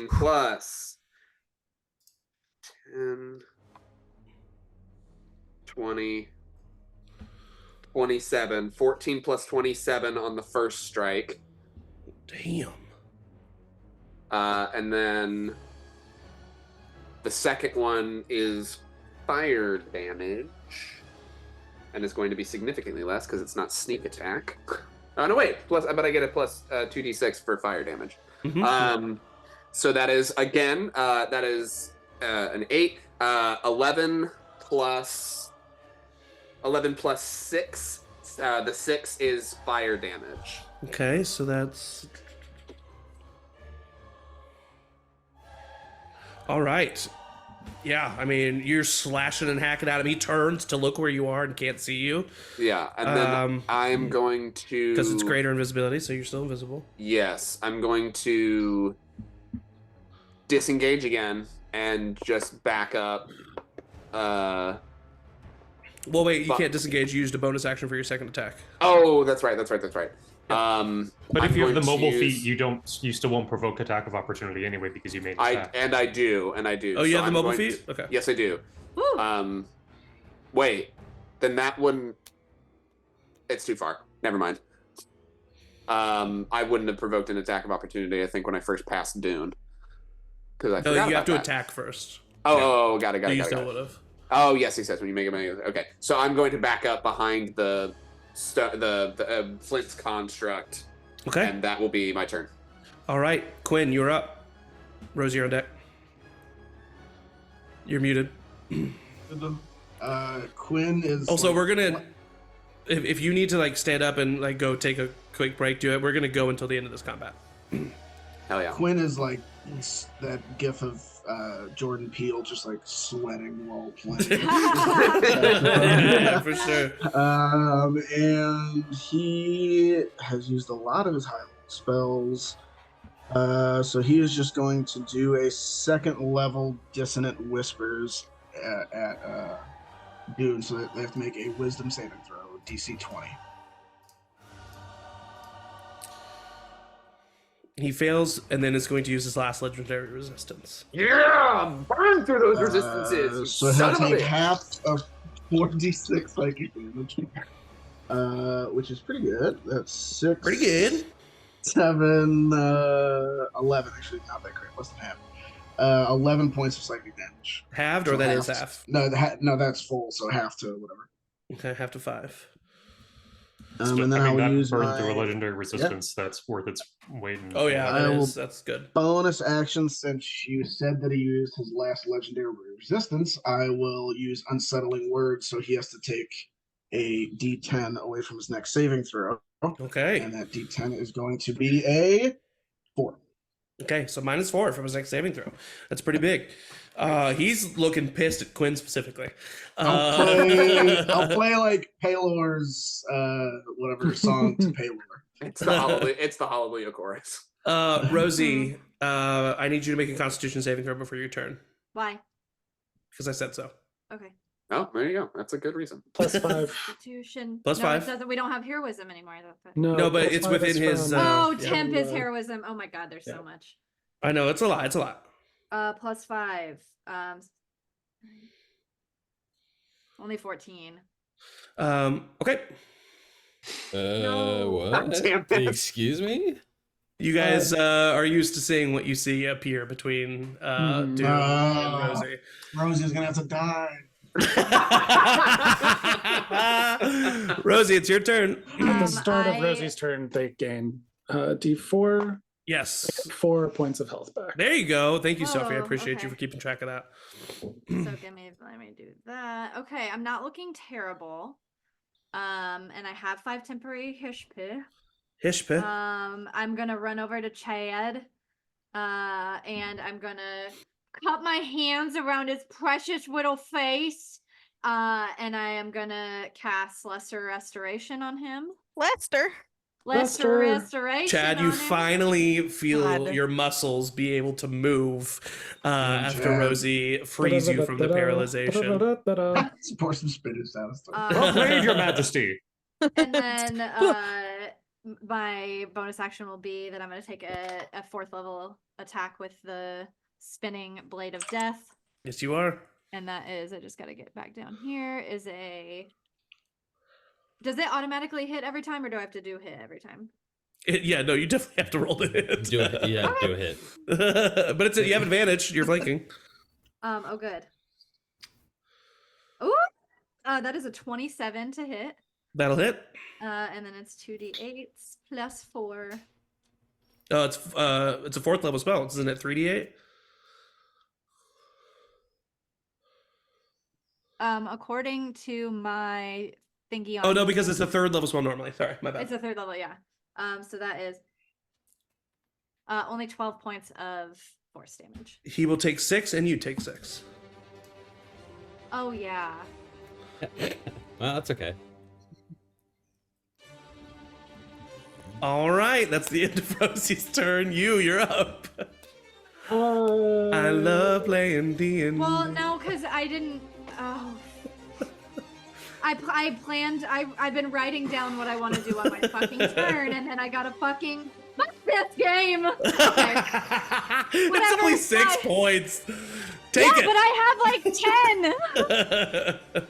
plus 10, 20, 27. 14 plus 27 on the first strike. Damn. And then the second one is fire damage and is going to be significantly less because it's not sneak attack. Oh, no, wait. But I get a plus 2d6 for fire damage. Mhm. So that is, again, that is an 8. 11 plus 6. The 6 is fire damage. Okay, so that's. All right. Yeah, I mean, you're slashing and hacking at him. He turns to look where you are and can't see you Yeah, and then I'm going to... because it's greater invisibility, so you're still invisible. Yes, I'm going to disengage again and just back up. Well, wait, you can't disengage. You used a bonus action for your second attack. Oh, that's right. But if you have the mobile feat, you still won't provoke attack of opportunity anyway because you made attack. I do. Oh, you So have the I'm mobile going feat? Okay. Yes, I do. Woo. Wait, then that wouldn't. It's too far. Never mind. I wouldn't have provoked an attack of opportunity. I think when I first passed Dune, because I No, forgot you have about to that. attack first. Oh, got it. You got still it. would have. Oh, yes, he says when you make a okay. So I'm going to back up behind the Flint's construct. Okay. And that will be my turn. All right, Quinn, you're up. Rosie, you're on deck. You're muted. Quinn is Also, like- we're gonna. If you need to like stand up and like go take a quick break, do it. We're gonna go until the end of this combat. Hell yeah. Quinn is like that gif of Jordan Peele just like sweating while playing. Yeah, for sure. And he has used a lot of his high level spells. So he is just going to do a second level dissonant whispers at Dune, so that they have to make a wisdom saving throw, DC 20. He fails, and then is going to use his last legendary resistance. Yeah, burn through those resistances. You So son he'll of a take bitch. half of 4d6 psychic damage, which is pretty good. That's 6. Pretty good. 7, 11, actually, not that great, less than half. 11 points of psychic damage. Halved, or So that is half. No, no, that's full, so half to whatever. Okay, half to 5. And then I will that use burn my through a legendary resistance. That's worth its weight in. Oh yeah, I that will- is. That's good. bonus action. Since you said that he used his last legendary resistance, I will use unsettling words, so he has to take a D10 away from his next saving throw. Okay. And that D10 is going to be a 4. Okay, so -4 from his next saving throw. That's pretty big. He's looking pissed at Quinn specifically. I'll play like Palor's whatever song to Palor. It's the Hallelujah chorus. Rosie, I need you to make a Constitution saving throw before your turn. Why? Because I said so. Okay. Oh, there you go. That's a good reason. +5. Constitution. +5. It doesn't, we don't have heroism anymore. No, but it's +5 within is his, from, Oh, yeah. temp is heroism. Oh my god, there's Yeah. so much. I know, it's a lot. It's a lot. +5. Only 14. Okay. No. What? Damn it. Excuse me? You guys are used to seeing what you see appear between Doom and Rosie. Rosie's gonna have to die. Rosie, it's your turn. At the start I- of Rosie's turn, they gain D4, Yes. 4 points of health back. There you go. Thank you, Sophie. I Oh, appreciate you okay. for keeping track of that. So let me do that. Okay, I'm not looking terrible. And I have 5 temporary HP. Hishpit. I'm gonna run over to Chad, and I'm gonna cup my hands around his precious little face, and I am gonna cast Lesser Restoration on him. Lester. Lesser Lester. Restoration. Chad, you on him. finally feel God. your muscles be able to move after Chad. Rosie frees you from the paralyzation. Let's pour some spinach down his throat. Well played, Your Majesty. And then my bonus action will be that I'm going to take a 4th level attack with the spinning blade of death. Yes, you are. And that is, I just got to get back down here, is a... Does it automatically hit every time, or do I have to do hit every time? Yeah, no, you definitely have to roll to hit. Do it. Yeah, do a hit. But it's you have advantage. You're flanking. Oh, good. Ooh! That is a 27 to hit. That'll hit. And then it's 2d8s plus 4. Oh, it's a 4th level spell, isn't it? 3d8. According to my thingy on... Oh no, because it's a 3rd level spell normally. Sorry, my bad. It's a 3rd level, yeah. So that is only 12 points of force damage. He will take 6, and you take 6. Oh yeah. Well, that's okay. All right, that's the end of Rosie's turn. You're up. I love playing D&D. Well, no, because I didn't. Oh. I planned. I've been writing down what I want to do on my fucking turn, and then I got a fucking fuck this game. Okay. That's only 6 points. Take yeah, it. but I have like 10.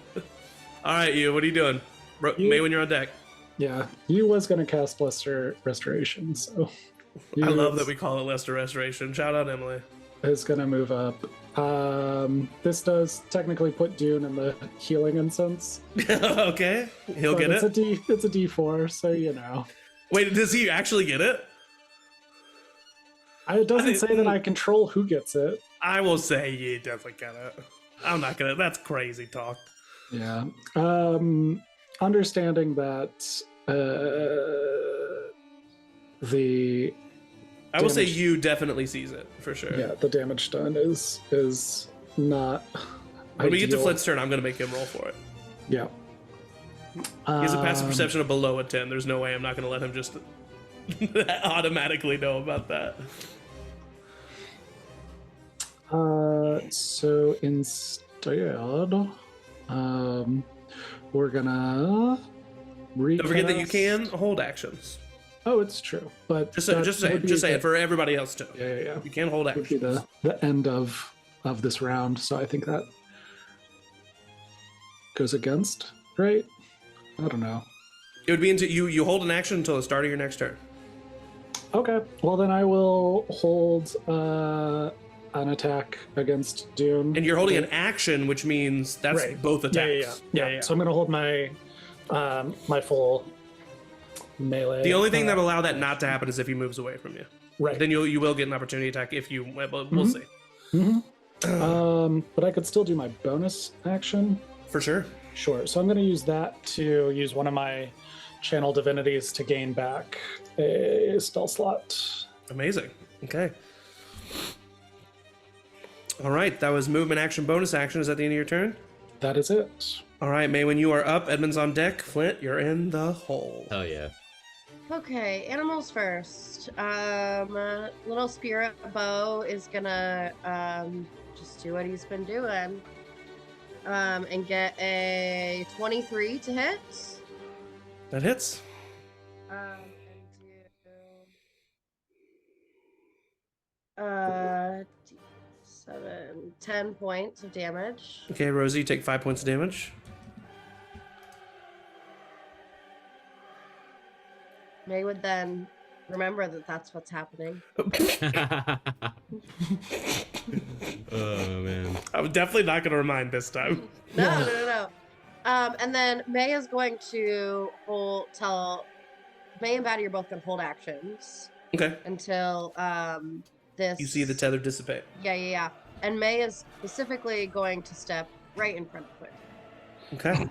All right, you. What are you doing? May, when you're on deck. Yeah, you was gonna cast Lesser Restoration, so I love that we call it Lester Restoration. Shout out Emily. Is gonna move up. This does technically put Dune in the healing incense. Okay, he'll but get it's it. It's a D4, so you know. Wait, does he actually get it? It doesn't say that I control who gets it. I will say he doesn't get it. I'm not gonna. That's crazy talk. Yeah. Understanding that the I will say damage- you definitely sees it for sure. yeah, the damage done is not When we get to ideal. Flint's turn, I'm gonna make him roll for it. Yeah. He has a passive Um, perception of below a 10. There's no way I'm not gonna let him just automatically know about that. So instead, we're gonna recast... Don't forget that you can hold actions. Oh, it's true, but Just that say would it. be Just say the- it for everybody else too. Yeah. You can hold Would be actions. the end of this round, so I think that goes against, right? I don't know. It would be until you hold an action until the start of your next turn. Okay, well then I will hold an attack against Dune. And you're holding an action, which means that's Right. both attacks. Yeah. So I'm gonna hold my my full melee. The only thing that'll allow that not to happen is if he moves away from you. right. Then you will get an opportunity attack if you. Well, we'll see. But I could still do my bonus action. For sure. Sure. So I'm going to use that to use one of my channel divinities to gain back a spell slot. Amazing. Okay. All right, that was movement, action, bonus action. Is that the end of your turn? That is it. All right, May, when you are up, Edmund's on deck. Flint, you're in the hole. Hell yeah. Okay, animals first. Little spirit bow is gonna just do what he's been doing. And get a 23 to hit. That hits. And do 10 points of damage. Okay, Rosie, you take 5 points of damage. May would then remember that that's what's happening. Oh man. I'm definitely not going to remind this time. No. And then May is going to May and Batty are both going to hold actions. Okay. Until this. You see the tether dissipate. Yeah. And May is specifically going to step right in front of it. Okay.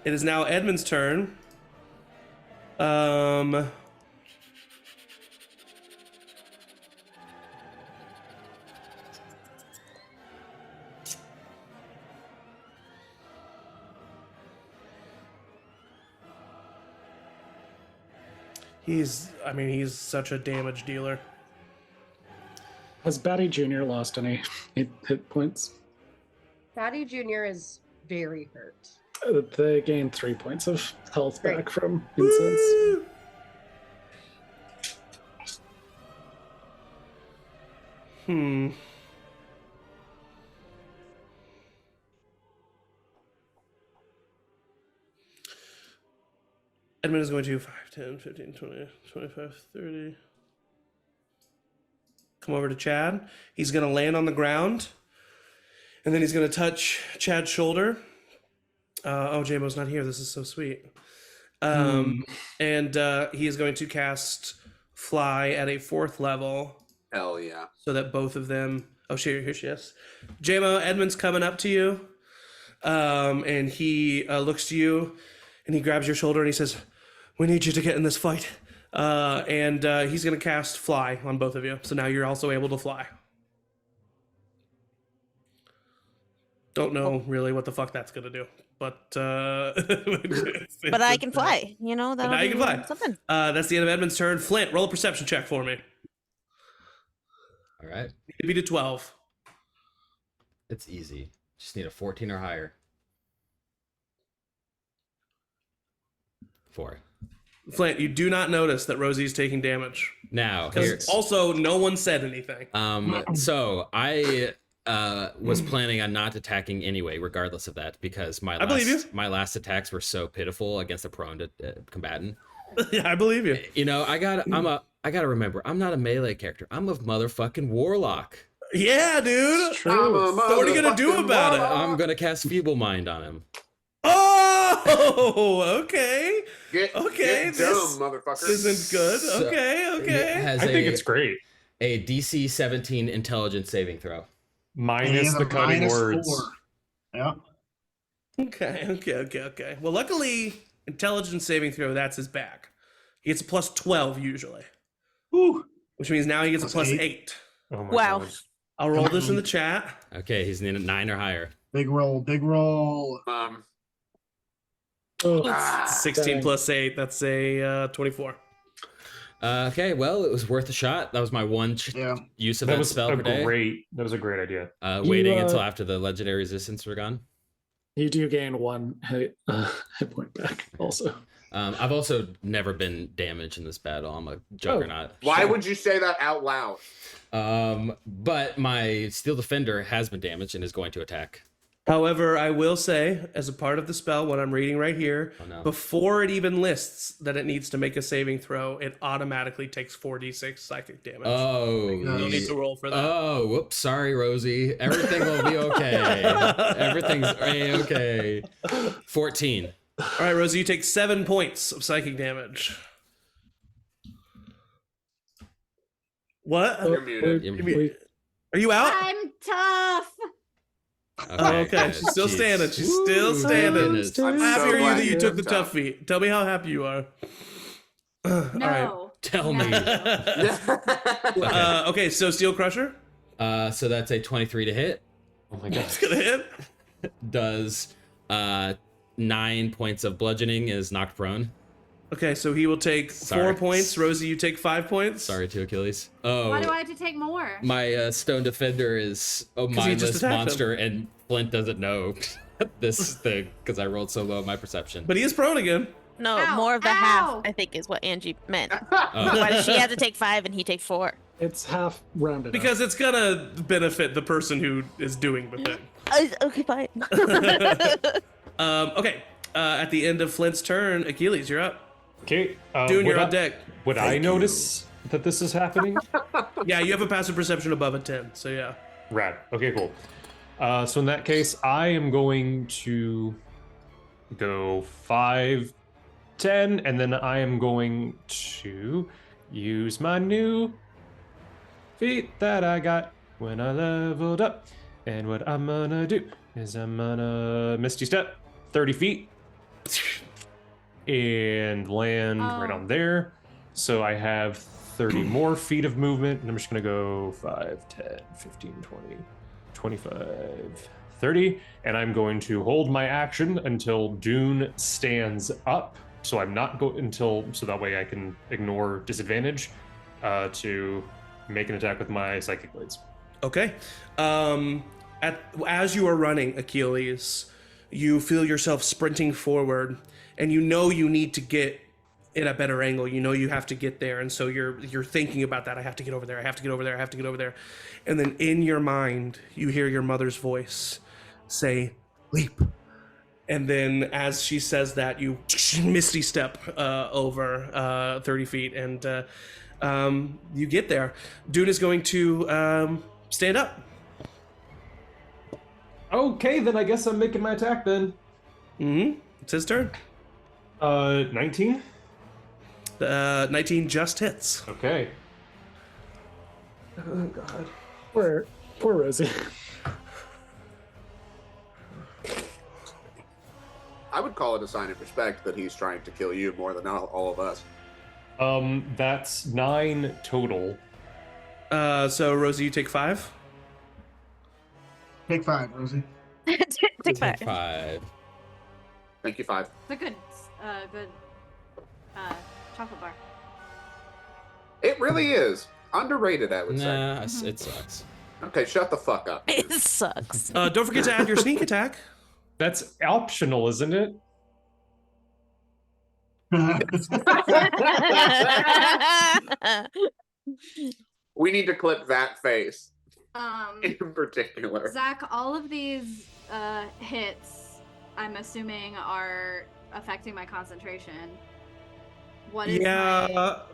It is now Edmund's turn. He's such a damage dealer. Has Batty Jr. lost any hit points? Batty Jr. is very hurt. They gained 3 points of health Great. back from incense. Edmund is going to 5, 10, 15, 20, 25, 30. Come over to Chad. He's going to land on the ground. And then he's going to touch Chad's shoulder. JMO's not here. This is so sweet. And he is going to cast Fly at a 4th level. Hell yeah. So that both of them... Oh, here she is. JMO, Edmund's coming up to you. And he looks to you. And he grabs your shoulder and he says, "We need you to get in this fight." And he's going to cast Fly on both of you. So now you're also able to fly. Don't know really what the fuck that's going to do. But But I can fly. You know, now you can fly. Something. That's the end of Edmund's turn. Flint, roll a perception check for me. All right. It'd be to 12. It's easy. Just need a 14 or higher. 4. Flint, you do not notice that Rosie's taking damage. Now, Because also, no one said anything. So I was planning on not attacking anyway, regardless of that, because my last attacks were so pitiful against a prone combatant. Yeah, I believe you. You know, I gotta remember, I'm not a melee character. I'm a motherfucking warlock. Yeah, dude. It's true. So what are you gonna do about it? I'm gonna cast Feeble Mind on him. Oh, okay. Get dumb, motherfucker. This isn't good. So, Okay. I think it's great. A DC 17 intelligence saving throw. Minus the cutting words. 4. Yeah. Okay. Well, luckily, intelligence saving throw, that's his back. He gets a plus 12 usually. Woo. Which means now he gets a plus 8. Oh my Wow. God. I'll roll this in the chat. Okay, he's in a 9 or higher. Big roll. 16 dang. plus 8, that's a 24. Okay, well, it was worth a shot. That was my one use of That that was spell a per day. that was a great idea. Waiting until after the legendary resistance were gone. You do gain 1 hit point back also. I've also never been damaged in this battle. I'm a juggernaut. Why would you say that out loud? But my Steel Defender has been damaged and is going to attack. However, I will say, as a part of the spell, what I'm reading right here, before it even lists that it needs to make a saving throw, it automatically takes 4d6 psychic damage. Oh. You need to roll for that. Oh, whoops. Sorry, Rosie. Everything will be okay. Everything's okay. 14. All right, Rosie, you take 7 points of psychic damage. What? You're muted. Are you out? I'm tough. Okay, she's still standing. She's still standing. I'm happy for you that you took the tough feat. Tell me how happy you are. No. All right. Tell me. Okay, so Steel Crusher? So that's a 23 to hit. Oh my god. It's gonna hit. Does 9 points of bludgeoning, is knocked prone. Okay, so he will take 4 points. Rosie, you take 5 points. Sorry to Achilles. Oh, Why do I have to take more? my stone defender is a mindless monster, and Flint doesn't know this thing because I rolled so low in my perception. But he is prone again. No, Ow, more of the ow. half, I think, is what Angie meant. Why does she have to take 5 and he take 4? It's half rounded Because it's gonna benefit the person who is doing the thing. Okay, fine. Okay. At the end of Flint's turn, Achilles, you're up. Okay. Dune, you're on deck. Would I notice that this is happening? Yeah, you have a passive perception above a 10, so yeah. Rad. Okay, cool. So in that case, I am going to go 5, 10, and then I am going to use my new feat that I got when I leveled up. And what I'm gonna do is I'm gonna Misty Step 30 feet and land right on there. So I have 30 more feet of movement, and I'm just gonna go 5, 10, 15, 20, 25, 30, and I'm going to hold my action until Dune stands up. So I'm not so that way I can ignore disadvantage to make an attack with my Psychic Blades. Okay. As you are running, Achilles, you feel yourself sprinting forward, and you know you need to get in a better angle. You know you have to get there, and so you're thinking about that. I have to get over there. I have to get over there. I have to get over there. And then in your mind, you hear your mother's voice say, "Leap." And then as she says that, you misty step over 30 feet, and you get there. Dune is going to stand up. Okay, then I guess I'm making my attack then. Mm-hmm. It's his turn. 19? 19 just hits. Okay. Oh god. Poor Rosie. I would call it a sign of respect that he's trying to kill you more than all of us. That's 9 total. So Rosie, you take 5. Take 5, Rosie. Take 5. 5. Thank you, 5. It's a good chocolate bar. It really is. Underrated, I would say. Nah, it sucks. Okay, shut the fuck up. It sucks. Don't forget to add your sneak attack. That's optional, isn't it? We need to clip that face in particular. Zach, all of these hits, I'm assuming, are affecting my concentration. What is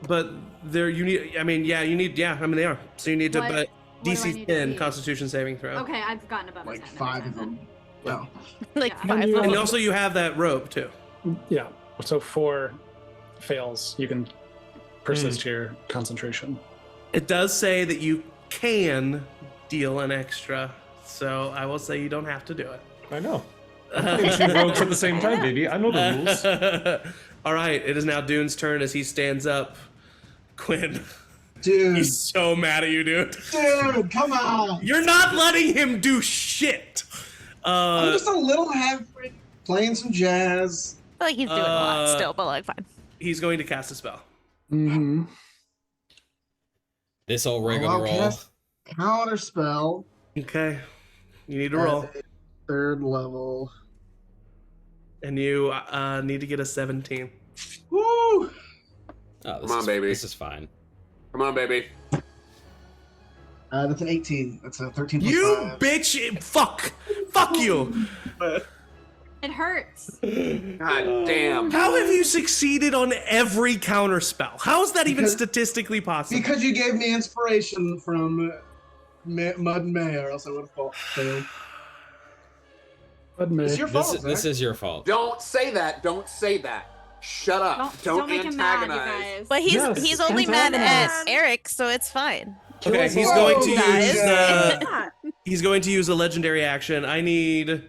but there you need. I mean, yeah, you need. Yeah, I mean they are. So you need to. But DC 10 Constitution saving throw. Okay, I've gotten above Like 10. 5 of them. No. Like Yeah. 5 of And them. also you have that rope too. Yeah. So 4 fails, you can persist your concentration. It does say that you can deal an extra, so I will say you don't have to do it. I know. Two rogues at the same time, baby. I know the rules. All right, it is now Dune's turn as he stands up. Quinn, Dude. he's so mad at you, dude. Dude, come on. You're not letting him do shit. I'm just a little halfway playing some jazz. I feel like he's doing a lot still, but like fine. He's going to cast a spell. Mm-hmm. This old rig I'll on roll. cast counter spell. Okay, you need to roll, At a 3rd level. and you need to get a 17. Woo! Oh, Come on, baby. This is fine. Come on, baby. That's an 18. That's a 13 plus You 5. bitch! Fuck you! It hurts. God damn. How have you succeeded on every counter spell? How is that even Because- statistically possible? Because you gave me inspiration from Mud and May, or else I would have failed. It's your fault, This Zach. is your fault. Don't say that. Don't say that. Shut up. Don't make him mad, you antagonize. guys. But Yes, he's only mad at antagonize. Eric, so it's fine. Okay, he's Whoa, going to guys. use he's going to use a legendary action. I need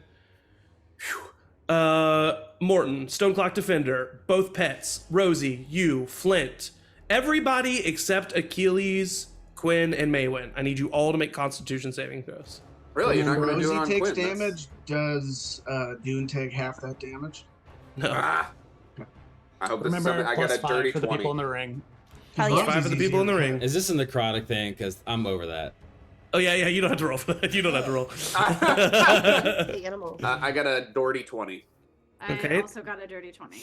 Morton, Stone Clock Defender, both pets, Rosie, you, Flint, everybody except Achilles, Quinn, and Maywin. I need you all to make Constitution saving throws. Really, you're not When going to do it Rosie on takes Quinn? damage, does Dune take half that damage? No. Ah. I hope this is Remember, something. I got a +5 dirty for the 20. people in the ring. Hell yeah. 5 of the people in the ring. Is this a necrotic thing? Because I'm over that. Oh yeah, you don't have to roll for that. You don't have to roll. The animal. I got a dirty 20. I Okay. also got a dirty 20.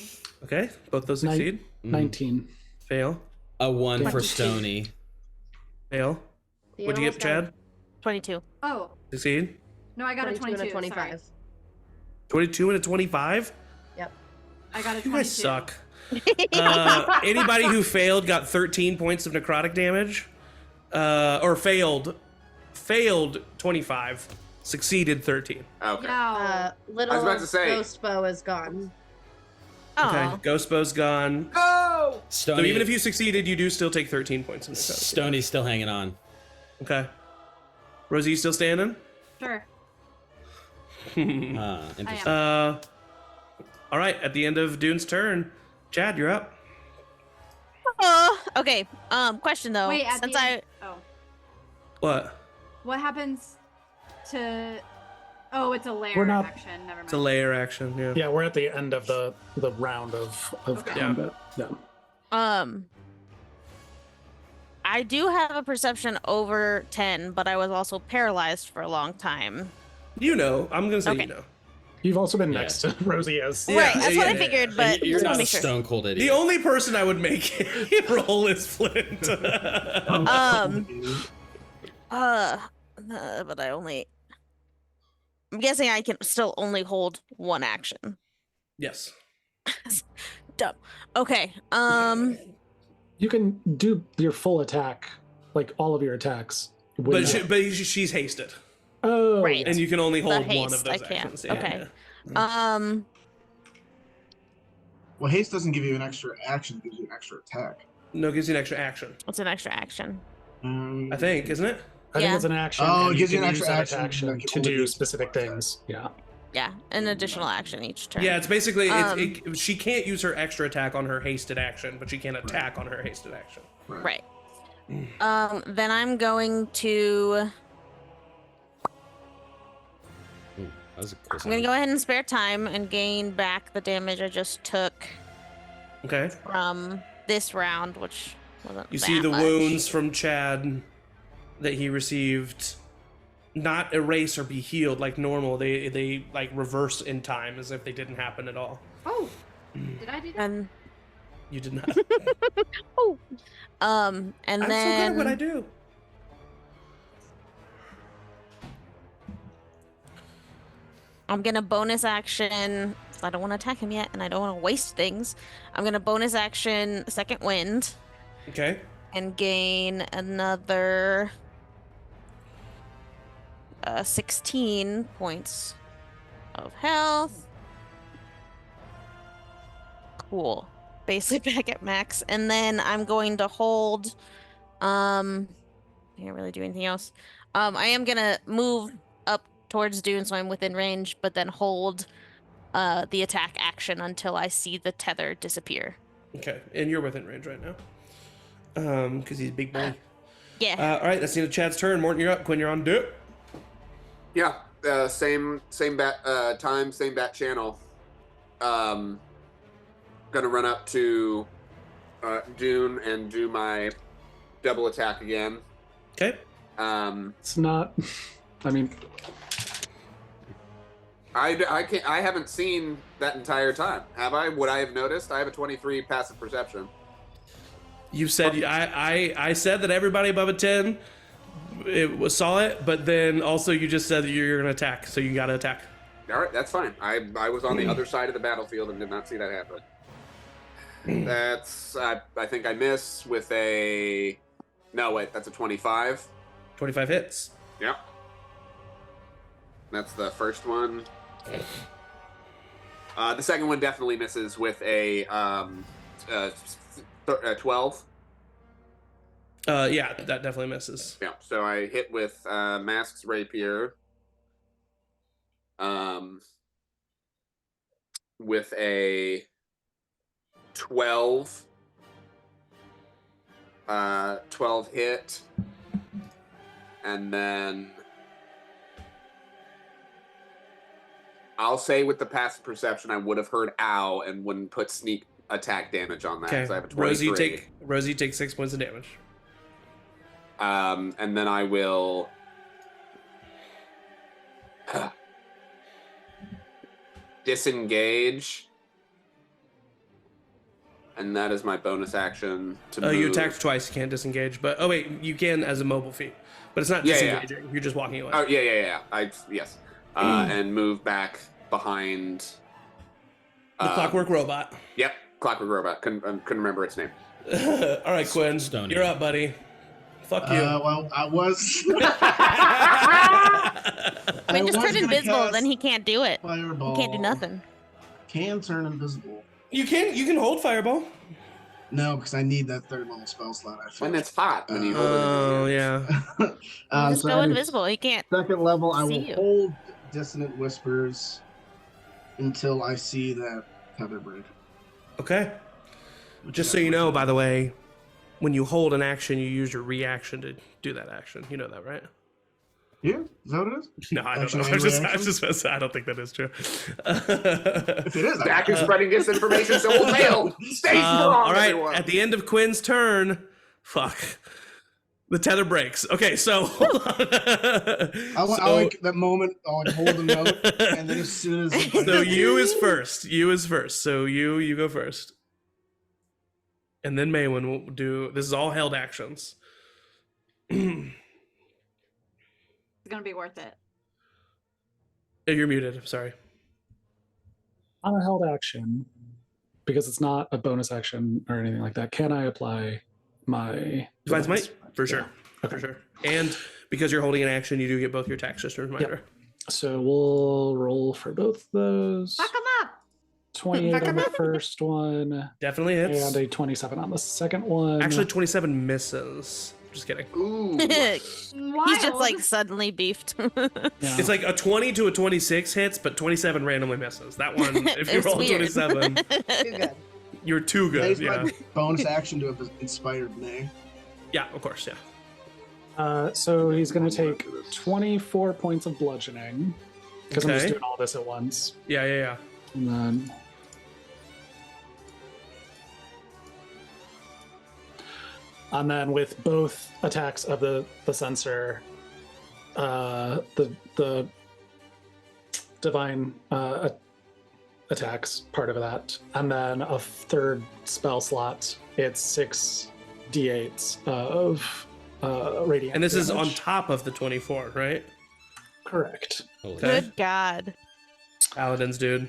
Okay, both those succeed. 19. Fail. A 1 for 22. Stony. Fail. The What'd you animal's get, Chad? 22. Oh, Succeed. no, I got a 22 22. and a 25. Sorry. 22 and a 25. Yep. I got a 22. You guys suck. Anybody who failed got 13 points of necrotic damage, or failed 25, succeeded 13. Okay. No. Little I was about to say- ghost bow is gone. Oh. Okay, Ghost Bow's gone. Go! So Stony, even if you succeeded, you do still take 13 points of necrotic. Stony's still hanging on. Okay. Rosie, you still standing? Sure. Interesting. I am. All right. At the end of Dune's turn, Chad, you're up. Okay. Question though. Wait, at Since the end. Oh. What? What happens to. Oh, it's a layer We're not- action. Never mind. It's a layer action. Yeah. Yeah, we're at the end of the round of Okay. combat. Yeah. I do have a perception over 10, but I was also paralyzed for a long time. You know. I'm gonna say Okay. you know. You've also been Yeah. next to Rosie as. Yeah, Right, that's what I yeah, figured, And but you're just wanna not a make sure. stone cold idiot. The only person I would make roll is Flint. But I'm guessing I can still only hold one action. Yes. Dumb. Okay. You can do your full attack, like all of your attacks. But with she's hasted, oh, Right. and you can only hold one haste, of those I can't. actions. Yeah, Okay. yeah. Well, haste doesn't give you an extra action; it gives you an extra attack. No, it gives you an extra action. What's an extra action? I think, isn't it? I think Yeah. it's an action. Oh, and it gives you can an use extra that action that can to only do be specific one attack. things. Yeah. Yeah, an additional action each turn. Yeah, it's basically she can't use her extra attack on her hasted action, but she can attack on her hasted action. Right. Then I'm going to. Ooh, that was a cool I'm gonna sound. go ahead and spare time and gain back the damage I just took Okay. from this round, which wasn't. You see that the much. wounds from Chad that he received not erase or be healed like normal. They like reverse in time as if they didn't happen at all. Oh. Did I do that? And You did not. and I'm so good then at what I do. I'm gonna bonus action. I don't want to attack him yet, and I don't want to waste things. I'm gonna bonus action second wind Okay. and gain another 16 points of health. Cool. Basically back at max, and then I'm going to hold. I can't really do anything else. I am gonna move up towards Dune, so I'm within range, but then hold the attack action until I see the tether disappear. Okay. And you're within range right now. Because he's a big boy. Yeah. All right, that's the end of Chad's turn. Morton, you're up. Quinn, you're on. Do it. Yeah, same bat time, same bat channel. Gonna run up to Dune and do my double attack again. Okay. It's not. I mean, I haven't seen that entire time, have I? Would I have noticed? I have a 23 passive perception. You said I said that everybody above a 10 saw it, but then also you just said that you're gonna attack, so you gotta attack. All right, that's fine. I was on the other side of the battlefield and did not see that happen. That's I think I miss with a. No, wait, that's a 25. 25 hits. Yep. That's the first one. The second one definitely misses with a 12. Yeah, that definitely misses. Yeah, so I hit with Mask's Rapier. With a 12. 12 hit. And then I'll say with the passive perception, I would have heard ow and wouldn't put sneak attack damage on that. Okay. I have a 23. Rosie, take 6 points of damage. And then I will disengage. And that is my bonus action to move. You attacked twice, you can't disengage. But, oh wait, you can as a mobile feat. But it's not disengaging, you're just walking away. Oh, yeah. Yes. And move back behind... The Clockwork Robot. Yep, Clockwork Robot. Couldn't remember its name. All right, Quinn, Stony. you're up, buddy. Fuck you. Well, I was... Quinn just turned gonna invisible, cast then he can't do it. Fireball. He can't do nothing. Can turn invisible. You can hold Fireball. No, because I need that 3rd level spell slot. I feel. When it's hot, when you hold it. Oh, yeah. Just so go that is invisible. He can't. 2nd level, I see will you. hold Dissonant Whispers until I see that tether break. Okay. Just so you know, by the way, when you hold an action, you use your reaction to do that action. You know that, right? Yeah, is that what it is? No, I don't Action know. and I reaction? I don't think that is true. If it is, Zach is spreading disinformation, so we'll fail. Stay strong, all right, everyone. at the end of Quinn's turn, the tether breaks. Okay, so hold on. I like that moment. I'll hold the note, and then as soon as So you is first. So you go first, and then Maywin will do. This is all held actions. It's gonna be worth it. You're muted. I'm sorry. On a held action, because it's not a bonus action or anything like that, can I apply my Divine Smite? For sure. Okay. For sure. And because you're holding an action, you do get both your attacks, just a reminder. So we'll roll for both those. Fuck him up. 28 on the first one, Definitely hits. and a 27 on the second one. Actually, 27 misses. Just kidding. Ooh. He's just like suddenly beefed. Yeah. It's like a 20 to a 26 hits, but 27 randomly misses. That one, if you It's roll weird. 27, Too good. you're too good. Today's Yeah. my bonus action to have inspired May. Yeah, of course. Yeah. So he's going to take 24 points of bludgeoning, because I'm just Okay. doing all this at once. Yeah. And then with both attacks of the sensor, the divine attacks part of that, and then a 3rd spell slot, it's 6d8s of radiant And this is on damage. top of the 24, right? Correct. Holy Good God. Paladins, dude.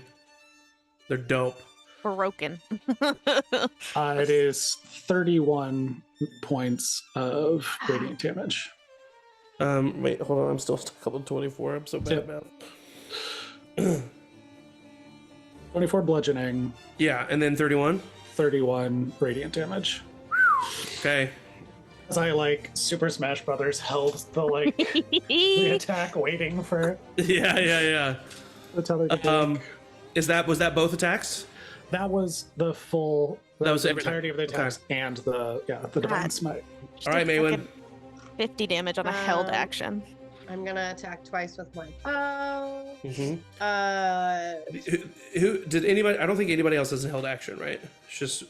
They're dope. Broken. It is 31 points of radiant damage. Wait, hold on. I'm still stuck on 24. I'm so bad at math. 24 bludgeoning, Yeah, and then 31. 31 radiant damage. Okay. As I Super Smash Brothers held the the attack, waiting for Yeah. the tether to break. Was that both attacks? That was the full. That was the everything. entirety of the attacks and the divine God. smite. All right, Maywin. 50 damage on a held Um, action. I'm gonna attack twice with my bow. Mm-hmm. Uh, Who did anybody? I don't think anybody else has a held action, right? It's just.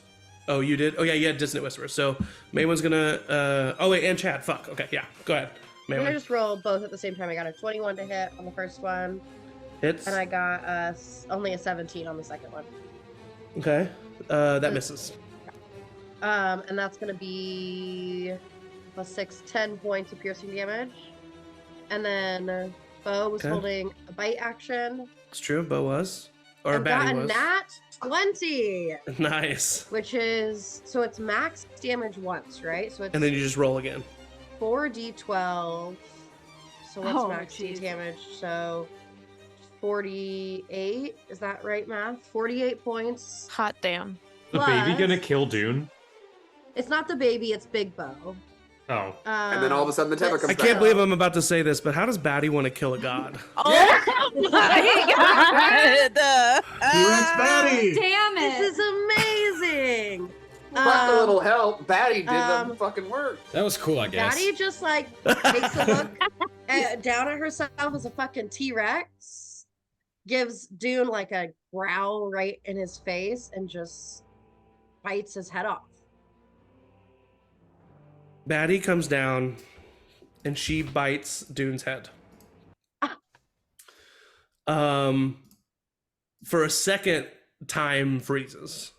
Oh, you did. Oh yeah, you had Dissonant Whisper. So Maywin's gonna. Oh wait, and Chad. Fuck. Okay, yeah. Go ahead, I'm gonna Maywin. just roll both at the same time. I got a 21 to hit on the first one, Hits. and I got only a 17 on the second one. Okay. That misses. And that's gonna be +6, 10 points of piercing damage. And then Bo was Okay. holding a bite action. It's true. Bo was. Or and got Batty a was. nat 20, Nice. which is so it's max damage once, right? So it's And then you just roll again. 4d12. So what's Oh, max D jeez. damage? So 48. Is that right, math? 48 points. Hot damn. The baby Plus- gonna kill Dune? It's not the baby, it's Big Bo. Oh. And then all of a sudden the tether but comes I back. can't believe I'm about to say this, but how does Batty want to kill a god? Oh my God! T-Rex Batty! Damn it! This is amazing. But a little help. Batty did the fucking work. That was cool, I guess. Batty just like takes a look down at herself as a fucking T-Rex, gives Dune like a growl right in his face, and just bites his head off. Batty comes down and she bites Dune's head. For a second, time freezes.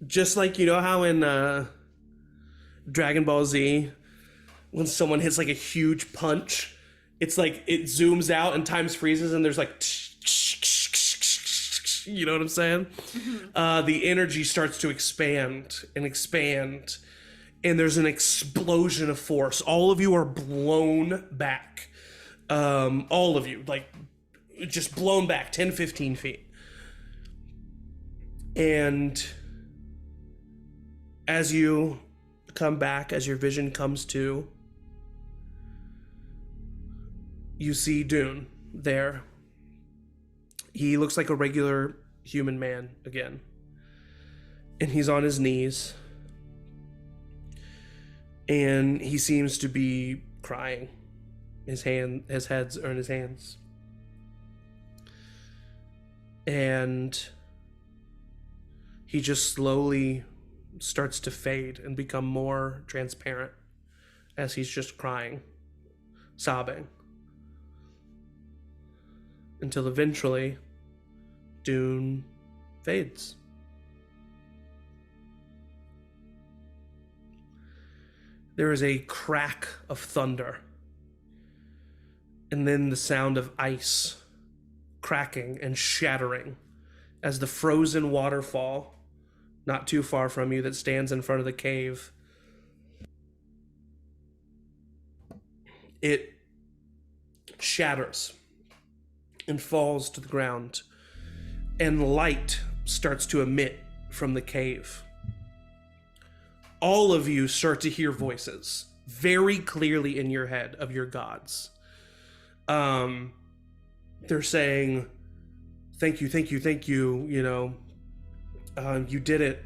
Just like, you know how in Dragon Ball Z, when someone hits like a huge punch, it's like it zooms out and time freezes and there's like, you know what I'm saying? The energy starts to expand and expand, and there's an explosion of force. All of you are blown back. All of you, like, just blown back 10, 15 feet. And as you come back, as your vision comes to, you see Dune there. He looks like a regular human man again. And he's on his knees. And he seems to be crying. His heads are in his hands. And he just slowly starts to fade and become more transparent as he's just crying, sobbing. Until eventually, Dune fades. There is a crack of thunder, and then the sound of ice cracking and shattering as the frozen waterfall, not too far from you, that stands in front of the cave, it shatters and falls to the ground, and light starts to emit from the cave. All of you start to hear voices very clearly in your head of your gods. They're saying, thank you, thank you, thank you, you know, you did it.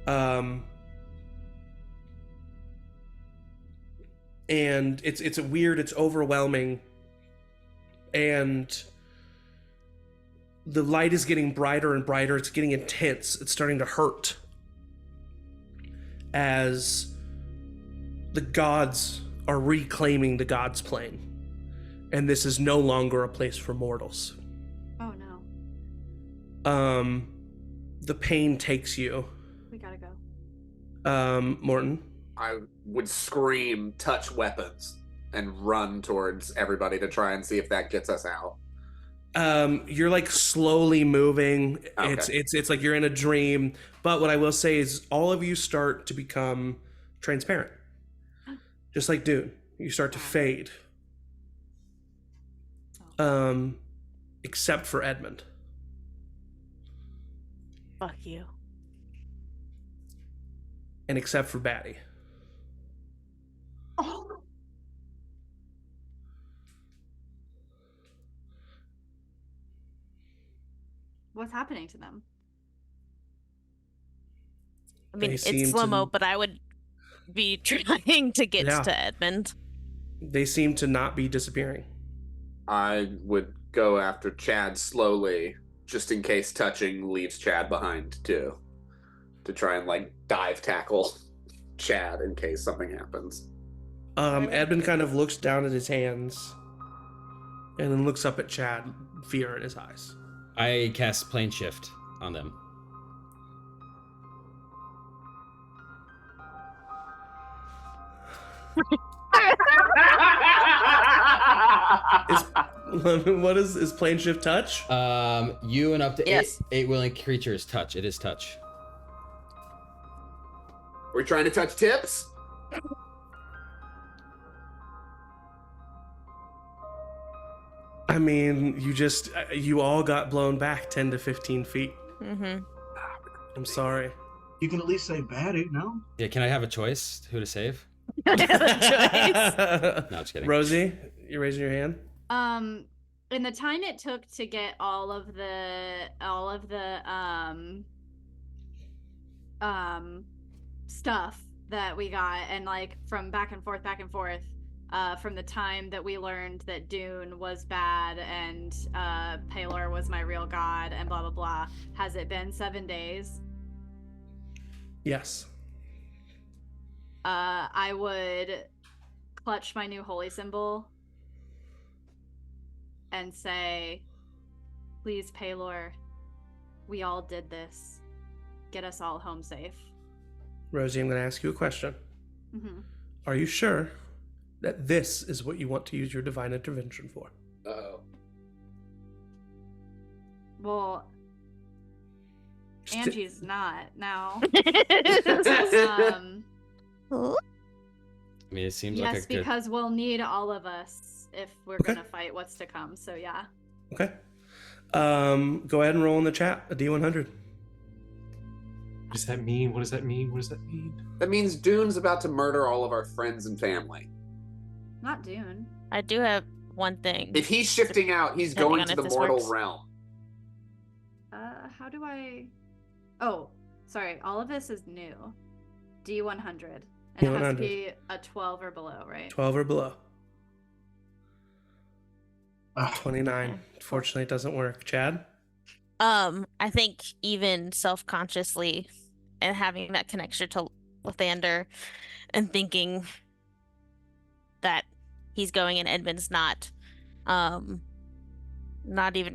And it's weird, it's overwhelming. And the light is getting brighter and brighter. It's getting intense. It's starting to hurt as the gods are reclaiming the gods plane. And this is no longer a place for mortals. Oh no. The pain takes you. We gotta go. Morton. I would scream, touch weapons, and run towards everybody to try and see if that gets us out. You're like slowly moving. Okay. It's like you're in a dream. But what I will say is all of you start to become transparent. Just like Dune. You start to fade. Except for Edmund. Fuck you. And except for Batty. Oh. What's happening to them? I mean, They it's seem slow-mo, to- but I would be trying to get Yeah. to Edmund. They seem to not be disappearing. I would go after Chad slowly, just in case touching leaves Chad behind too, to try and like dive tackle Chad in case something happens. Edmund kind of looks down at his hands and then looks up at Chad, fear in his eyes. I cast plane shift on them. What is plane shift touch? You and up to Yes. eight willing creatures touch. It is touch. We're trying to touch tips? I mean, you all got blown back 10 to 15 feet. Mm-hmm. I'm sorry. You can at least say Batty, no? Yeah, can I have a choice who to save? I have a choice. No, just kidding. Rosie, you raising your hand? in the time it took to get all of the stuff that we got, and like from back and forth, from the time that we learned that Dune was bad and Palor was my real god and blah blah blah, has it been 7 days? Yes. I would clutch my new holy symbol and say, please, Palor, we all did this. Get us all home safe. Rosie, I'm going to ask you a question. Mm-hmm. Are you sure that this is what you want to use your divine intervention for? Uh-oh. Well, Angie's not now. I mean, it seems yes, like a good... because we'll need all of us if we're gonna fight what's to come. So yeah. Okay. Go ahead and roll in the chat a D100. What does that mean? What does that mean? What does that mean? That means Dune's about to murder all of our friends and family. Not Dune. I do have one thing. If he's shifting out, he's going to the mortal realm. How do I... Oh, sorry. All of this is new. D100. And it has to be a 12 or below, right? 12 or below. 29. Fortunately, it doesn't work. Chad? I think even self-consciously and having that connection to Lathander and thinking that he's going and Edmund's not even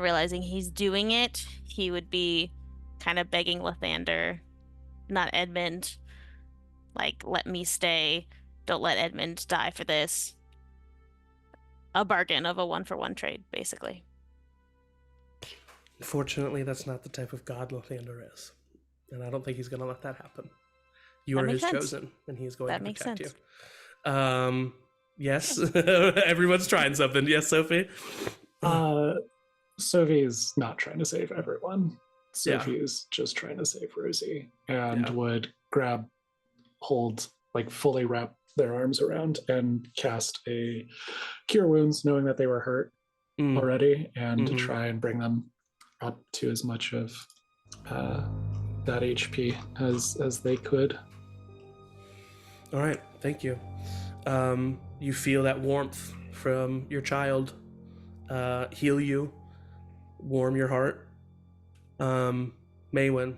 realizing he's doing it, he would be kind of begging Lathander, not Edmund, like, let me stay, don't let Edmund die for this. A bargain of a 1-for-1 trade, basically. Unfortunately, that's not the type of god Lathander is. And I don't think he's going to let that happen. You are his chosen, and he's going to protect you. Yes, everyone's trying something. Yes, Sophie? Sophie's not trying to save everyone. Sophie is just trying to save Rosie, and would fully wrap their arms around and cast a Cure Wounds, knowing that they were hurt already, and try and bring them up to as much of that HP as they could. All right, thank you. You feel that warmth from your child heal you, warm your heart. Maywin,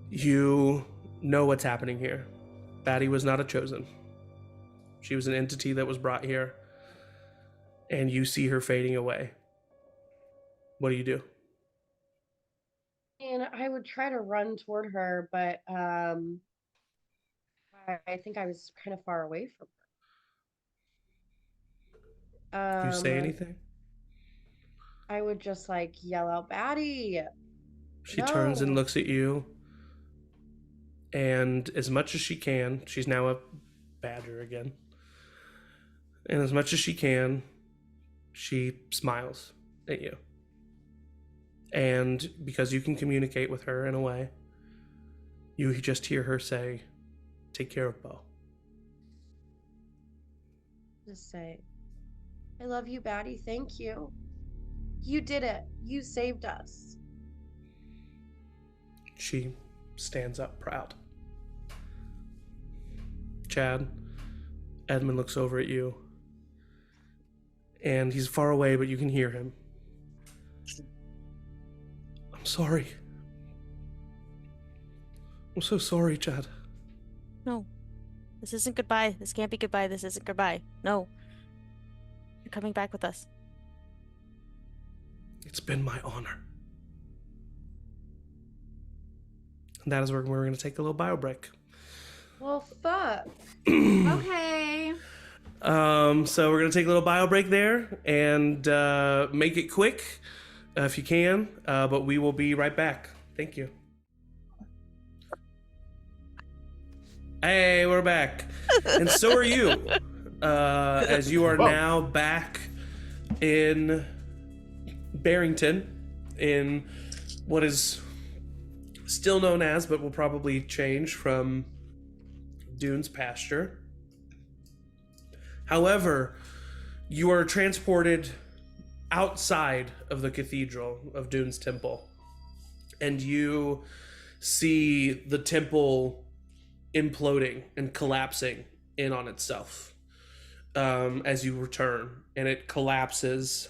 you know what's happening here. Batty was not a chosen. She was an entity that was brought here, and you see her fading away. What do you do? And I would try to run toward her, but I think I was kind of far away from her. Do you say anything? I would just yell out, Batty! She turns and looks at you, and as much as she can, she's now a badger again, and as much as she can, she smiles at you. And because you can communicate with her in a way, you just hear her say, take care of Bo. Just say, I love you, Batty. Thank you. You did it. You saved us. She stands up proud. Chad, Edmund looks over at you, and he's far away, but you can hear him. I'm sorry. I'm so sorry, Chad. No. This isn't goodbye. This can't be goodbye. This isn't goodbye. No. You're coming back with us. It's been my honor. And that is where we're going to take a little bio break. Well, fuck. Okay. So we're going to take a little bio break there and make it quick if you can, but we will be right back. Thank you. Hey, we're back. And so are you, as you are now back in Barrington, in what is still known as, but will probably change from Dune's pasture. However, You are transported outside of the cathedral of Dune's temple, and you see the temple imploding and collapsing in on itself as you return, and it collapses.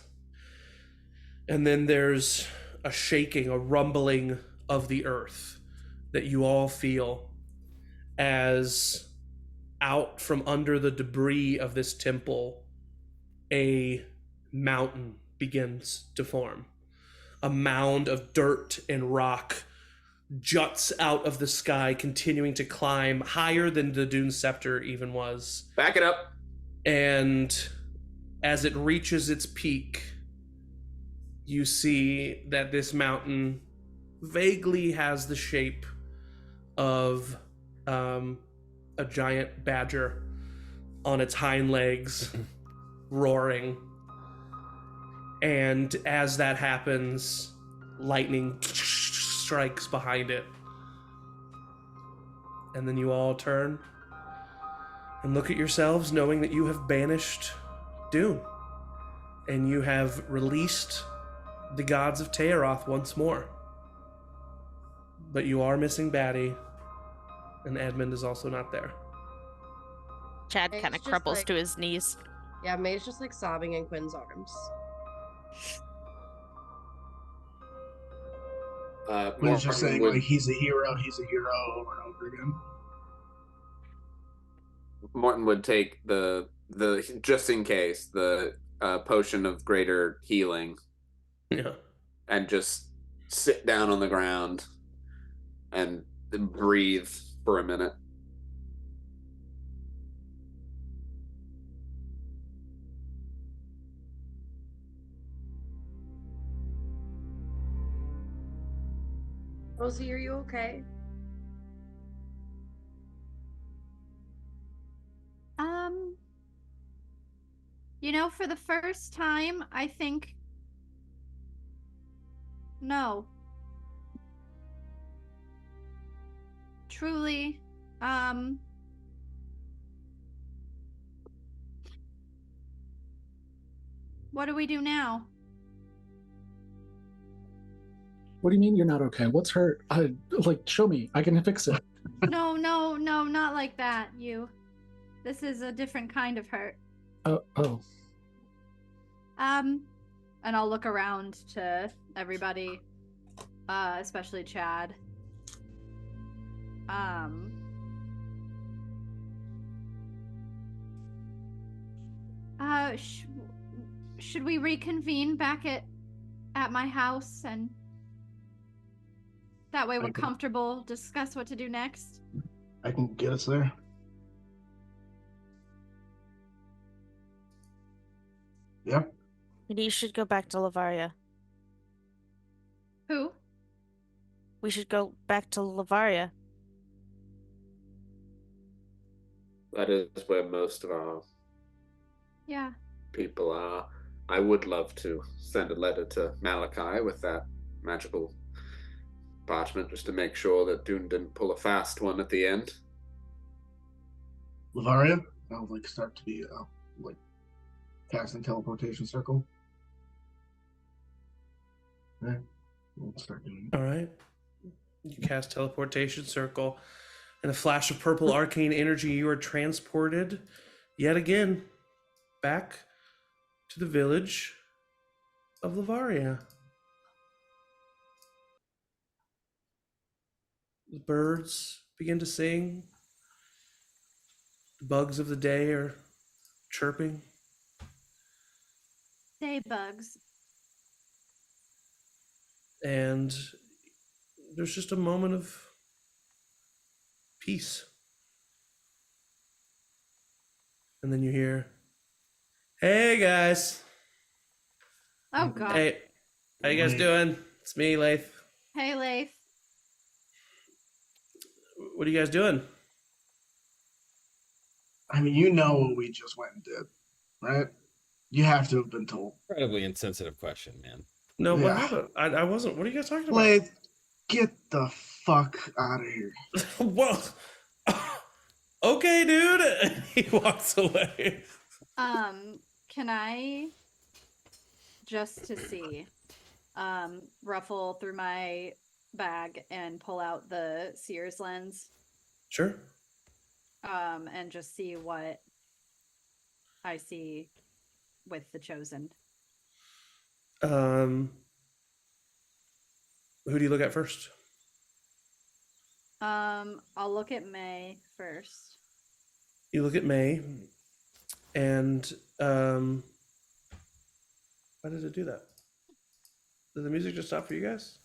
And then there's a shaking, a rumbling of the earth that you all feel as out from under the debris of this temple, a mountain begins to form. A mound of dirt and rock juts out of the sky, continuing to climb higher than the Dune Scepter even was. Back it up. And as it reaches its peak, you see that this mountain vaguely has the shape of a giant badger on its hind legs, roaring. And as that happens, lightning strikes behind it. And then you all turn and look at yourselves, knowing that you have banished Dune. And you have released the gods of Tayaroth once more. But you are missing Batty, and Edmund is also not there. Chad It's kind of just crumples like- to his knees. Yeah, May's just like sobbing in Quinn's arms. Quinn's just saying, would, like, he's a hero over and over again. Morton would take the just in case the potion of greater healing, Yeah. and just sit down on the ground and breathe for a minute. Rosie, are you okay? You know, for the first time, I think no. Truly, what do we do now? What do you mean you're not okay? What's hurt? Like, show me. I can fix it. No, not like that, you. This is a different kind of hurt. Oh. And I'll look around to everybody, especially Chad. Should we reconvene back at my house, and that way we're Okay. comfortable, discuss what to do next? I can get us there. Yep. We should go back to Lavaria. Who? We should go back to Lavaria. That is where most of our Yeah. people are. I would love to send a letter to Malachi with that magical parchment just to make sure that Dune didn't pull a fast one at the end. Lavaria, I'll like start to be like casting teleportation circle. Okay. We'll start doing it. All right. You cast teleportation circle. In a flash of purple arcane energy, you are transported yet again back to the village of Lavaria. The birds begin to sing. The bugs of the day are chirping. Day bugs. And there's just a moment of peace. And then you hear, "Hey guys." Oh god. Hey, how you guys Leif. doing? It's me, Leif. Hey, Leif. What are you guys doing? I mean, you know what we just went and did, right? You have to have been told. Incredibly insensitive question, man. No, what Yeah. happened? I wasn't. What are you guys talking about? Blade, get the fuck out of here. Well, okay, dude. He walks away. Can I, just to see, ruffle through my bag and pull out the Sears lens, Sure. and just see what I see with the chosen? Who do you look at first? I'll look at May first. You look at May, and why did it do that? Did the music just stop for you guys?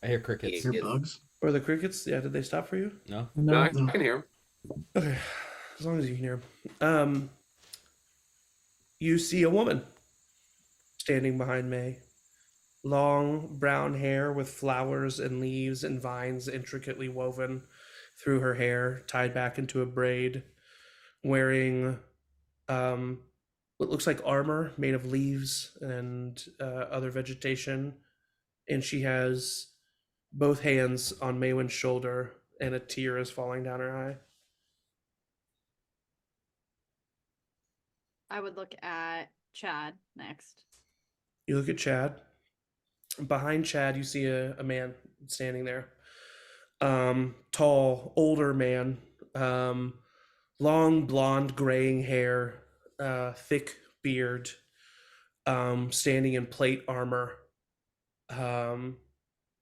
I hear crickets. Hear bugs? Or the crickets? Yeah, did they stop for you? No. No, I No. can hear him. Okay, as long as you can hear 'em. You see a woman standing behind May. Long brown hair with flowers and leaves and vines intricately woven through her hair, tied back into a braid, wearing what looks like armor made of leaves and other vegetation. And she has both hands on Maywin's shoulder, and a tear is falling down her eye. I would look at Chad next. You look at Chad. Behind Chad, you see a man standing there. Tall, older man. Long, blonde, graying hair. Thick beard. Standing in plate armor.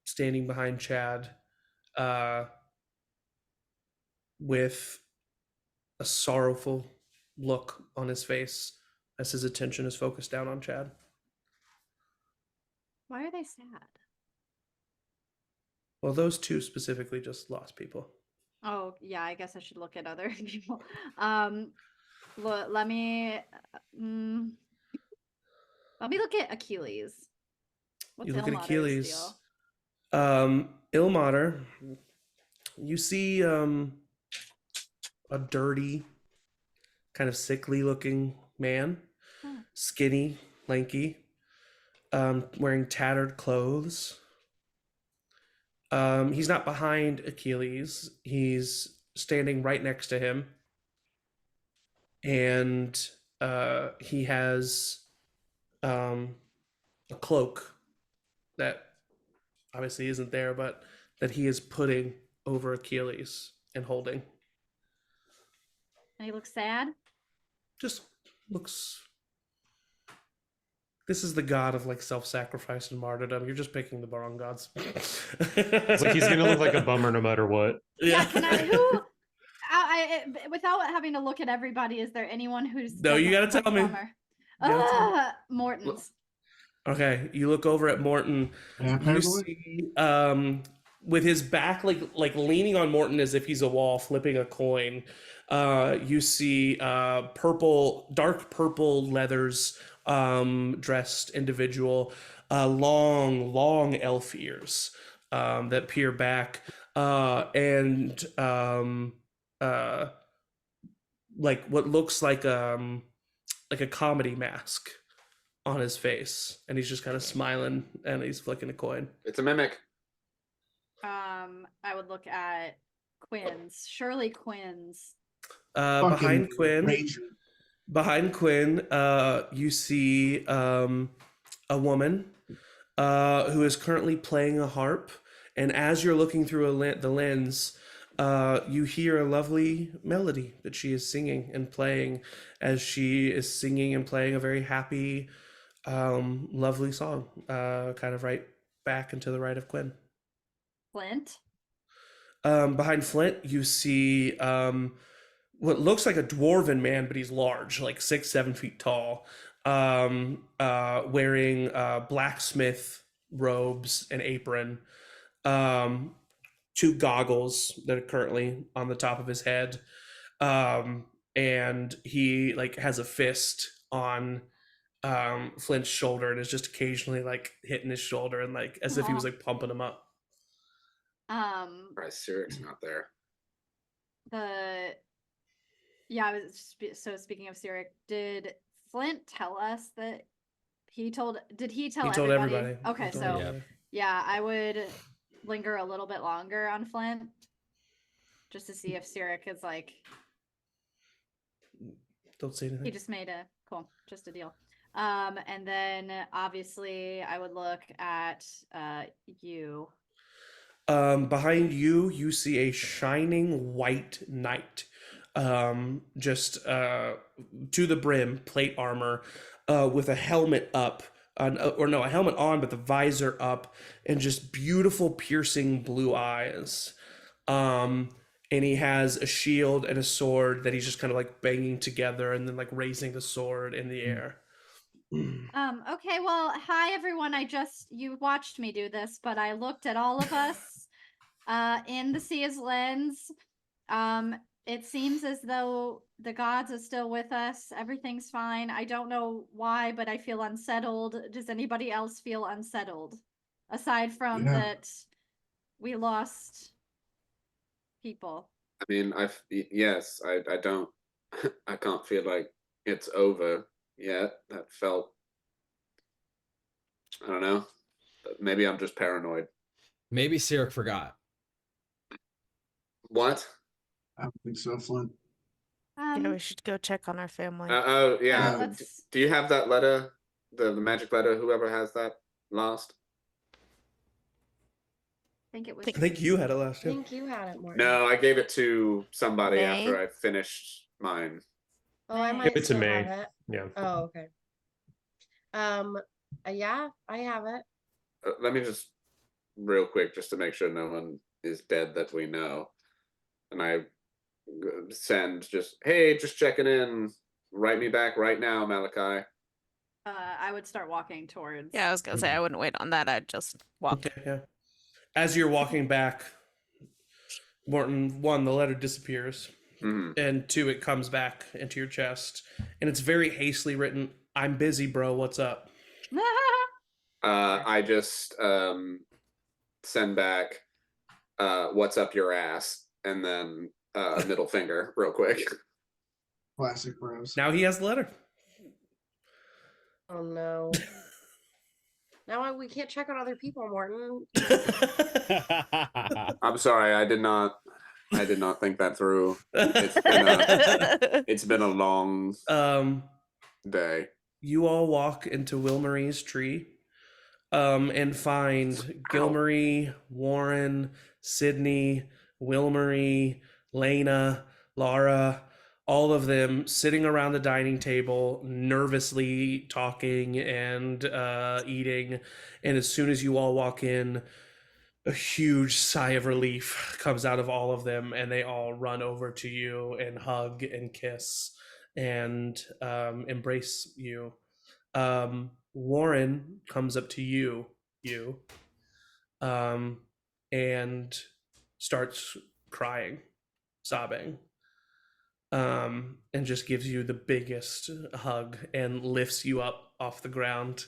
Standing behind Chad. With a sorrowful look on his face as his attention is focused down on Chad. Why are they sad? Well, those two specifically just lost people. Oh, yeah, I guess I should look at other people. Let me look at Achilles. What's You look at Ilmater's Achilles. deal? Ilmater, you see a dirty, kind of sickly looking man, skinny, lanky, wearing tattered clothes. He's not behind Achilles. He's standing right next to him. And he has a cloak that obviously isn't there, but that he is putting over Achilles and holding. And he looks sad? Just looks... This is the god of like self-sacrifice and martyrdom. You're just picking the wrong gods. It's like he's gonna look like a bummer no matter what. Yeah, can I without having to look at everybody, is there anyone who's No, you gotta doesn't tell look me. bummer? Morton's. Okay, you look over at Morton. You see, with his back like leaning on Morton as if he's a wall, flipping a coin. You see dark purple leathers, dressed individual, long elf ears that peer back, and like what looks like a comedy mask on his face, and he's just kind of smiling and he's flicking a coin. It's a mimic. I would look at Quinn's. Shirley Quinn's. Behind Quinn, you see a woman who is currently playing a harp, and as you're looking through the lens, you hear a lovely melody that she is singing and playing, as she is singing and playing a very happy, lovely song, kind of right back and to the right of Quinn. Flint. Behind Flint, you see what looks like a dwarven man, but he's large, like 6-7 feet tall, wearing blacksmith robes and apron, 2 goggles that are currently on the top of his head, and he like has a fist on Flint's shoulder and is just occasionally like hitting his shoulder and like as if he was like pumping him up. Right, Syric's not there. I was speaking of Cyric, did Flint tell us that he told everybody? Okay, yeah, I would linger a little bit longer on Flint just to see if Cyric is like, don't say anything. He just made a Cool. Just a deal. And then obviously I would look at you. Behind you, you see a shining white knight. Just to the brim, plate armor, with a helmet up, a helmet on, but the visor up, and just beautiful, piercing blue eyes. And he has a shield and a sword that he's just kind of like banging together, and then like raising the sword in the air. Okay, well, hi everyone. You watched me do this, but I looked at all of us in the sea's lens. It seems as though the gods are still with us. Everything's fine. I don't know why, but I feel unsettled. Does anybody else feel unsettled? Aside from that we lost people. I mean, yes, I don't, I can't feel like it's over yet. That felt, I don't know. Maybe I'm just paranoid. Maybe Sirik forgot. What? I don't think so, Flint. Yeah, we should go check on our family. Oh, yeah. let's- Do you have that letter? The magic letter, whoever has that last? I think it was. I think you had it last I year. think you had it, Morton. No, I gave it to somebody May? after I finished mine. Oh, I Give might it to still May. have it. Yeah. Oh, okay. Yeah, I have it. Let me just, real quick, just to make sure no one is dead that we know. And I send just, hey, just checking in. Write me back right now, Malachi. I would start walking towards. Yeah, I was gonna say I wouldn't wait on that. I'd just walk. Okay, yeah. As you're walking back, Morton, one, the letter disappears, and two, it comes back into your chest, and it's very hastily written. I'm busy, bro. What's up? I just send back, what's up your ass, and then middle finger real quick. Classic bros. Now he has the letter. Oh no. Now we can't check on other people, Morton. I'm sorry, I did not think that through. It's been a long day. You all walk into Wilmarie's tree, and find Gilmarie, Warren, Sydney, Wilmarie, Lena, Laura, all of them sitting around the dining table, nervously talking and eating. And as soon as you all walk in, a huge sigh of relief comes out of all of them, and they all run over to you and hug and kiss and embrace you. Warren comes up to you, and starts crying, sobbing, and just gives you the biggest hug and lifts you up off the ground,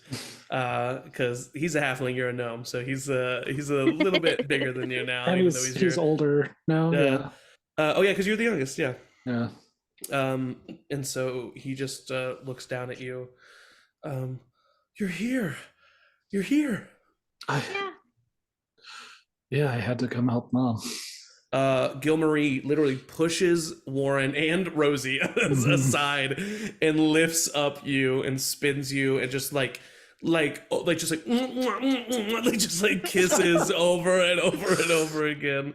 because he's a halfling, you're a gnome, so he's a little bit bigger than you now, And even though he's older now. Yeah. Oh yeah, because you're the youngest. Yeah. Yeah. And so he just looks down at you. You're here. You're here. Yeah, I had to come help Mom. Gilmarie literally pushes Warren and Rosie aside and lifts up you and spins you and just like kisses over and over and over again.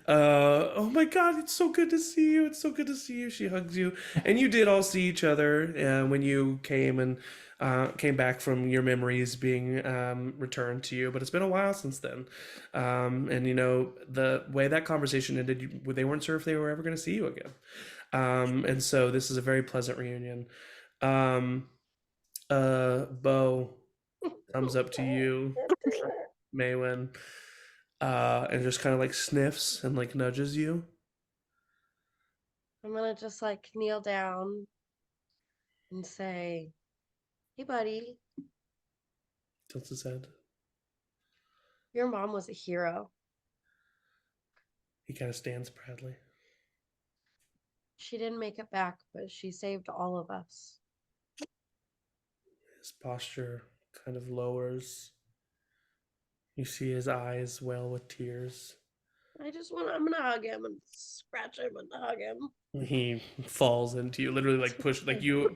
Oh my God, it's so good to see you. It's so good to see you. She hugs you, and you did all see each other when you came back from your memories being returned to you, but it's been a while since then. And you know, the way that conversation ended, they weren't sure if they were ever going to see you again. And so this is a very pleasant reunion. Bo comes up to you, Maywin, and just kind of like sniffs and like nudges you. I'm gonna just like kneel down and say, "Hey, buddy, Tilts his head. your mom was a hero. He kind of stands proudly. She didn't make it back, but she saved all of us." His posture kind of lowers. You see his eyes well with tears. I'm gonna hug him and scratch him and hug him. He falls into you, literally like push, like you.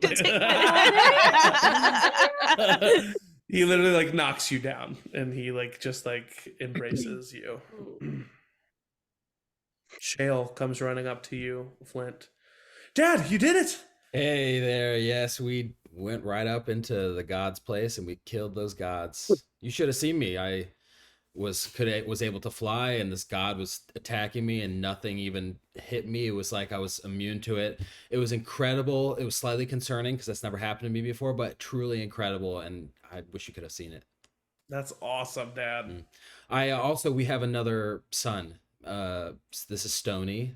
He literally like knocks you down, and he like just like embraces you. Shale comes running up to you, Flint. Dad, you did it! Hey there, yes, we went right up into the god's place and we killed those gods. You should have seen me. I was able to fly, and this god was attacking me and nothing even hit me. It was like I was immune to it. It was incredible. It was slightly concerning because that's never happened to me before, but truly incredible, and I wish you could have seen it. That's awesome, Dad. I also, we have another son. This is Stony.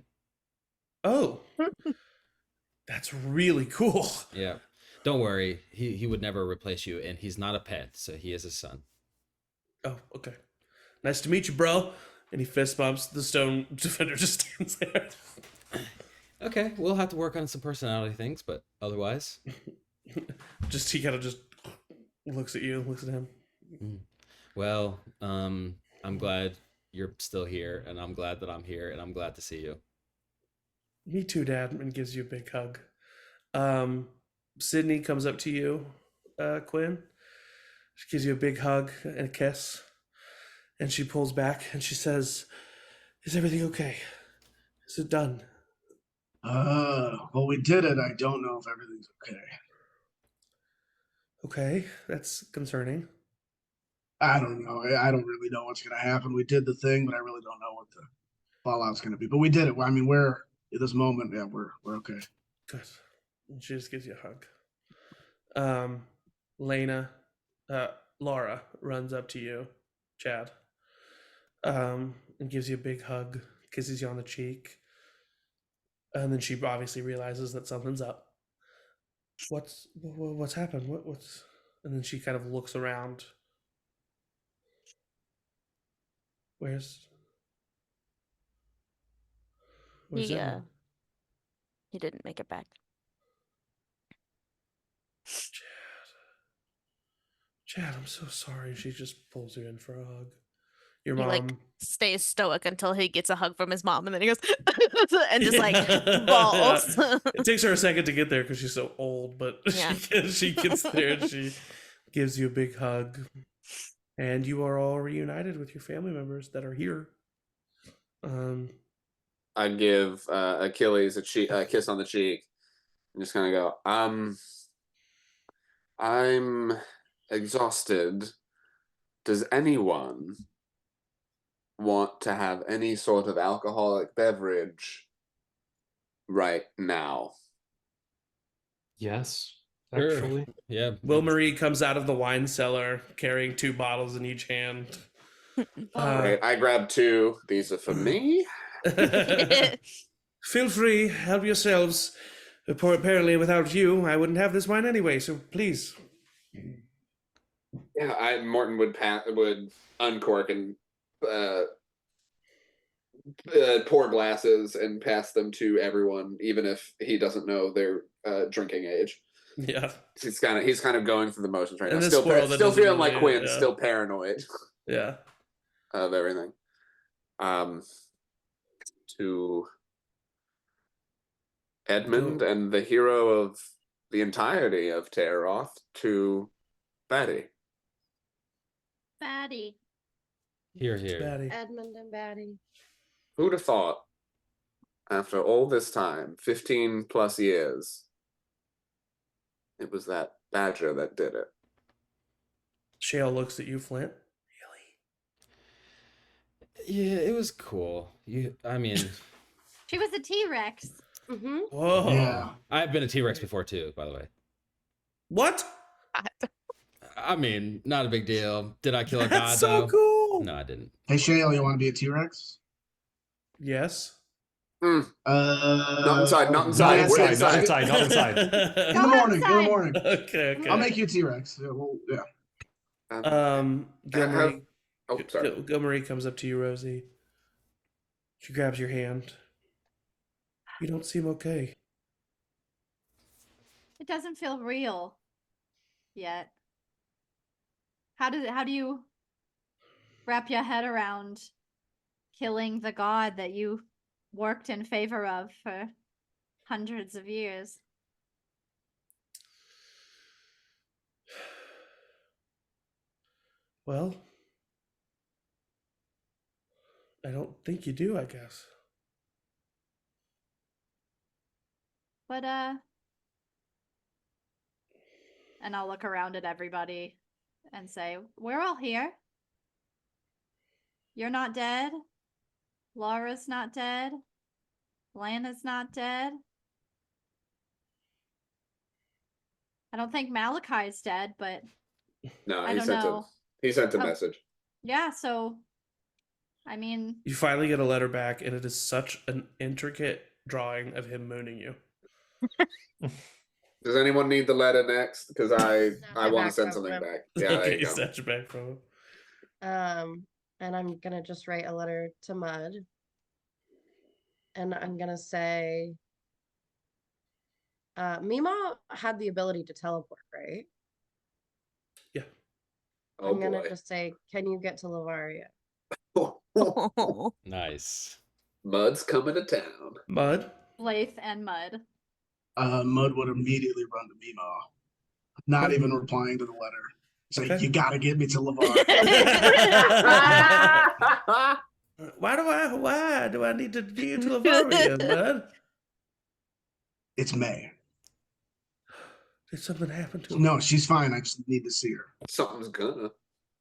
Oh. That's really cool. Yeah. Don't worry. He would never replace you, and he's not a pet, so he is a son. Oh, okay. Nice to meet you, bro. And he fist bumps. The stone defender just stands there. Okay, we'll have to work on some personality things, but otherwise. He kind of just looks at you, looks at him. Well, I'm glad you're still here, and I'm glad that I'm here, and I'm glad to see you. Me too, Dad, and gives you a big hug. Sydney comes up to you, Quinn. She gives you a big hug and a kiss. And she pulls back and she says, "Is everything okay? Is it done?" Well, we did it. I don't know if everything's okay. Okay, that's concerning. I don't know. I don't really know what's going to happen. We did the thing, but I really don't know what the fallout's going to be. But we did it. I mean, we're at this moment. Yeah, we're okay. Good. And she just gives you a hug. Lena, Laura runs up to you, Chad, and gives you a big hug, kisses you on the cheek, and then she obviously realizes that something's up. What's happened? What's? And then she kind of looks around. Where's Edmund? He didn't make it back. Chad, I'm so sorry. She just pulls you in for a hug. Your He mom like stays stoic until he gets a hug from his mom, and then he goes and just like balls. It takes her a second to get there because she's so old, but Yeah. she gets there and she gives you a big hug, and you are all reunited with your family members that are here. I give Achilles a kiss on the cheek, and just kind of go, I'm exhausted. Does anyone want to have any sort of alcoholic beverage right now? Yes, Sure. actually. Yeah. Will Marie comes out of the wine cellar carrying 2 bottles in each hand. Right, I grabbed 2. These are for me. Feel free, help yourselves. Apparently, without you, I wouldn't have this wine anyway. So please. Yeah, Morton would uncork and pour glasses and pass them to everyone, even if he doesn't know their drinking age. Yeah, he's kind of going through the motions right And now. this squirrel that Still doesn't feeling like really- Quinn, yeah. still paranoid Yeah. of everything. To Edmund and the hero of the entirety of Tayaroth, to Batty. Batty. Here, here. Batty. Edmund and Batty. Who'd have thought, after all this time, 15 plus years, it was that badger that did it. Shale looks at you, Flint. Yeah, it was cool. I mean, She was a T-Rex. Mm-hmm. Whoa. Yeah. I've been a T-Rex before too, by the way. What? I mean, not a big deal. Did I kill a god That's so though? cool. No, I didn't. Hey, Shale, you want to be a T-Rex? Yes. Not inside. Not Inside. inside. Not inside. In the morning. In the morning. Okay. I'll make you a T-Rex. Yeah, well, yeah. Gilmarie. Oh, sorry. Gilmarie comes up to you, Rosie. She grabs your hand. You don't seem okay. It doesn't feel real yet. How do you wrap your head around killing the god that you worked in favor of for hundreds of years. Well, I don't think you do, I guess. But, and I'll look around at everybody and say, we're all here. You're not dead. Laura's not dead. Lana's not dead. I don't think Malachi's dead, but No, I he don't sent know. he sent a Oh. message. Yeah, so I mean, You finally get a letter back, and it is such an intricate drawing of him mooning you. Does anyone need the letter next? Because I it want back to send from something him. back. Yeah, there Okay, you you go. sent it back from him. And I'm gonna just write a letter to Mud. And I'm gonna say, Mima had the ability to teleport, right? Yeah. Oh I'm gonna boy. just say, can you get to Lavaria? Nice. Mud's coming to town. Mud? Blythe and Mud. Mud would immediately run to Mima, not even replying to the letter. Say, Okay. you gotta get me to Lavar. Why do I need to do you to Lavaria, Mud? It's May. Did something happen to her? No, she's fine. I just need to see her. Something's gonna.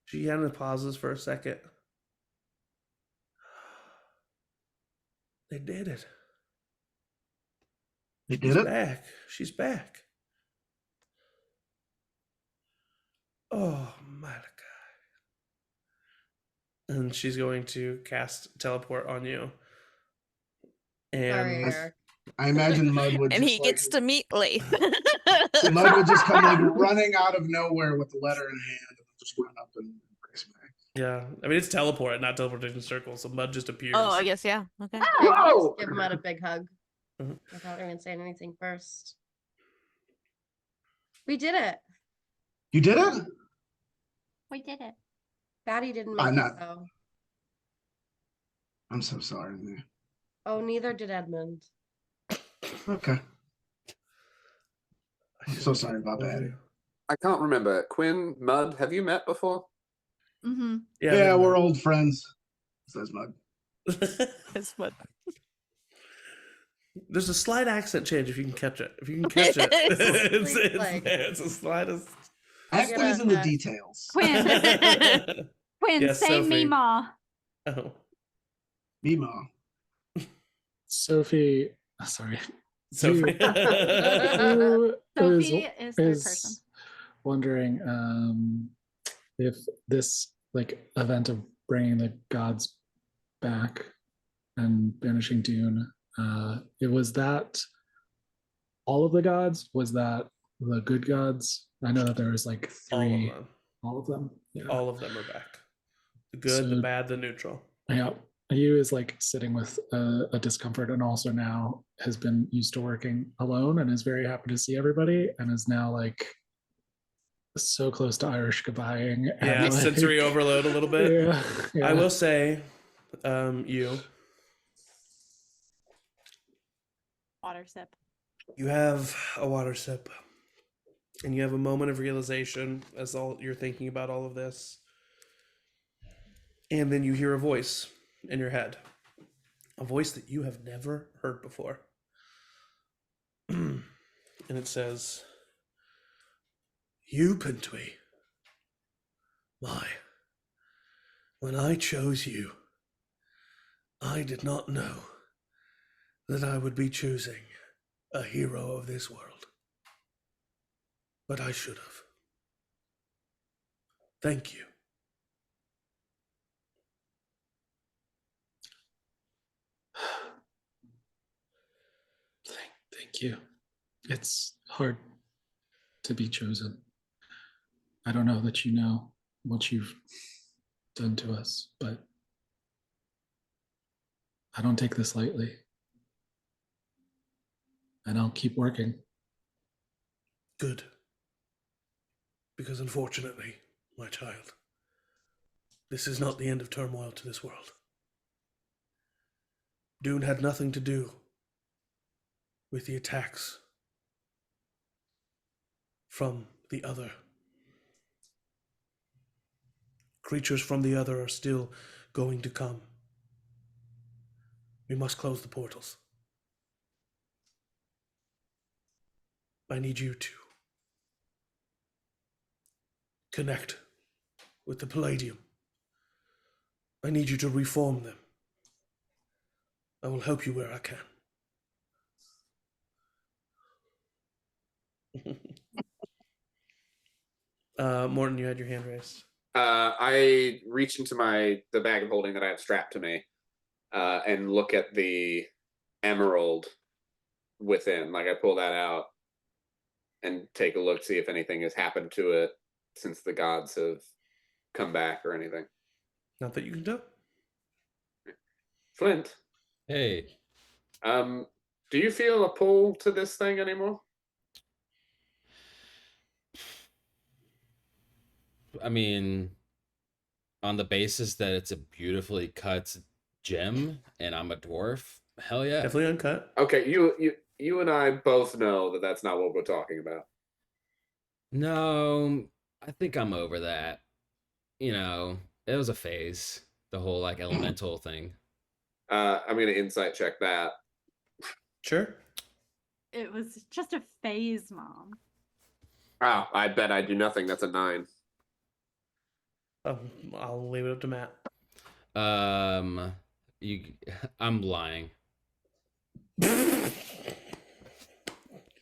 She kind of pauses for a second. They did it. They She's did it? back. She's back. Oh, Malachi. And she's going to cast teleport on you. And Sorry, Eric. I imagine Mud would And just he gets to meet Lee. Mud would just come like running out of nowhere with the letter in hand and just run up and embrace May. yeah, I mean it's teleport, not teleportation circle, so Mud just appears. Oh, I guess, yeah. Okay. Whoa! Give Mud a big hug Mhm. without even saying anything first. We did it. You did it? We did it. Batty didn't I'm make it not- though. I'm so sorry, man. Oh, neither did Edmund. Okay. I'm so sorry about Love that. you. I can't remember. Quinn, Mud, have you met before? Mm-hmm. Yeah, we're old friends, says Mud. It's what. There's a slight accent change if you can catch it. If you can catch it, it's Like- there. It's the slightest. Actors in the details. Quinn, Quinn, Yes, say Sophie. Mima. Oh, Mima. Sophie, sorry. Sophie. Who Sophie is third is person. wondering if this like event of bringing the gods back and banishing Dune, it was that all of the gods? Was that the good gods? I know that there was like all of three. them. All of them. Yeah. All of them are back. The good, the So- bad, the neutral. Yeah. He is like sitting with a discomfort and also now has been used to working alone and is very happy to see everybody and is now like so close to Irish goodbying. And, Yeah, like, sensory overload a little bit. Yeah, yeah. I will say, you Water sip. have a water sip, and you have a moment of realization as you're thinking about all of this, and then you hear a voice in your head, a voice that you have never heard before, and it says, "You, Pintui, why? When I chose you, I did not know that I would be choosing a hero of this world. But I should have. Thank you." Thank you. It's hard to be chosen. I don't know that you know what you've done to us, but I don't take this lightly. And I'll keep working. Good. Because unfortunately, my child, this is not the end of turmoil to this world. Dune had nothing to do with the attacks from the other. Creatures from the other are still going to come. We must close the portals. I need you to connect with the Palladium. I need you to reform them. I will help you where I can. Morton, you had your hand raised. I reach into the bag of holding that I have strapped to me, and look at the emerald within. Like I pull that out and take a look, see if anything has happened to it since the gods have come back or anything. Not that you can tell. Flint. Hey. Do you feel a pull to this thing anymore? I mean, on the basis that it's a beautifully cut gem and I'm a dwarf, hell yeah. Definitely uncut. Okay, you and I both know that that's not what we're talking about. No, I think I'm over that. You know, it was a phase, the whole like elemental thing. I'm gonna insight check that. Sure. It was just a phase, Mom. Oh, I bet I do nothing. That's a 9. I'll leave it up to Matt. I'm lying.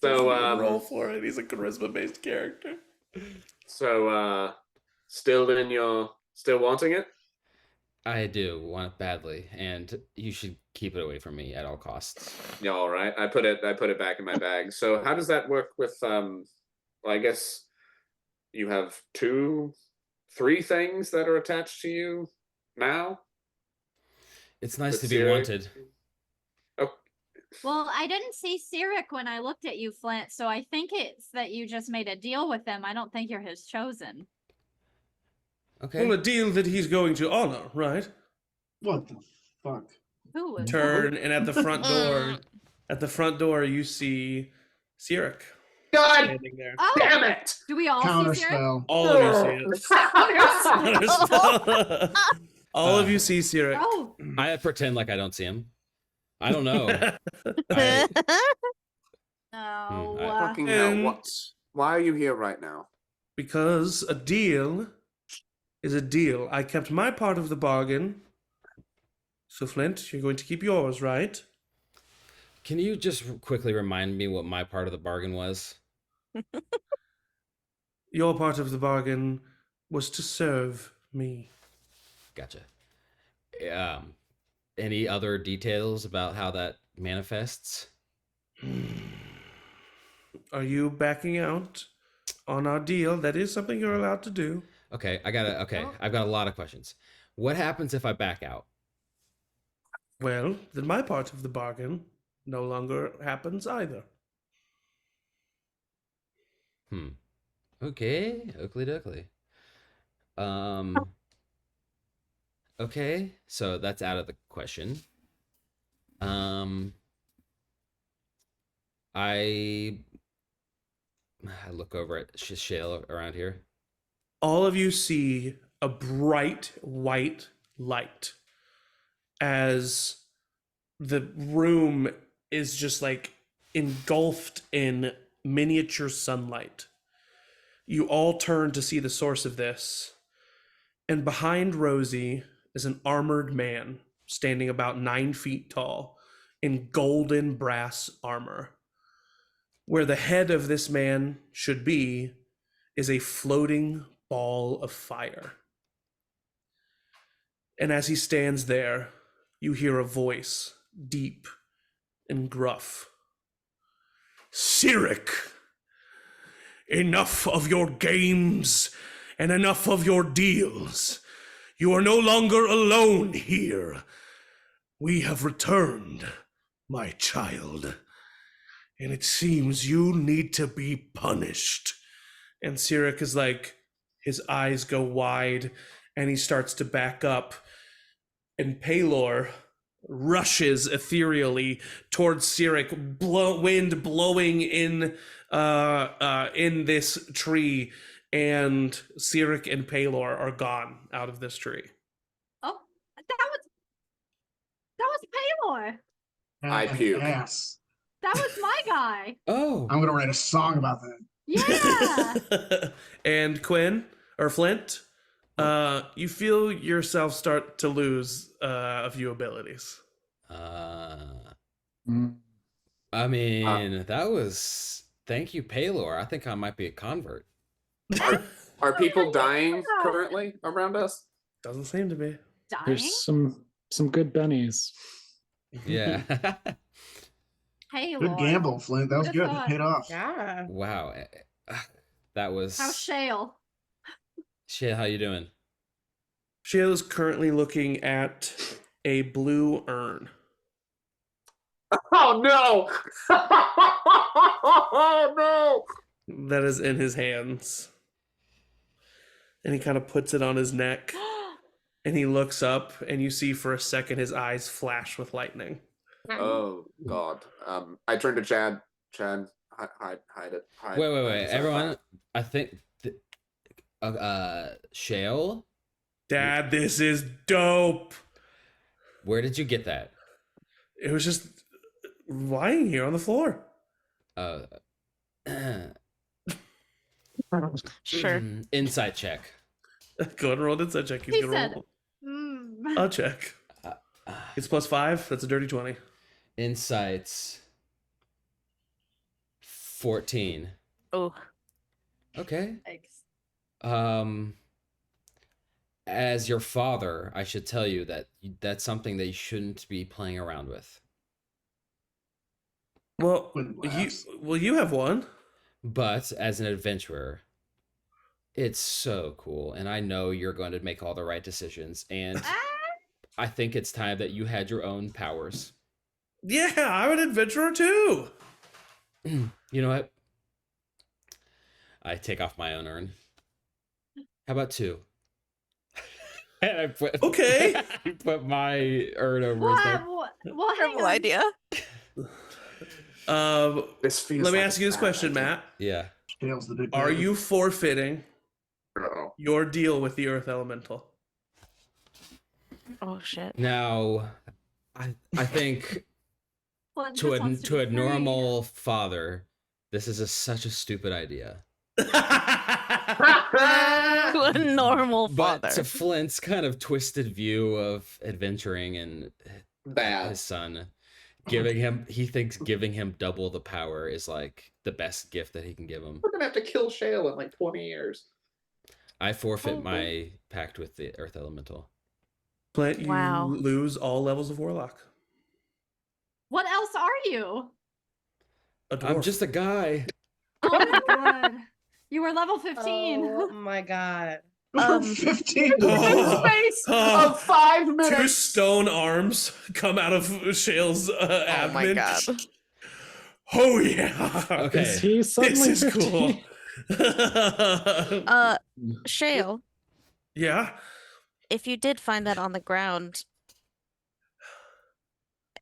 So roll for it. He's a charisma-based character. So still wanting it? I do want it badly, and you should keep it away from me at all costs. Yeah, all right. I put it back in my bag. So how does that work with well, I guess you have 2, 3 things that are attached to you now? It's nice With to be Siri? wanted. Oh, Well, I didn't see Sirik when I looked at you, Flint, so I think it's that you just made a deal with him. I don't think you're his chosen. Okay. Well, a deal that he's going to honor, right? What the fuck? Who was Turn, and at the front door, you see Sirik God standing there. Oh, damn it! do we all Counter see Sirik? spell. All of you see it. All of you see Sirik. Oh, I pretend like I don't see him. I don't know. no. Fucking hell! And Why are you here right now? because a deal is a deal. I kept my part of the bargain. So, Flint, you're going to keep yours, right? Can you just quickly remind me what my part of the bargain was? Your part of the bargain was to serve me. Gotcha. Any other details about how that manifests? Are you backing out on our deal? That is something you're allowed to do. Okay, I've got a lot of questions. What happens if I back out? Well, then my part of the bargain no longer happens either. Okay, Oakley Doakley. Okay, so that's out of the question. I look over at Shale around here. All of you see a bright white light as the room is just like engulfed in miniature sunlight. You all turn to see the source of this, and behind Rosie is an armored man standing about 9 feet tall in golden brass armor. Where the head of this man should be is a floating ball of fire. And as he stands there, you hear a voice, deep and gruff. Sirik, enough of your games and enough of your deals. You are no longer alone here. We have returned, my child. And it seems you need to be punished. And Sirik is like, his eyes go wide and he starts to back up. And Paylor, rushes ethereally towards Sirik, wind blowing in this tree, and Sirik and Palor are gone out of this tree. Oh, that was Paylor. I puke. Ass. That was my guy. Oh, I'm gonna write a song about that. Yeah. And Quinn or Flint, you feel yourself start to lose a few abilities. Mm. I mean, that was. Thank you, Paylor. I think I might be a convert. Are people dying currently around us? Doesn't seem to be. Dying? There's some good bennies. Yeah. Hey, Good gamble, Flint. That was Who'da good. It thought? paid off. Yeah. Wow. That was. How's Shale? Shit, how you doing? Shayla's currently looking at a blue urn Oh no! Oh no! that is in his hands. And he kind of puts it on his neck. And he looks up, and you see for a second his eyes flash with lightning. Oh god. I turn to Chad. Chad, hide it. Hide, Wait. hide this Everyone, outside. I think. Shale? Dad, this is dope. Where did you get that? It was just lying here on the floor. Sure. Insight check. Go ahead and roll an insight check. He's He gonna said, roll. mm. I'll check. It's +5. That's a dirty 20. Insights. 14. Oh, Okay. Yikes. As your father, I should tell you that that's something that you shouldn't be playing around with. Well, Quinn you laughs. have one. But as an adventurer, it's so cool, and I know you're going to make all the right decisions, and I think it's time that you had your own powers. Yeah, I'm an adventurer too. You know what? I take off my own urn. How about 2? And I put Okay. I put my urn over his neck. Well, hang terrible on. idea. This feels Let me like ask a you this bad question, idea. Matt. Yeah. Shale's the big Are baby. you forfeiting Uh-oh. your deal with the Earth Elemental? Oh shit. Now, I think Flint to just wants a be free. normal father, this is such a stupid idea. To a normal But father. to Flint's kind of twisted view of adventuring and Bad. his son, he thinks giving him double the power is like the best gift that he can give him. We're gonna have to kill Shale in like 20 years. I forfeit Oh. my pact with the Earth Elemental. Flint, you Wow. lose all levels of Warlock. What else are you? A dwarf. I'm just a guy. Oh my god. You were level 15. Oh my god. 15 Oh. Space Oh. of 5 2 minutes. stone arms come out of Shale's Oh my abdomen. god. Oh yeah. Okay. Is he This suddenly is cool. 15? Shale, Yeah. if you did find that on the ground,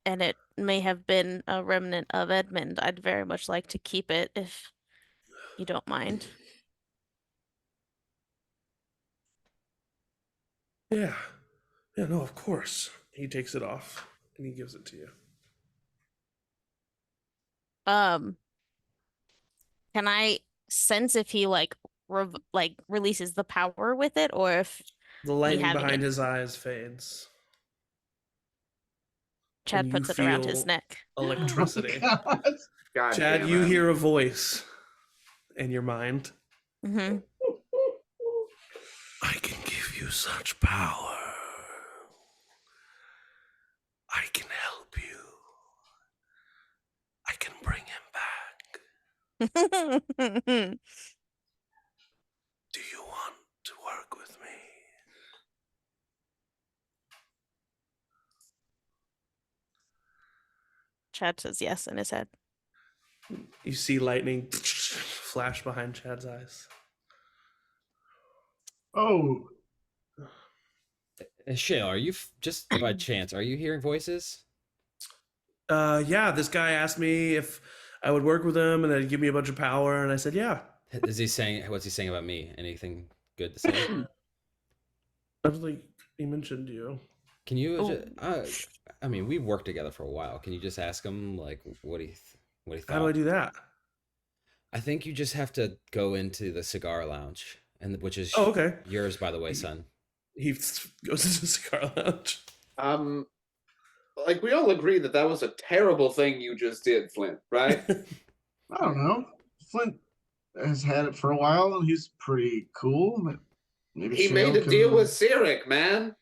and it may have been a remnant of Edmund, I'd very much like to keep it if you don't mind. Yeah. Yeah, no, of course. He takes it off and he gives it to you. Can I sense if he releases the power with it, or if The lightning having behind it. his eyes fades. Chad And you puts it around his feel neck? Electricity. God. God Chad, damn you it. hear a voice in your mind. Mm-hmm. I can give you such power. I can help you. I can bring him back. Do you want to work with me? Chad says yes in his head. You see lightning flash behind Chad's eyes. Oh, Shale, are you just by chance? Are you hearing voices? Yeah, this guy asked me if I would work with him and then give me a bunch of power, and I said, yeah. Is he saying? What's he saying about me? Anything good to say? I was like, he mentioned you. Can you? Oh. I mean, we've worked together for a while. Can you just ask him like what he thought? How do I do that? I think you just have to go into the cigar lounge, and which is okay. Yours, by the way, son. He goes into the cigar lounge. Like we all agree that was a terrible thing you just did, Flint, right? I don't know. Flint has had it for a while, and he's pretty cool. Maybe he Shale made a can... deal with Cyric, man.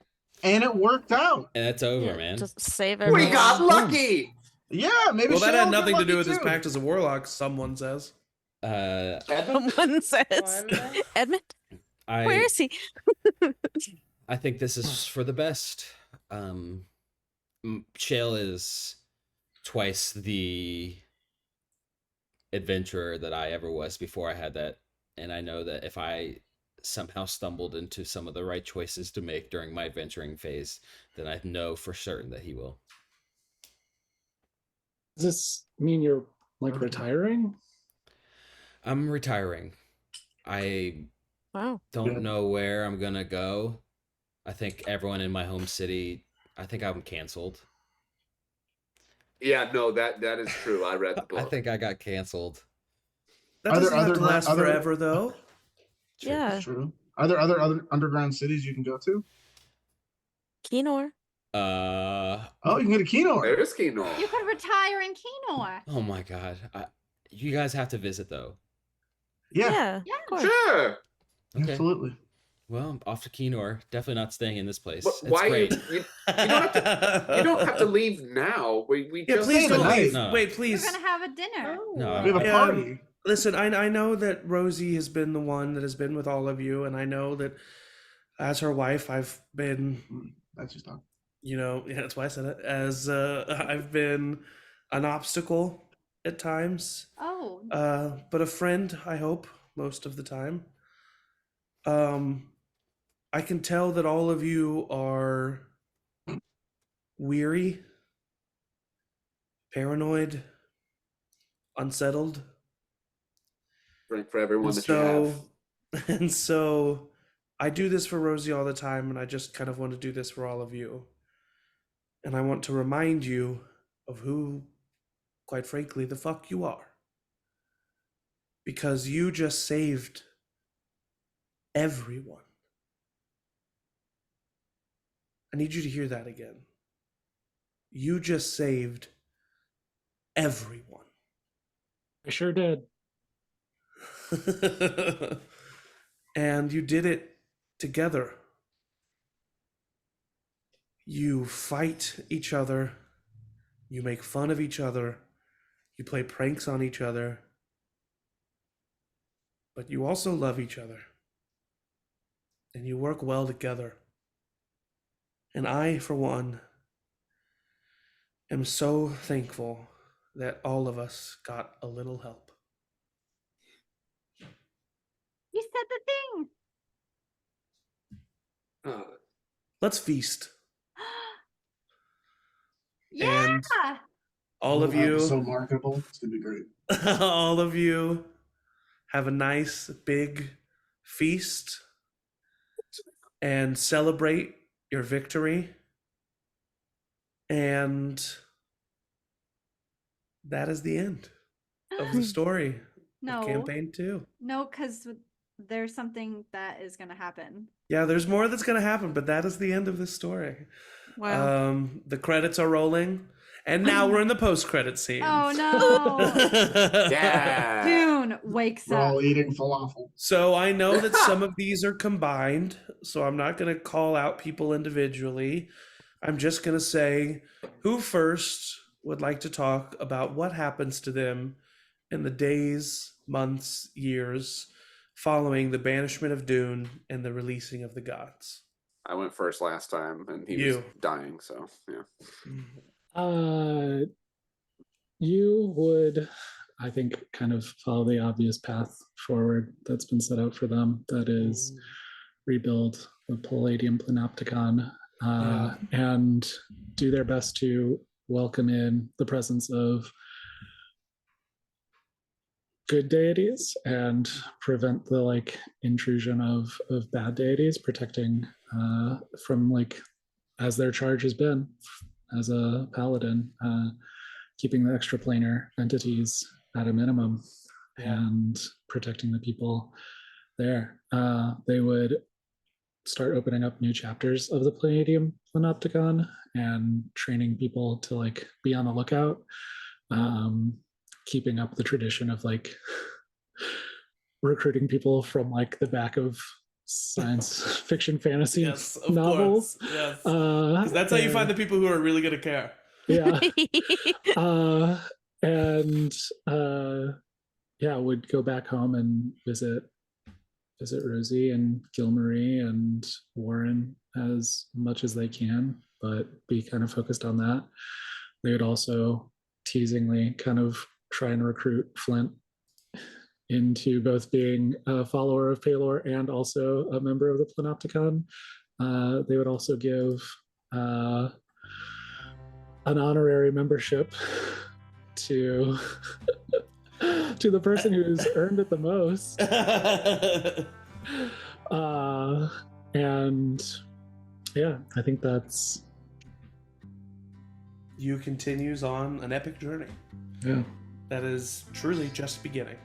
And it worked out. And it's over, man. Just save We everyone. got lucky. Yeah, maybe. Well, that Shale had nothing to do with too. his pact as a warlock, someone says. Someone says. Edmund? Where is he? I think this is for the best. Shale is twice the adventurer that I ever was before I had that, and I know that if I somehow stumbled into some of the right choices to make during my adventuring phase, then I know for certain that he will. Does this mean you're like retiring? I'm retiring. I don't know where I'm gonna go. I think everyone in my home city, I think I'm canceled. Yeah, no, that is true. I read the book. I think I got canceled. That doesn't have to last forever, though. Yeah. That's true. Are there other underground cities you can go to? Kenor. Oh, you can go to Kenor. There's Kenor. You could retire in Kenor. Oh my god. You guys have to visit though. Yeah. Yeah. Of course. Sure. Okay. Absolutely. Well, I'm off to Kenor. Definitely not staying in this place. But It's why great. you don't have to leave now. We Yeah, just please don't leave. No. Wait, We're please. gonna have a dinner. No, We have a party. Listen, I know that Rosie has been the one that has been with all of you, and I know that as her wife, I've been. That's just not. You know, yeah, that's why I said it. As I've been an obstacle at times. Oh. But a friend, I hope, most of the time. I can tell that all of you are weary, paranoid, unsettled. Drink for everyone that you have. And so I do this for Rosie all the time, and I just kind of want to do this for all of you. And I want to remind you of who, quite frankly, the fuck you are. Because you just saved everyone. I need you to hear that again. You just saved everyone. I sure did. And you did it together. You fight each other. You make fun of each other. You play pranks on each other. But you also love each other. And you work well together. And I, for one, am so thankful that all of us got a little help. You said the thing. Let's feast. Yeah. And all of you, So marketable. It's gonna be great. all of you, have a nice big feast and celebrate your victory. And that is the end of the story. No. Of campaign 2. No, because there's something that is gonna happen. Yeah, there's more that's going to happen, but that is the end of this story. Wow. The credits are rolling, and now we're in the post-credit scene. Oh no. Yeah. Dune wakes We're up. all eating falafel. So I know that some of these are combined, so I'm not going to call out people individually. I'm just going to say who first would like to talk about what happens to them in the days, months, years following the banishment of Dune and the releasing of the gods. I went first last time, and he was dying. So yeah. You would, I think, kind of follow the obvious path forward that's been set out for them. That is, rebuild the Palladium Panopticon and do their best to welcome in the presence of good deities and prevent the like intrusion of bad deities, protecting from like, as their charge has been as a paladin, keeping the extraplanar entities at a minimum and protecting the people there. They would start opening up new chapters of the Palladium Panopticon and training people to like be on the lookout, keeping up the tradition of like recruiting people from like the back of science fiction fantasy Yes, of novels. course. Yes. 'Cause that's how you find the people who are really going to care. Yeah. Yeah, would go back home and visit Rosie and Gilmarie and Warren as much as they can, but be kind of focused on that. They would also teasingly kind of try and recruit Flint into both being a follower of Palor and also a member of the Panopticon. They would also give an honorary membership to the person who's earned it the most. And yeah, I think that's... You continues on an epic journey. Yeah. That is truly just beginning.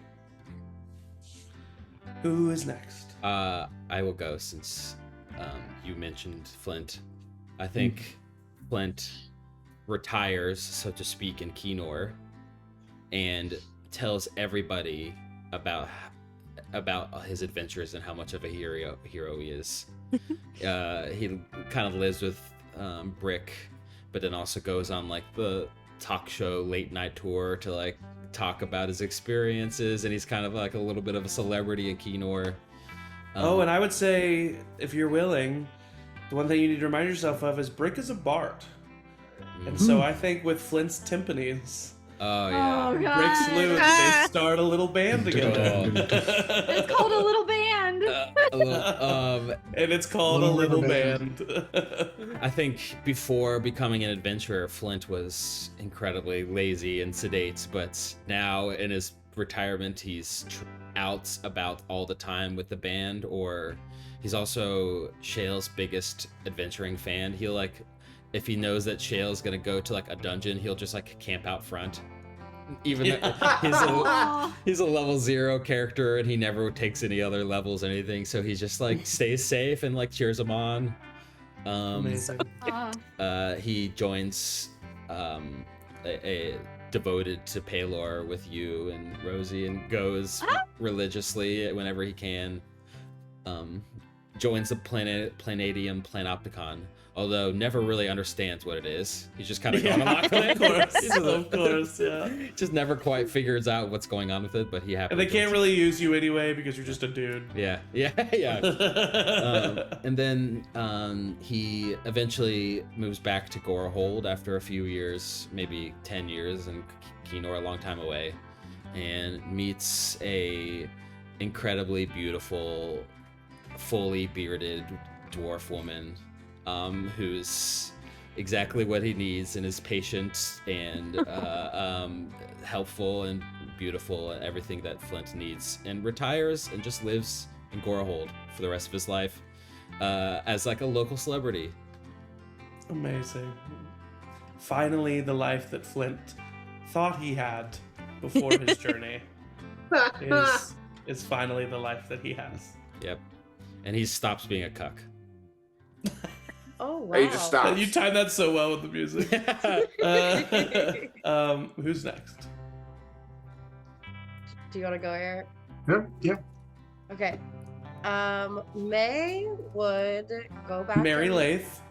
Who is next? I will go since you mentioned Flint. I think Flint retires, so to speak, in Kenor and tells everybody about his adventures and how much of a hero he is. He kind of lives with Brick, but then also goes on like the talk show late night tour to like talk about his experiences, and he's kind of like a little bit of a celebrity in Kenor. And I would say, if you're willing, the one thing you need to remind yourself of is Brick is a bard. And so I think with Flint's timpanis, Brick's lute, they start a little band together. It's called a little band. And it's called a little band. I think before becoming an adventurer, Flint was incredibly lazy and sedate, but now in his retirement, he's out about all the time with the band, or he's also Shale's biggest adventuring fan. He'll like, if he knows that Shale's gonna go to like a dungeon, he'll just like camp out front. Even though he's a level 0 character and he never takes any other levels or anything, so he just like stays safe and like cheers him on. Amazing. He joins a devoted to Palor with you and Rosie, and goes religiously whenever he can. Joins the Planadium Panopticon, although never really understands what it is. He's just kind of going along with it. Of course, yeah. Just never quite figures out what's going on with it, but he happens. And they can't really use you anyway because you're just a dude. Yeah. And then he eventually moves back to Gorehold after a few years, maybe 10 years in Kenor, a long time away, and meets a incredibly beautiful, fully bearded dwarf woman who's exactly what he needs and is patient and helpful and beautiful and everything that Flint needs, and retires and just lives in Gorehold for the rest of his life as like a local celebrity. Amazing. Finally, the life that Flint thought he had before his journey is finally the life that he has. Yep. And he stops being a cuck. Oh wow! Or you just stop. You timed that so well with the music. Who's next? Do you want to go, Eric? Yeah. Okay. May would go back. Mary and- Lath.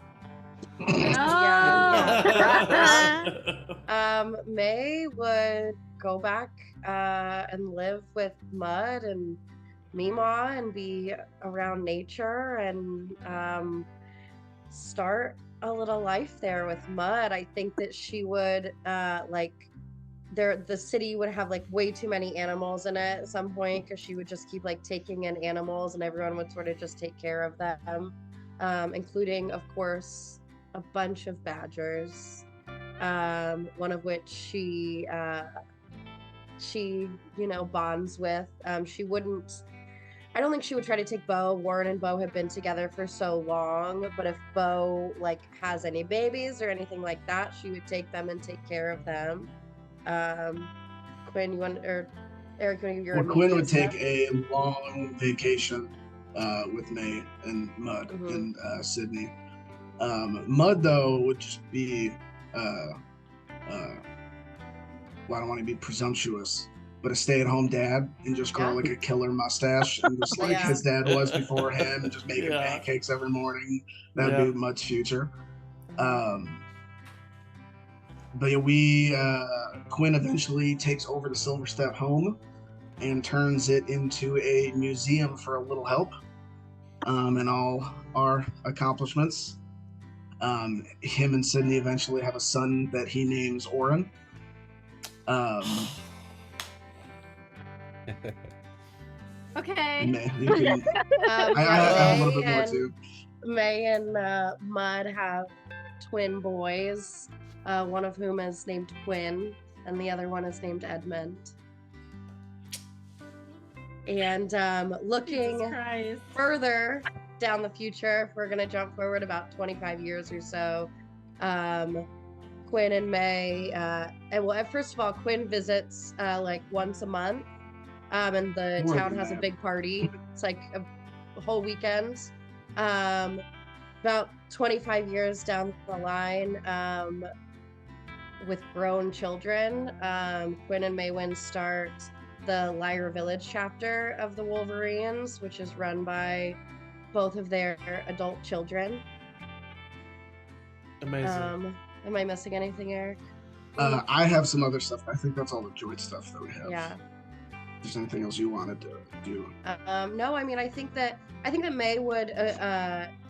May would go back and live with Mud and Mima and be around nature and start a little life there with Mud. I think that she would the city would have like way too many animals in it at some point, because she would just keep like taking in animals and everyone would sort of just take care of them. including, of course, a bunch of badgers. One of which she bonds with. She wouldn't. I don't think she would try to take Bo. Warren and Bo have been together for so long, but if Bo has any babies or anything like that, she would take them and take care of them. Quinn, you want or Eric, you want to give your Quinn would stuff? take a long vacation with May and Mud and Sydney. Mud though would just be well, I don't want to be presumptuous, but a stay-at-home dad and just grow a killer mustache and just like his dad was before him and just making pancakes every morning. That'd be Mud's future. But yeah, Quinn eventually takes over the Silver Step home and turns it into a museum for a little help and all our accomplishments. Him and Sydney eventually have a son that he names Oren. Okay. You can, I have a little bit more too. May and Mud have twin boys, one of whom is named Quinn, and the other one is named Edmund. And looking further down the future, if we're going to jump forward about 25 years or so, Quinn and May, first of all, Quinn visits once a month, and the town has a big party. It's like a whole weekend. About 25 years down the line, with grown children, Quinn and Maywin start the Lyra Village chapter of the Wolverines, which is run by both of their adult children. Amazing. Am I missing anything, Eric? I have some other stuff. I think that's all the joint stuff that we have. Yeah. If there's anything else you wanted to do? No, I mean, I think that May would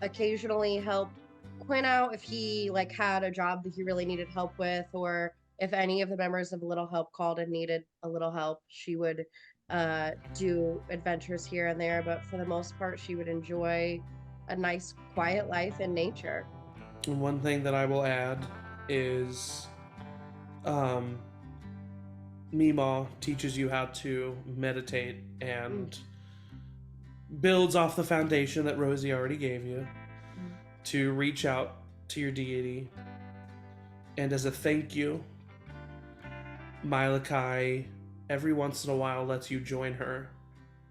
occasionally help Quinn out if he had a job that he really needed help with, or if any of the members of Little Help called and needed a little help, she would do adventures here and there. But for the most part, she would enjoy a nice, quiet life in nature. And one thing that I will add is Meemaw teaches you how to meditate and builds off the foundation that Rosie already gave you to reach out to your deity. And as a thank you, Malachi every once in a while lets you join her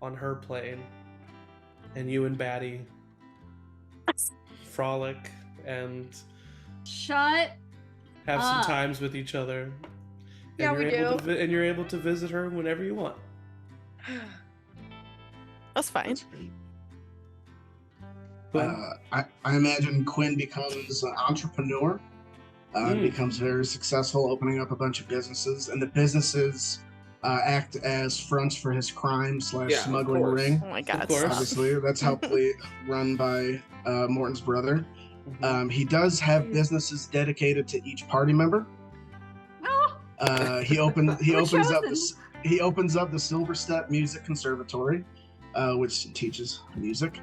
on her plane, and you and Batty frolic and shut have some times with each other. Yeah, we do. And you're able to visit her whenever you want. That's fine. I imagine Quinn becomes an entrepreneur, becomes very successful, opening up a bunch of businesses, and the businesses act as fronts for his crime / smuggling ring. Oh my god. Obviously, that's helpfully run by Morton's brother. He does have businesses dedicated to each party member. He opens up the Silver Step Music Conservatory, which teaches music.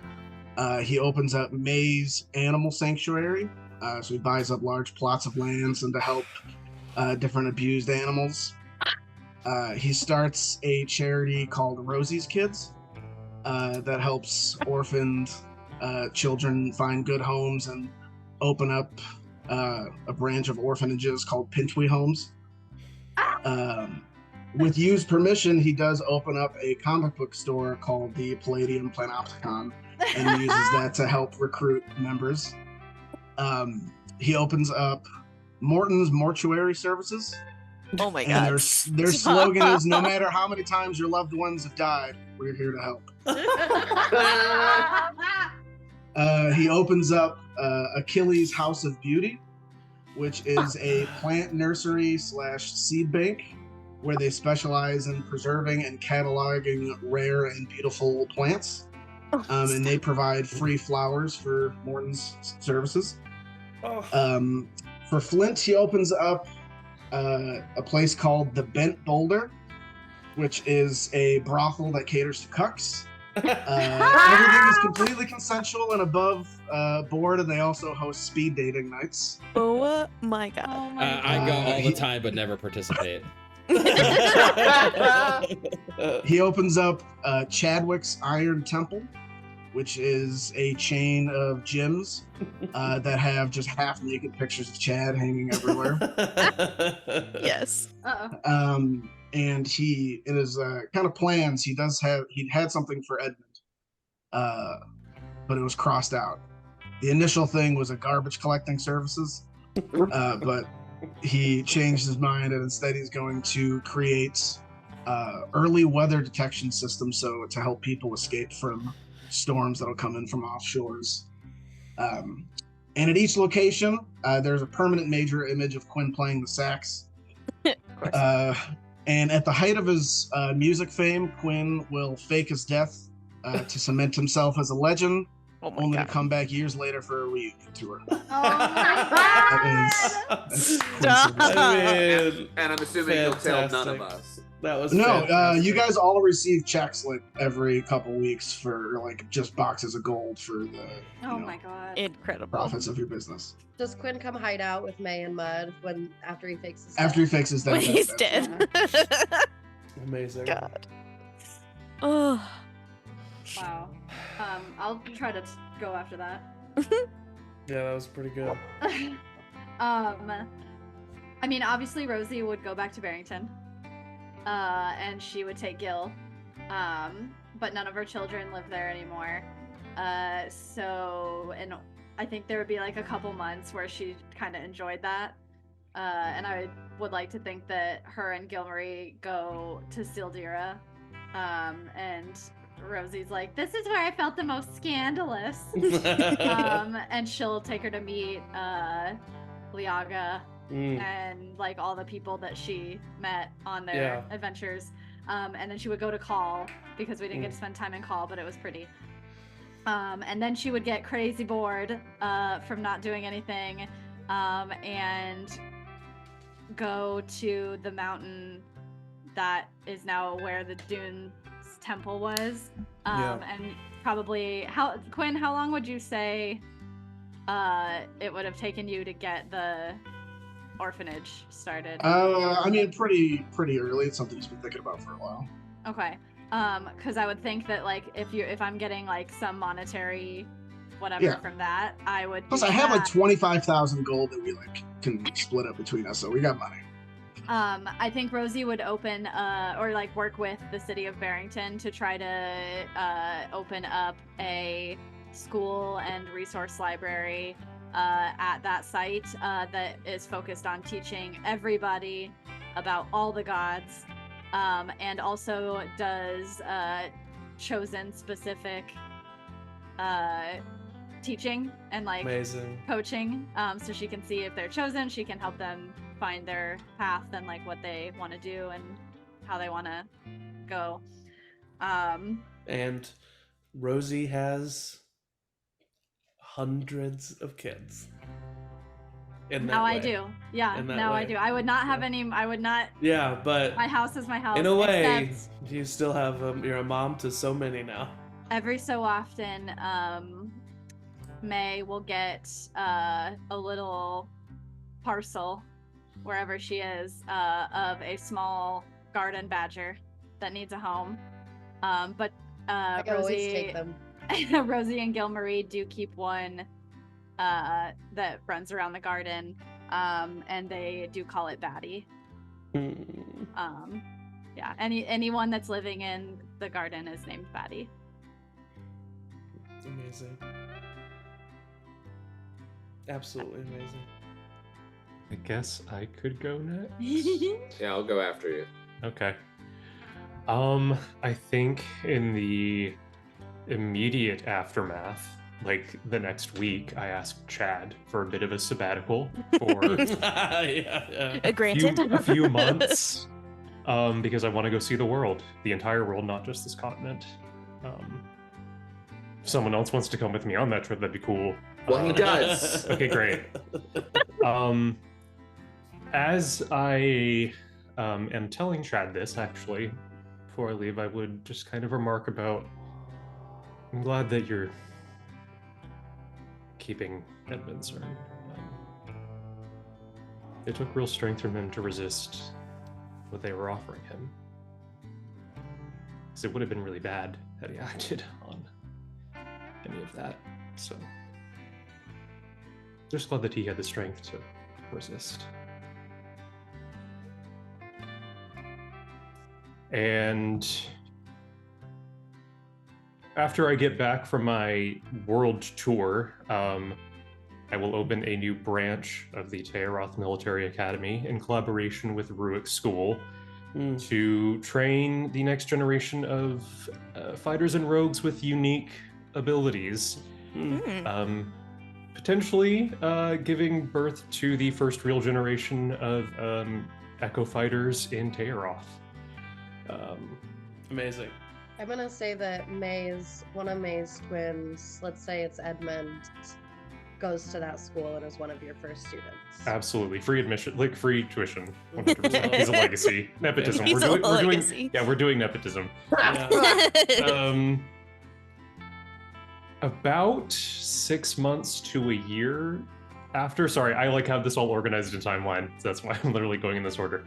He opens up May's Animal Sanctuary, so he buys up large plots of lands and to help different abused animals. He starts a charity called Rosie's Kids that helps orphaned children find good homes and open up a branch of orphanages called Pinchwee Homes. With Yu's permission, he does open up a comic book store called the Palladium Planopticon and uses that to help recruit members. He opens up Morton's Mortuary Services. Oh my god. And their slogan is, no matter how many times your loved ones have died, we're here to help. He opens up Achilles' House of Beauty, which is a plant nursery / seed bank where they specialize in preserving and cataloging rare and beautiful plants. And they provide free flowers for Morton's services. For Flint, he opens up a place called the Bent Boulder, which is a brothel that caters to cucks. Everything is completely consensual and above board, and they also host speed dating nights. Oh my god. Oh my I go all the he- time, but never participate. He opens up Chadwick's Iron Temple, which is a chain of gyms that have just half-naked pictures of Chad hanging everywhere. Yes. Uh-oh. And he, in his kind of plans, he had something for Edmund, but it was crossed out. The initial thing was a garbage collecting services, but he changed his mind, and instead he's going to create early weather detection systems to help people escape from storms that'll come in from offshores. And at each location, there's a permanent major image of Quinn playing the sax. And at the height of his music fame, Quinn will fake his death to cement himself as a legend, Oh my only god. to come back years later for a reunion tour. Oh my god! That's Stop. coincidental. And I'm assuming you'll tell none of Fantastic. us. That was No, fantastic. you guys all receive checks like every couple weeks for like just boxes of gold for the Oh my god. Incredible. profits of your business. Does Quinn come hide out with May and Mud after he fixes After he fixes that, When he's that's- dead. Amazing. God. Oh. Wow. I'll try to go after that. Yeah, that was pretty good. I mean, obviously Rosie would go back to Barrington, and she would take Gil, but none of her children live there anymore. And I think there would be like a couple months where she kind of enjoyed that, and I would like to think that her and Gilmarie go to Sildira, and Rosie's like, this is where I felt the most scandalous. And she'll take her to meet Liaga and like all the people that she met on their adventures. And then she would go to Call because we didn't get to spend time in Call, but it was pretty. And then she would get crazy bored from not doing anything, and go to the mountain that is now where the Dune's temple was. And probably Quinn, how long would you say it would have taken you to get the orphanage started? I mean, pretty early. It's something he's been thinking about for a while. Okay. Because I would think that like if I'm getting like some monetary whatever Yeah. from that, I would. Plus, do I have like that. 25,000 gold that we like can split up between us, so we got money. I think Rosie would open or like work with the city of Barrington to try to open up a school and resource library at that site that is focused on teaching everybody about all the gods, and also does chosen specific teaching and like Amazing. coaching, so she can see if they're chosen. She can help them find their path and like what they want to do and how they want to go. And Rosie has hundreds of kids. In that Now I way. do. Yeah, In that now I way. do. I would not have any. I would not. Yeah, but My house is my house. in a way, except you still have you're a mom to so many now. every so often, May will get a little parcel wherever she is of a small garden badger that needs a home. But I can always take them. Rosie and Gilmarie do keep one that runs around the garden, and they do call it Batty. Yeah, anyone that's living in the garden is named Batty. Amazing. Absolutely amazing. I guess I could go next. Yeah, I'll go after you. Okay. I think in the immediate aftermath, like the next week, I asked Chad for a bit of a sabbatical for Granted. a few months, because I want to go see the world, the entire world, not just this continent. If someone else wants to come with me on that trip, that'd be cool. Well, he does. Okay, great. As I am telling Chad this, actually, before I leave, I would just kind of remark about I'm glad that you're keeping Edmund's urn. It took real strength from him to resist what they were offering him. Because it would have been really bad had he acted on any of that. So, just glad that he had the strength to resist. And after I get back from my world tour, I will open a new branch of the Tayaroth Military Academy in collaboration with Ruick School to train the next generation of fighters and rogues with unique abilities. Potentially giving birth to the first real generation of Echo fighters in Tayaroth. Amazing. I'm gonna say that one of May's twins, let's say it's Edmund, goes to that school and is one of your first students. Absolutely. Free admission, like free tuition. 100%. He's a legacy. Nepotism. He's We're a doing legacy. we're doing nepotism. About 6 months to a year after, sorry, I like have this all organized in timeline, so that's why I'm literally going in this order.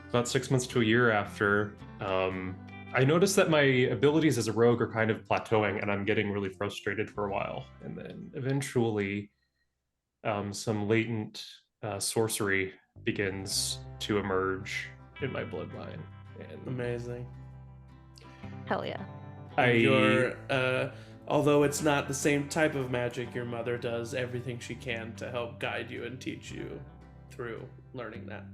About 6 months to a year after, I noticed that my abilities as a rogue are kind of plateauing and I'm getting really frustrated for a while. And then eventually some latent sorcery begins to emerge in my bloodline. And Amazing. Hell yeah. Your although it's not the same type of magic, your mother does everything she can to help guide you and teach you through learning that.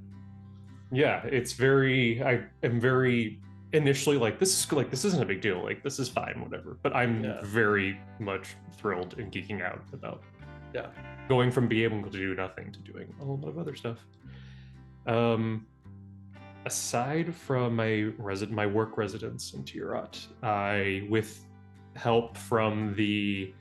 Yeah, I am very initially like this isn't a big deal, like this is fine, whatever. But I'm very much thrilled and geeking out about going from being able to do nothing to doing a whole lot of other stuff. Aside from my work residence in Tayaroth, I, with help from the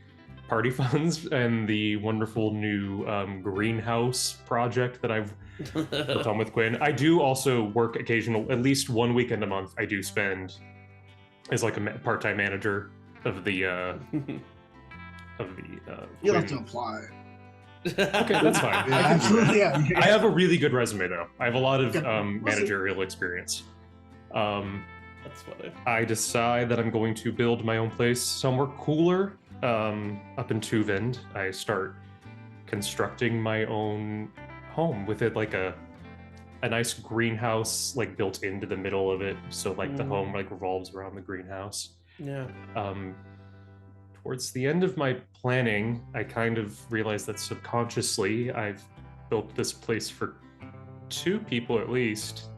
party funds and the wonderful new greenhouse project that I've worked on with Quinn, I do also work at least 1 weekend a month. I do spend as like a part-time manager of the You'll have to apply. Okay, that's fine. Yeah, absolutely. Yeah. I have a really good resume though. I have a lot of managerial experience. That's funny. I decide that I'm going to build my own place somewhere cooler. Up in Tuvend, I start constructing my own home with it, like a nice greenhouse like built into the middle of it, so like the home like revolves around the greenhouse. Yeah. Towards the end of my planning, I kind of realized that subconsciously I've built this place for 2 people at least,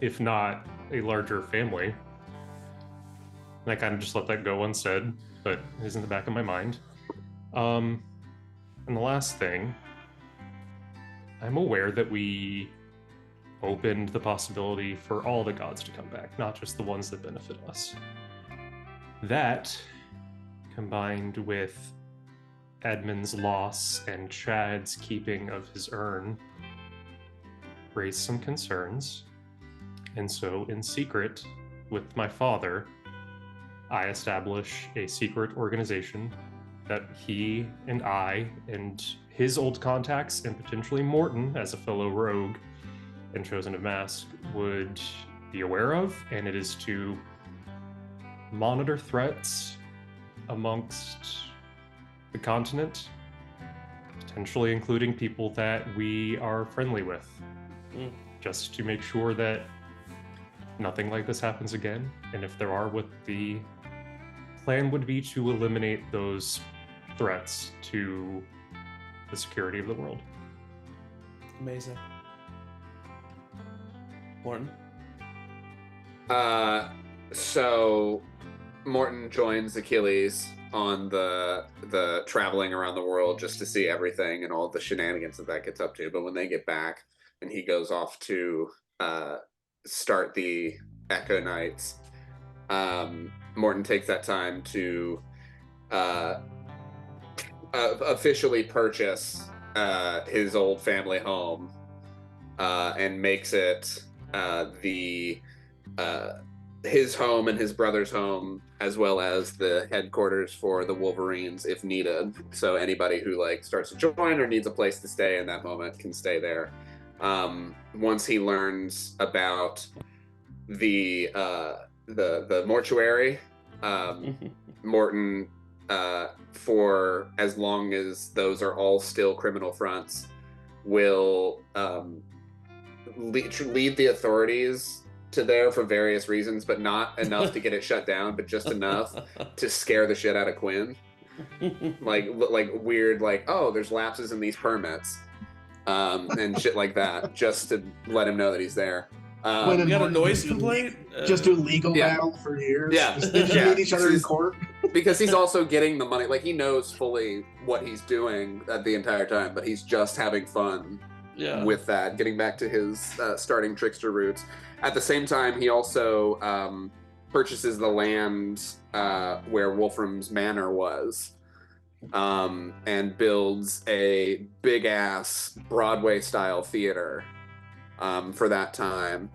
if not a larger family. And I kind of just let that go unsaid, but it is in the back of my mind. And the last thing, I'm aware that we opened the possibility for all the gods to come back, not just the ones that benefit us. That, combined with Edmund's loss and Chad's keeping of his urn, raised some concerns. And so, in secret, with my father, I establish a secret organization that he and I and his old contacts, and potentially Morton as a fellow rogue and chosen of Mask, would be aware of, and it is to monitor threats amongst the continent, potentially including people that we are friendly with, just to make sure that nothing like this happens again. And if there are, what the plan would be to eliminate those threats to the security of the world. Amazing. Morton? So Morton joins Achilles on the traveling around the world just to see everything and all the shenanigans that gets up to. But when they get back and he goes off to start the Echo Nights, Morton takes that time to officially purchase his old family home and makes it the his home and his brother's home, as well as the headquarters for the Wolverines if needed. So anybody who like starts to join or needs a place to stay in that moment can stay there. Once he learns about the mortuary, Morton, for as long as those are all still criminal fronts, will lead the authorities to there for various reasons, but not enough to get it shut down, but just enough to scare the shit out of Quinn. like weird, like, oh, there's lapses in these permits, and shit like that, just to let him know that he's there. You got a noise complaint? Just do legal battle for years. Yeah, They just meet each other in court. Because he's also getting the money. Like, he knows fully what he's doing the entire time, but he's just having fun with that, getting back to his starting trickster roots. At the same time, he also purchases the land where Wolfram's Manor was, and builds a big-ass Broadway-style theater for that time.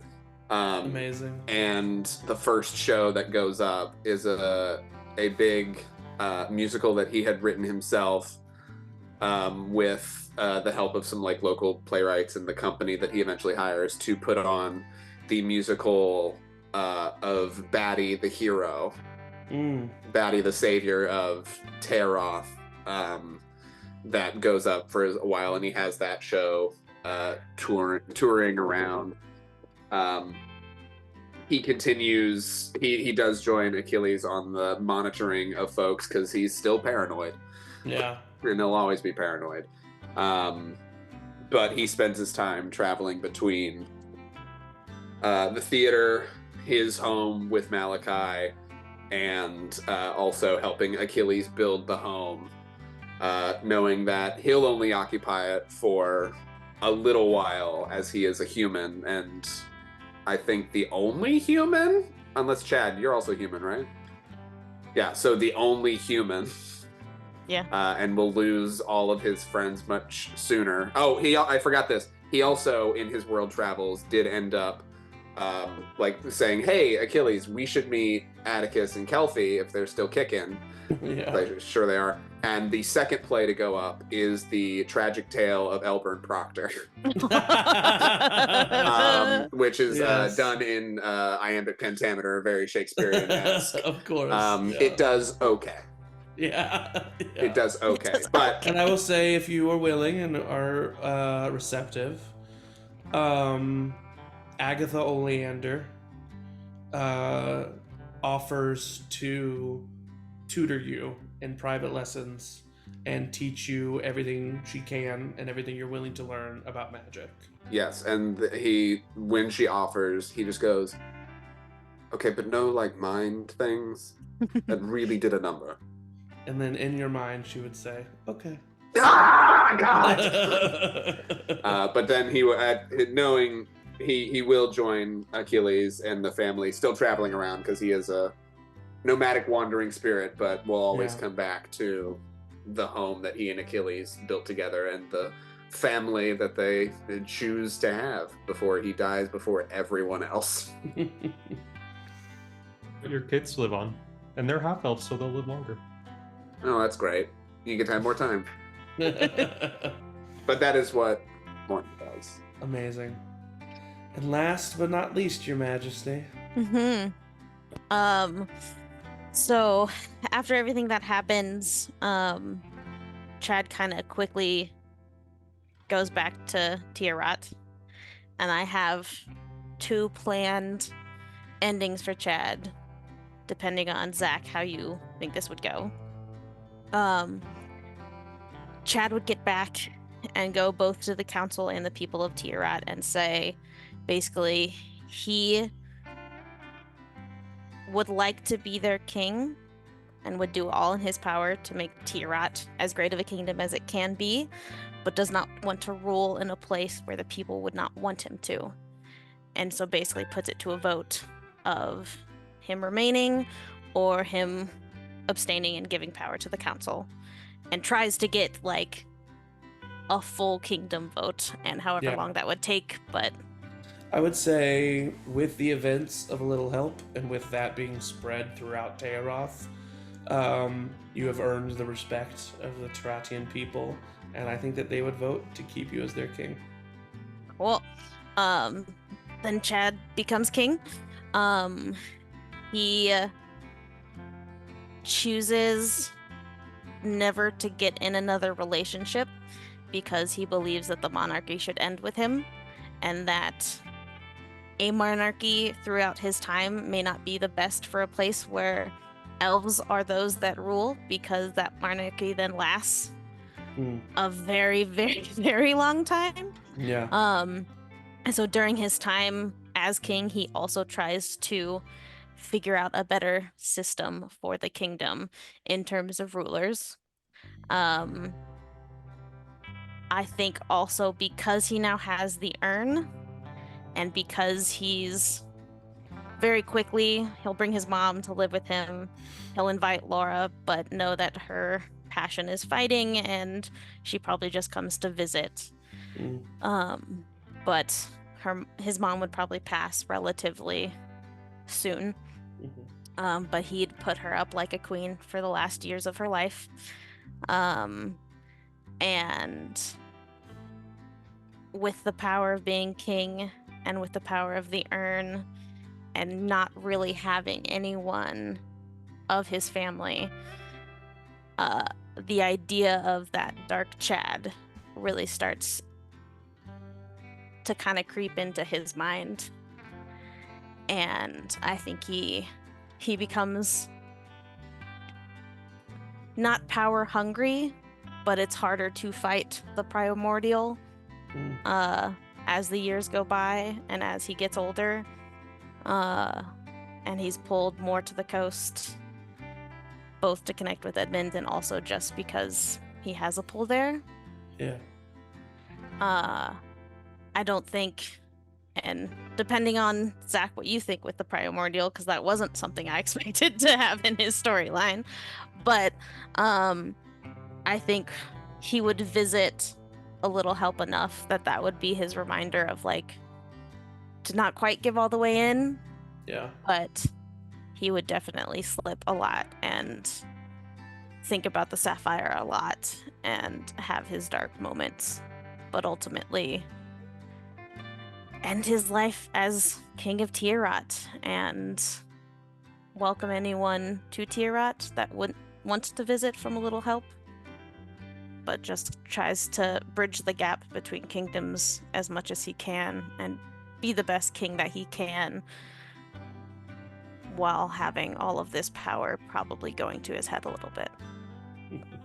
Amazing. And the first show that goes up is a big musical that he had written himself, with the help of some like local playwrights and the company that he eventually hires to put on the musical of Batty the hero, Batty the savior of Tayaroth, that goes up for a while, and he has that show touring around. He continues, he does join Achilles on the monitoring of folks because he's still paranoid. Yeah. And he'll always be paranoid. But he spends his time traveling between the theater, his home with Malachi, and also helping Achilles build the home, knowing that he'll only occupy it for a little while, as he is a human, and I think the only human, unless Chad, you're also human, right? Yeah, so the only human. Yeah. And will lose all of his friends much sooner. Oh, I forgot this. He also, in his world travels, did end up like saying, hey, Achilles, we should meet Atticus and Kelpie if they're still kicking. Yeah. Sure they are. And the second play to go up is the tragic tale of Elburn Proctor, which is done in iambic pentameter, very Shakespearean-esque. Of course. It does okay. Yeah. It does okay. But and I will say, if you are willing and are receptive, Agatha Oleander offers to tutor you in private lessons and teach you everything she can and everything you're willing to learn about magic. Yes, and when she offers, he just goes, okay, but no like mind things. That really did a number. And then in your mind, she would say, okay. Ah, God! But then knowing he will join Achilles and the family, still traveling around because he is a nomadic wandering spirit, but will always come back to the home that he and Achilles built together and the family that they choose to have before he dies, before everyone else. But your kids live on, and they're half elves, so they'll live longer. Oh, that's great. You get to have more time. But that is what Morton does. Amazing. And last but not least, Your Majesty. So after everything that happens, Chad kind of quickly goes back to Tayaroth, and I have 2 planned endings for Chad, depending on Zach, how you think this would go. Chad would get back and go both to the council and the people of Tayaroth and say, basically, he would like to be their king and would do all in his power to make Tayaroth as great of a kingdom as it can be, but does not want to rule in a place where the people would not want him to. And so basically puts it to a vote of him remaining or him abstaining and giving power to the council, and tries to get like a full kingdom vote, and however long that would take. But I would say, with the events of A Little Help, and with that being spread throughout Tayaroth, you have earned the respect of the Taratian people, and I think that they would vote to keep you as their king. Well, then Chad becomes king. He chooses never to get in another relationship because he believes that the monarchy should end with him, and that a monarchy throughout his time may not be the best for a place where elves are those that rule, because that monarchy then lasts a very, very, very long time. Yeah. And so during his time as king, he also tries to figure out a better system for the kingdom in terms of rulers. I think also because he now has the urn, and because he's very quickly, he'll bring his mom to live with him. He'll invite Laura, but know that her passion is fighting and she probably just comes to visit. But his mom would probably pass relatively soon. But he'd put her up like a queen for the last years of her life. And with the power of being king and with the power of the urn and not really having anyone of his family, the idea of that dark Chad really starts to kind of creep into his mind. And I think he becomes not power hungry, but it's harder to fight the primordial as the years go by and as he gets older. And he's pulled more to the coast, both to connect with Edmund and also just because he has a pull there. Yeah. I don't think, and depending on Zach, what you think with the primordial, because that wasn't something I expected to have in his storyline, but I think he would visit A Little Help enough that would be his reminder of, like, to not quite give all the way in. Yeah. But he would definitely slip a lot and think about the sapphire a lot and have his dark moments, but ultimately end his life as King of Tayaroth and welcome anyone to Tayaroth that wants to visit from A Little Help, but just tries to bridge the gap between kingdoms as much as he can and be the best king that he can, while having all of this power probably going to his head a little bit.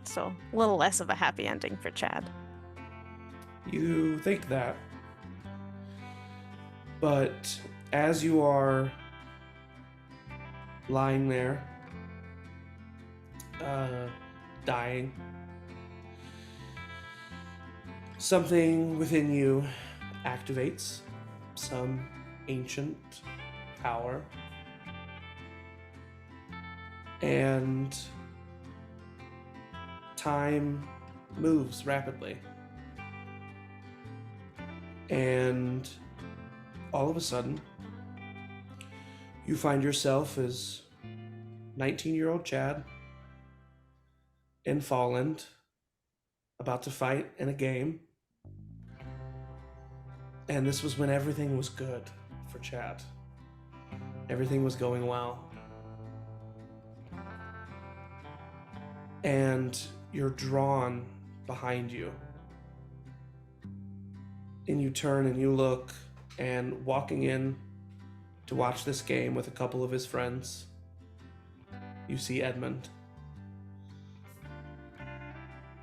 So a little less of a happy ending for Chad. You think that. But as you are lying there, dying, something within you activates, some ancient power, and time moves rapidly. And all of a sudden, you find yourself as 19-year-old Chad in Falland, about to fight in a game. And this was when everything was good for Chad. Everything was going well. And you're drawn behind you. And you turn and you look, and walking in to watch this game with a couple of his friends, you see Edmund.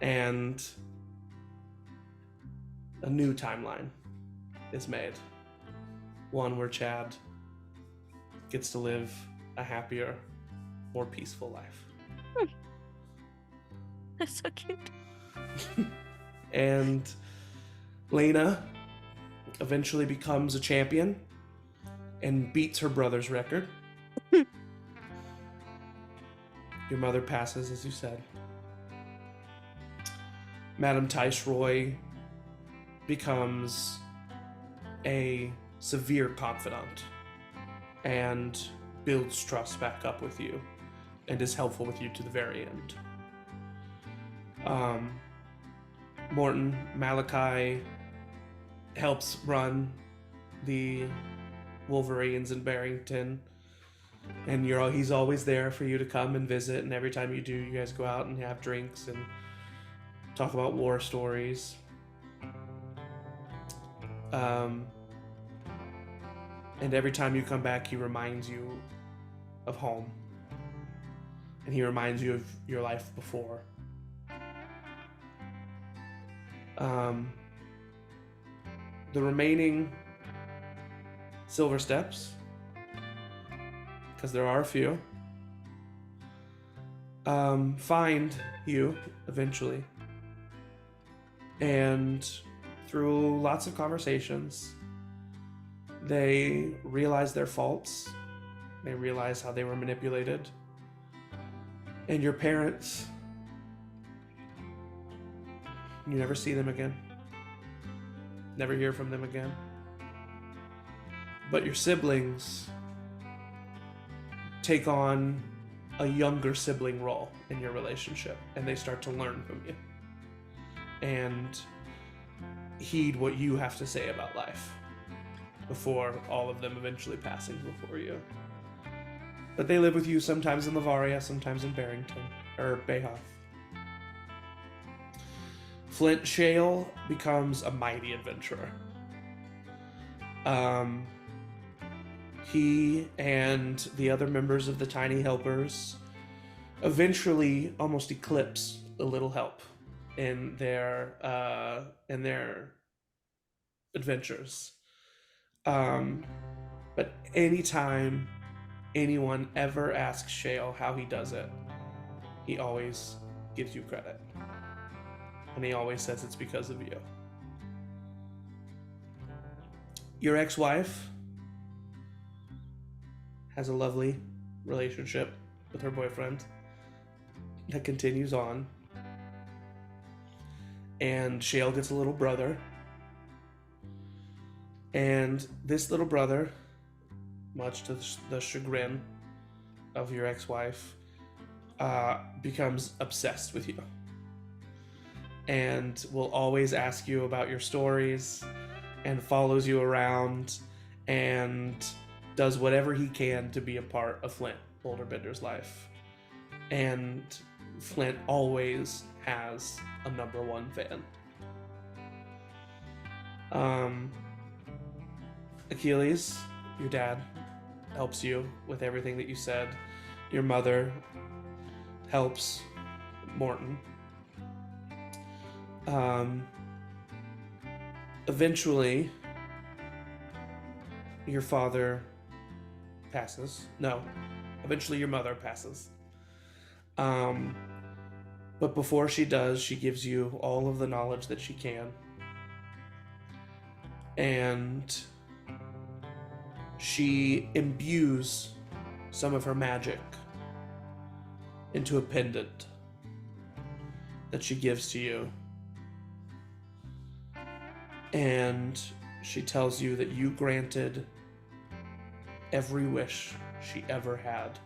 And a new timeline is made. One where Chad gets to live a happier, more peaceful life. That's so cute. And Lena eventually becomes a champion and beats her brother's record. Your mother passes, as you said. Madame Roy becomes a severe confidant and builds trust back up with you and is helpful with you to the very end. Morton, Malachi helps run the Wolverines in Barrington, and he's always there for you to come and visit, and every time you do, you guys go out and have drinks and talk about war stories. And every time you come back, he reminds you of home, and he reminds you of your life before. The remaining silver steps, because there are a few, find you eventually. And through lots of conversations, they realize their faults. They realize how they were manipulated. And your parents, you never see them again. Never hear from them again. But your siblings take on a younger sibling role in your relationship, and they start to learn from you and heed what you have to say about life before all of them eventually passing before you. But they live with you sometimes in Lavaria, sometimes in Barrington, or Bayhoff. Flint Shale becomes a mighty adventurer. He and the other members of the Tiny Helpers eventually almost eclipse a little help in their adventures. But anytime anyone ever asks Shale how he does it, he always gives you credit. And he always says it's because of you. Your ex-wife has a lovely relationship with her boyfriend that continues on. And Shale gets a little brother. And this little brother, much to the chagrin of your ex-wife, becomes obsessed with you. And will always ask you about your stories and follows you around and does whatever he can to be a part of Flint Boulderbender's life. And Flint always has a #1 fan. Achilles, your dad, helps you with everything that you said. Your mother helps Morton. Eventually, your father passes. No, eventually your mother passes. But before she does, she gives you all of the knowledge that she can. And she imbues some of her magic into a pendant that she gives to you. And she tells you that you granted every wish she ever had.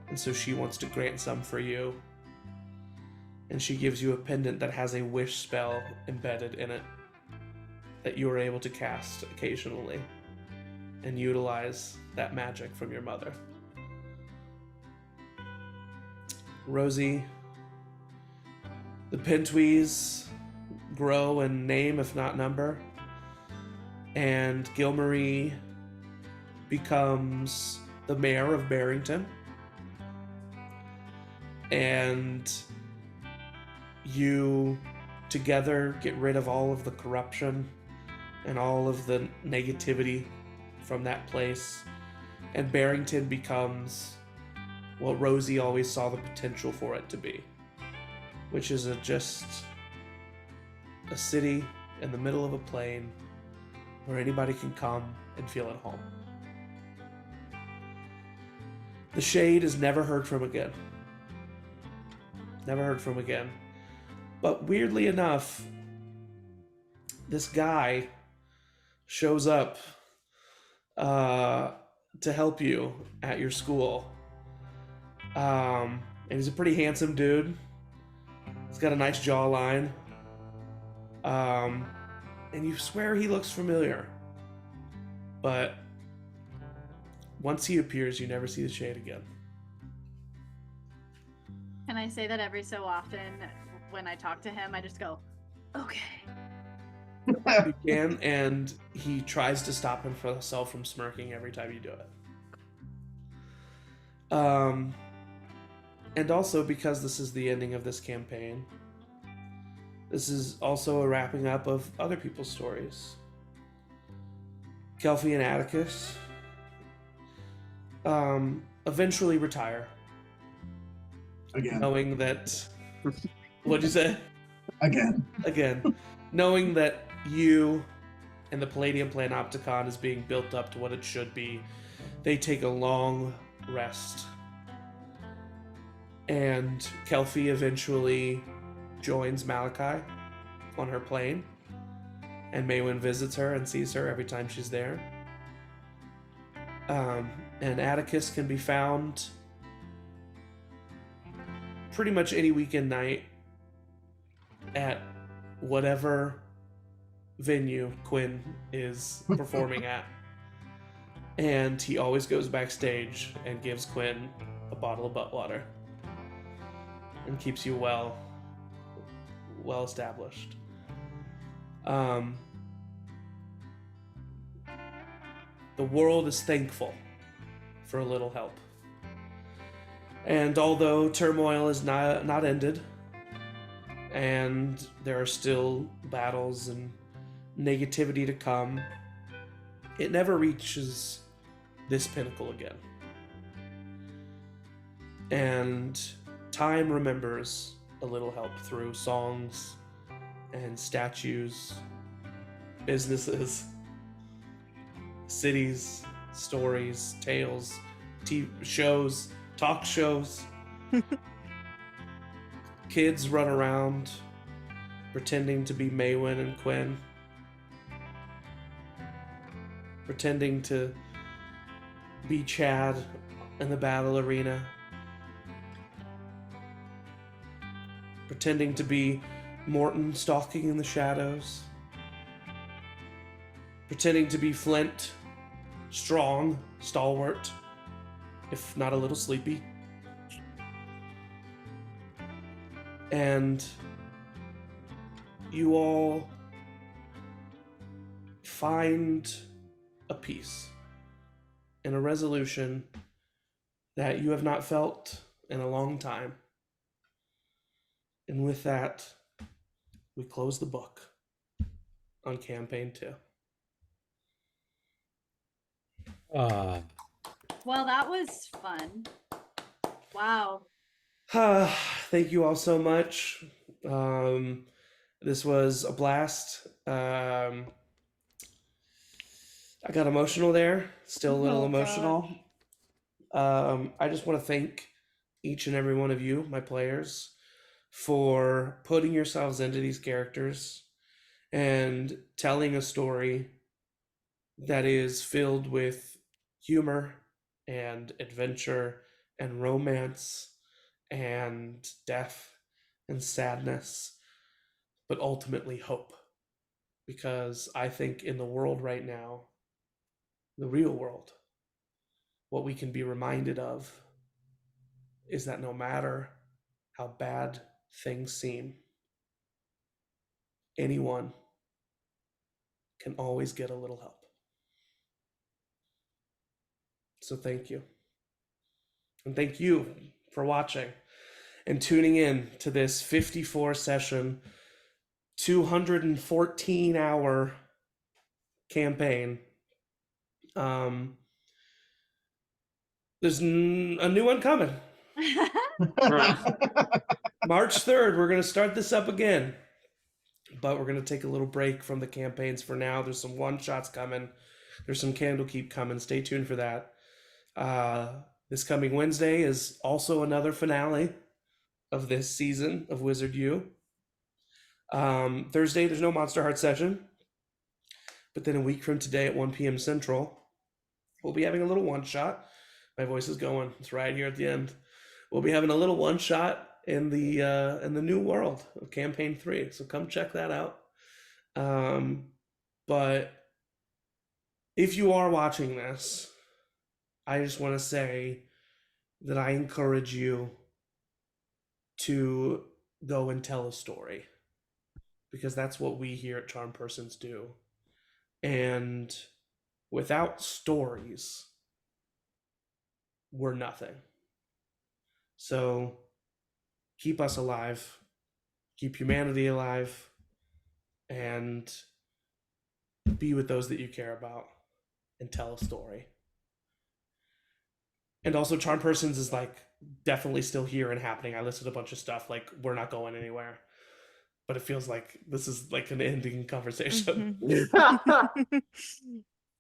And so she wants to grant some for you. And she gives you a pendant that has a wish spell embedded in it that you are able to cast occasionally and utilize that magic from your mother. Rosie, the Pentwees grow in name if not number, and Gilmarie becomes the mayor of Barrington, and you together get rid of all of the corruption and all of the negativity from that place, and Barrington becomes what Rosie always saw the potential for it to be, which is just a city in the middle of a plain where anybody can come and feel at home. The Shade is never heard from again. Never heard from again. But weirdly enough, this guy shows up to help you at your school. And he's a pretty handsome dude. He's got a nice jawline. And you swear he looks familiar. But once he appears, you never see the shade again. Can I say that every so often when I talk to him, I just go, okay. You can, and he tries to stop himself from smirking every time you do it. And also, because this is the ending of this campaign, this is also a wrapping up of other people's stories. Kelpie and Atticus eventually retire. Again. Knowing that... What'd you say? Again. Knowing that you and the Palladium Planopticon is being built up to what it should be, they take a long rest. And Kelpie eventually joins Malachi on her plane, and Maywin visits her and sees her every time she's there. And Atticus can be found pretty much any weekend night at whatever venue Quinn is performing at. And he always goes backstage and gives Quinn a bottle of butt water and keeps you well established. The world is thankful for a little help. And although turmoil is not ended, and there are still battles and negativity to come, it never reaches this pinnacle again. And time remembers a little help through songs and statues, businesses, cities, stories, tales, TV shows, talk shows. Kids run around pretending to be Maywin and Quinn, pretending to be Chad in the battle arena, pretending to be Morton stalking in the shadows, pretending to be Flint, strong, stalwart, if not a little sleepy. And you all find a peace and a resolution that you have not felt in a long time. And with that, we close the book on campaign 2. Ah, Well, that was fun. Wow. Thank you all so much. This was a blast. I got emotional there. Still a little Oh, emotional. I just want to thank each and every one of you, my players, for putting yourselves into these characters and telling a story that is filled with humor and adventure and romance and death and sadness, but ultimately hope. Because I think in the world right now, the real world, what we can be reminded of is that no matter how bad things seem, anyone can always get a little help. So thank you. And thank you for watching and tuning in to this 54 session, 214 hour campaign. There's a new one coming. March 3rd, we're going to start this up again. But we're going to take a little break from the campaigns for now. There's some one-shots coming. There's some Candlekeep coming. Stay tuned for that. This coming Wednesday is also another finale of this season of Wizard U. Thursday, there's no Monster Heart session. But then a week from today at 1 p.m. Central, we'll be having a little one-shot. My voice is going. It's right here at the end. We'll be having a little one-shot in the new world of Campaign 3. So come check that out. But if you are watching this, I just want to say that I encourage you to go and tell a story, because that's what we here at Charm Persons do. And without stories, we're nothing. So keep us alive, keep humanity alive, and be with those that you care about, and tell a story. And also, Charm Persons is like definitely still here and happening. I listed a bunch of stuff, like we're not going anywhere, but it feels like this is like an ending conversation.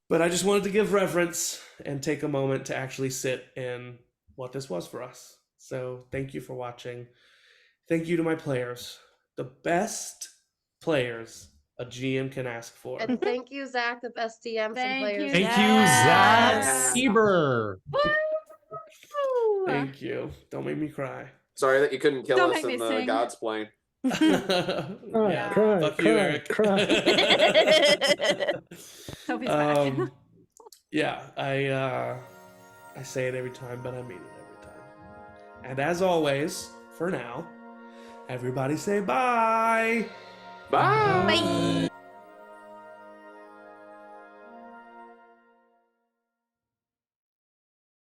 But I just wanted to give reverence and take a moment to actually sit in what this was for us. So thank you for watching. Thank you to my players, the best players a GM can ask for. And thank you, Zach, the best DM some players. Thank you, Yes. Zach Eber. Thank you. Don't make me cry. Sorry that you couldn't kill Don't us make in me the sing. God's plane. Yeah. Cry, Fuck cry, you, Eric. cry. Sophie's back. Yeah, I say it every time, but I mean it every time. And as always, for now, everybody say bye. Bye. Bye.